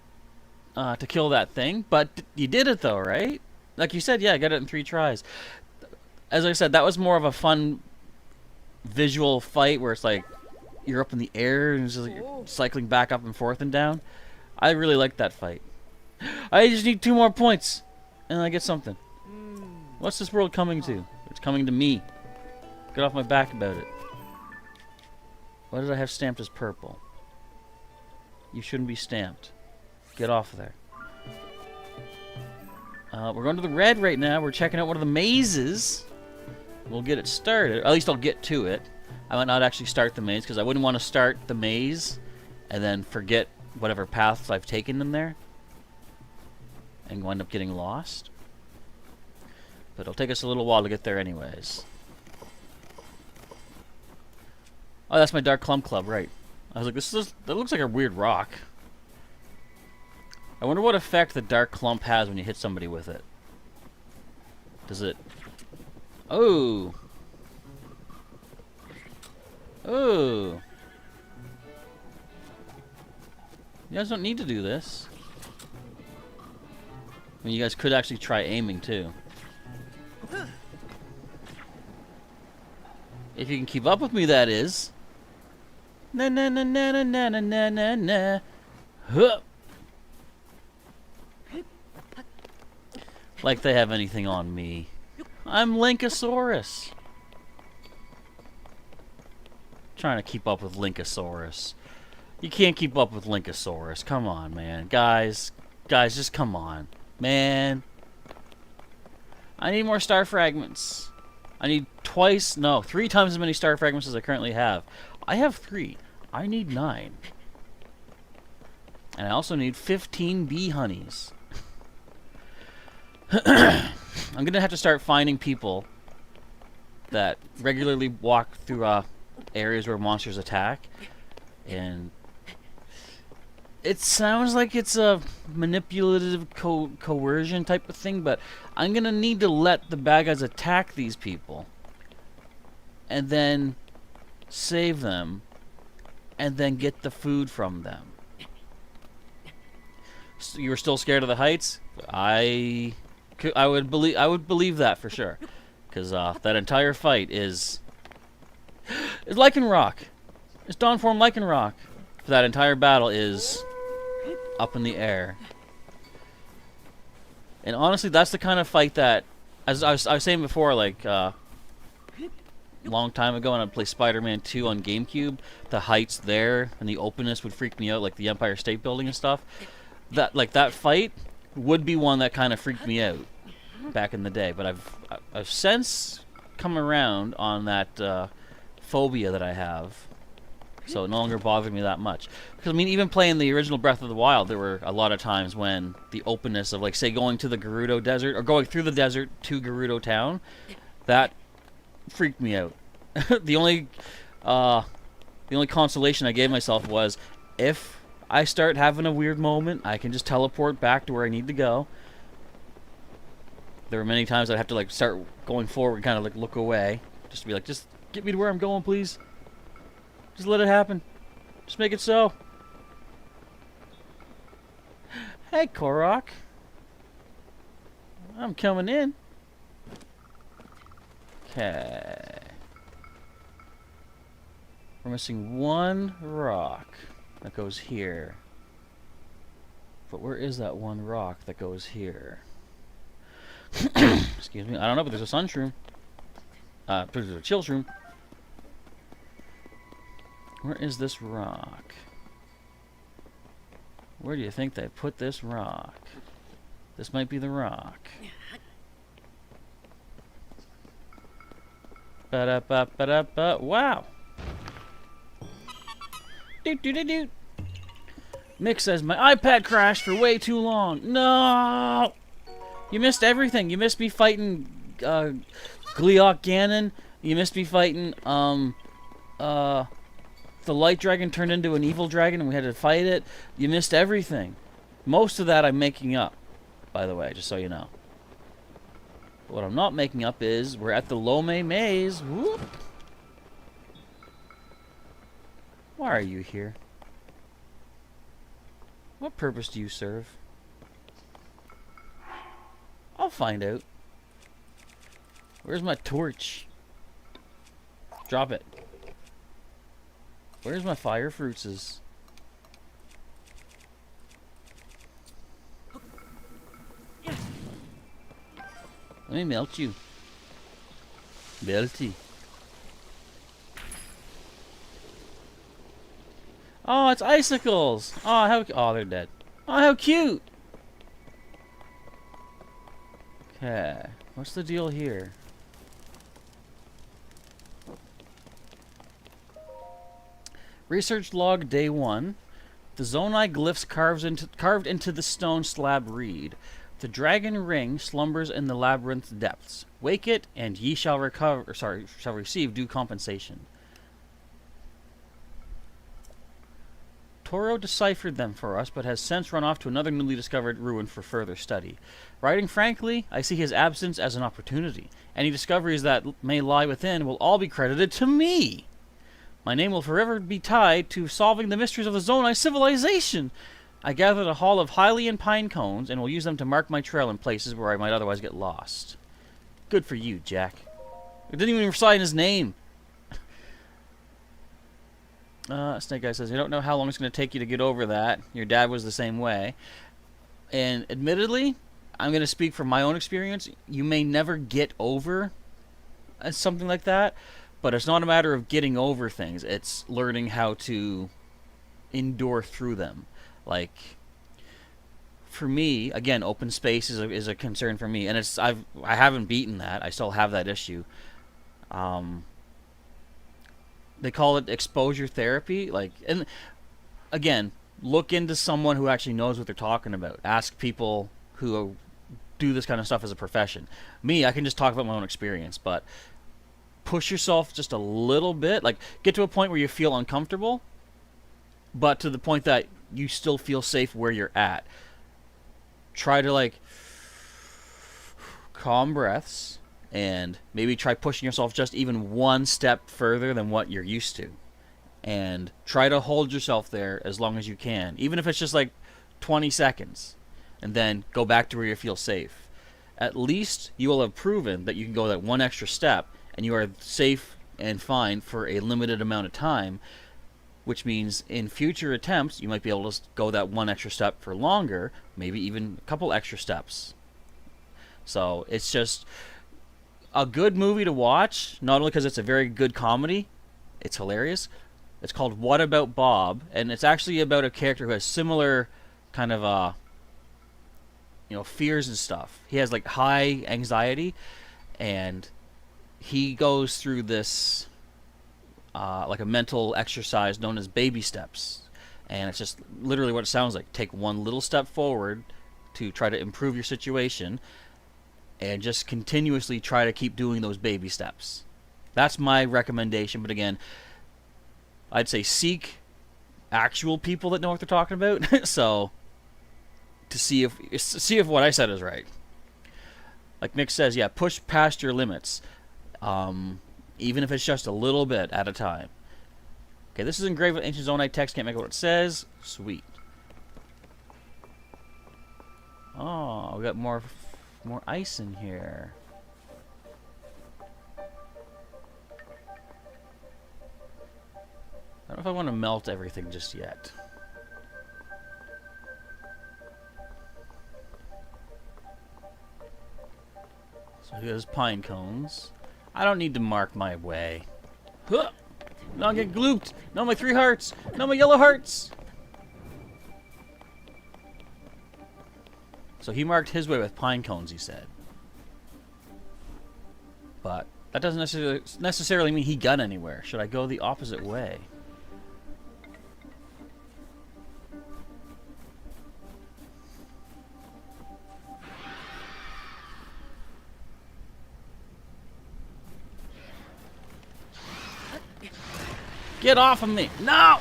to kill that thing, but you did it though, right? Like you said, yeah, I got it in 3 tries. As I said, that was more of a fun visual fight where it's like you're up in the air and it's just like you're cycling back up and forth and down. I really liked that fight. I just need 2 more points and I get something. What's this world coming to? It's coming to me. Get off my back about it. Why did I have stamped as purple? You shouldn't be stamped. Get off there. We're going to the red right now. We're checking out one of the mazes. We'll get it started. At least I'll get to it. I might not actually start the maze because I wouldn't want to start the maze and then forget whatever paths I've taken in there and wind up getting lost. But it'll take us a little while to get there anyways. Oh, that's my Dark Clump Club, right. I was like, that looks like a weird rock. I wonder what effect the Dark Clump has when you hit somebody with it. Does it... Oh! Oh! You guys don't need to do this. I mean, you guys could actually try aiming, too. If you can keep up with me, that is. Na na na na na na na na na na. Huh. Like they have anything on me. I'm Linkosaurus. Trying to keep up with Linkosaurus. You can't keep up with Linkosaurus. Come on, man. Guys, just come on. Man. I need more star fragments. I need 3 times as many star fragments as I currently have. I have 3. I need 9. And I also need 15 bee honeys. I'm gonna have to start finding people that regularly walk through areas where monsters attack. And it sounds like it's a manipulative coercion type of thing, but I'm gonna need to let the bad guys attack these people and then save them and then get the food from them. So you were still scared of the heights? I would believe that for sure, because that entire fight is Lycanroc. It's Dawnform Lycanroc. That entire battle is up in the air. And honestly, that's the kind of fight that, as I was saying before, like long time ago when I'd play Spider-Man 2 on GameCube, the heights there and the openness would freak me out, like the Empire State Building and stuff. That fight would be one that kind of freaked me out back in the day. But I've since come around on that phobia that I have. So it no longer bothered me that much. Because, I mean, even playing the original Breath of the Wild, there were a lot of times when the openness of, like, say, going to the Gerudo Desert, or going through the desert to Gerudo Town, that freaked me out. The only consolation I gave myself was, if I start having a weird moment, I can just teleport back to where I need to go. There were many times I'd have to, like, start going forward and kind of, like, look away. Just to be like, just get me to where I'm going, please. Just let it happen. Just make it so. Hey, Korok. I'm coming in. Okay. We're missing 1 rock that goes here. But where is that 1 rock that goes here? Excuse me. I don't know, but there's a sun shroom. There's a chill shroom. Where is this rock? Where do you think they put this rock? This might be the rock. Ba-da-ba-ba-da-ba. Wow! Doot-doot-doot-doot! Mick says, my iPad crashed for way too long. No! You missed everything. You missed me fighting Gleok Ganon. You missed me fighting the light dragon turned into an evil dragon and we had to fight it. You missed everything. Most of that I'm making up, by the way, just so you know. But what I'm not making up is we're at the Lome Maze. Whoop. Why are you here? What purpose do you serve? I'll find out. Where's my torch? Drop it. Where's my fire fruitses? Let me melt you. Melty. Oh, it's icicles. Oh, oh, they're dead. Oh, how cute. Okay, what's the deal here? Research log day 1. The Zonai glyphs carved into the stone slab read: the dragon ring slumbers in the labyrinth's depths. Wake it, and ye shall receive due compensation. Toro deciphered them for us, but has since run off to another newly discovered ruin for further study. Writing frankly, I see his absence as an opportunity. Any discoveries that may lie within will all be credited to me. My name will forever be tied to solving the mysteries of the Zonai civilization. I gathered a haul of Hyrulean pine cones and will use them to mark my trail in places where I might otherwise get lost. Good for you, Jack. I didn't even sign his name. Snake Guy says, I don't know how long it's going to take you to get over that. Your dad was the same way. And admittedly, I'm going to speak from my own experience. You may never get over something like that, but it's not a matter of getting over things. It's learning how to endure through them. Like, for me, again, open space is a concern for me, and I haven't beaten that. I still have that issue. They call it exposure therapy. Like, and again, look into someone who actually knows what they're talking about. Ask people who do this kind of stuff as a profession. Me, I can just talk about my own experience, but push yourself just a little bit. Like, get to a point where you feel uncomfortable, but to the point that you still feel safe where you're at. Try to, like, calm breaths, and maybe try pushing yourself just even one step further than what you're used to. And try to hold yourself there as long as you can, even if it's just like 20 seconds, and then go back to where you feel safe. At least you will have proven that you can go that one extra step, and you are safe and fine for a limited amount of time, which means in future attempts, you might be able to go that one extra step for longer, maybe even a couple extra steps. So it's just a good movie to watch, not only because it's a very good comedy, it's hilarious. It's called What About Bob, and it's actually about a character who has similar kind of fears and stuff. He has like high anxiety, and he goes through this like a mental exercise known as baby steps, and it's just literally what it sounds like. Take one little step forward to try to improve your situation, and just continuously try to keep doing those baby steps. That's my recommendation. But again, I'd say seek actual people that know what they're talking about. So to see if what I said is right. Like Mick says, yeah, push past your limits, even if it's just a little bit at a time. Okay, this is engraved with ancient Zonai text. Can't make out what it says. Sweet. Oh, we got more ice in here. I don't know if I want to melt everything just yet. So here's pine cones. I don't need to mark my way. Huh! No, I'll get glooped! No, my 3 hearts! No, my yellow hearts! So he marked his way with pine cones, he said. But that doesn't necessarily mean he got anywhere. Should I go the opposite way? Get off of me! No!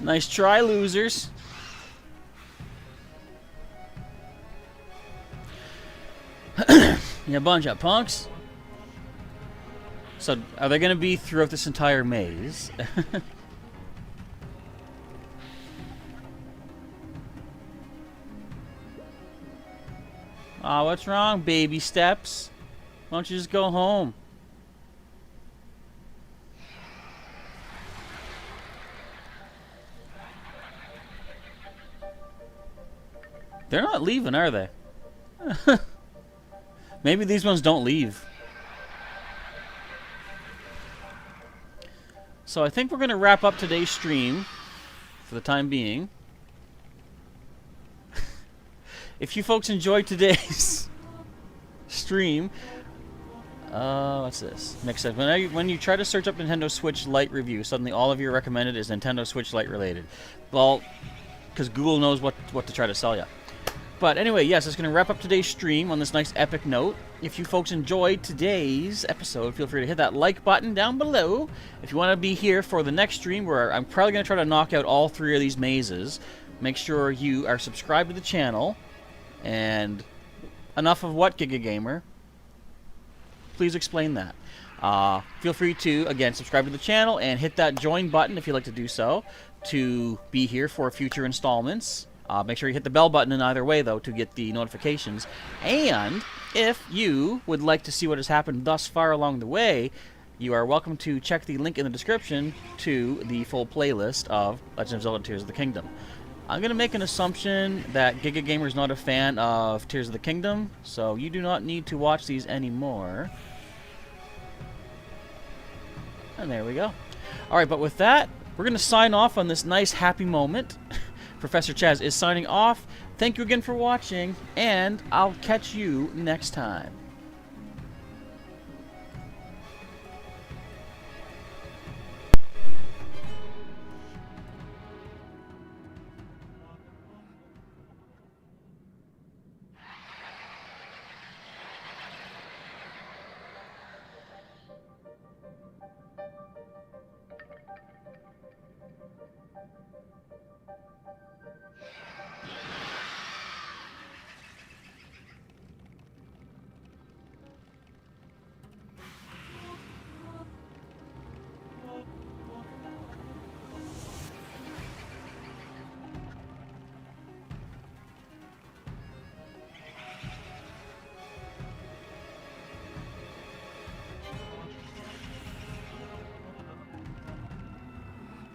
Nice try, losers. You bunch of punks. So, are they going to be throughout this entire maze? Aw, what's wrong, baby steps? Why don't you just go home? They're not leaving, are they? Maybe these ones don't leave. So I think we're going to wrap up today's stream for the time being. If you folks enjoyed today's stream, what's this? Mix it. When you try to search up Nintendo Switch Lite review, suddenly all of your recommended is Nintendo Switch Lite related. Well, because Google knows what to try to sell you. But anyway, yes, it's going to wrap up today's stream on this nice epic note. If you folks enjoyed today's episode, feel free to hit that like button down below. If you want to be here for the next stream, where I'm probably going to try to knock out all 3 of these mazes, make sure you are subscribed to the channel. And enough of what, Giga Gamer? Please explain that. Feel free to, again, subscribe to the channel and hit that join button if you'd like to do so to be here for future installments. Make sure you hit the bell button in either way, though, to get the notifications. And if you would like to see what has happened thus far along the way, you are welcome to check the link in the description to the full playlist of Legend of Zelda Tears of the Kingdom. I'm going to make an assumption that Giga Gamer is not a fan of Tears of the Kingdom, so you do not need to watch these anymore. And there we go. Alright, but with that, we're going to sign off on this nice happy moment. Professor Chaz is signing off. Thank you again for watching, and I'll catch you next time.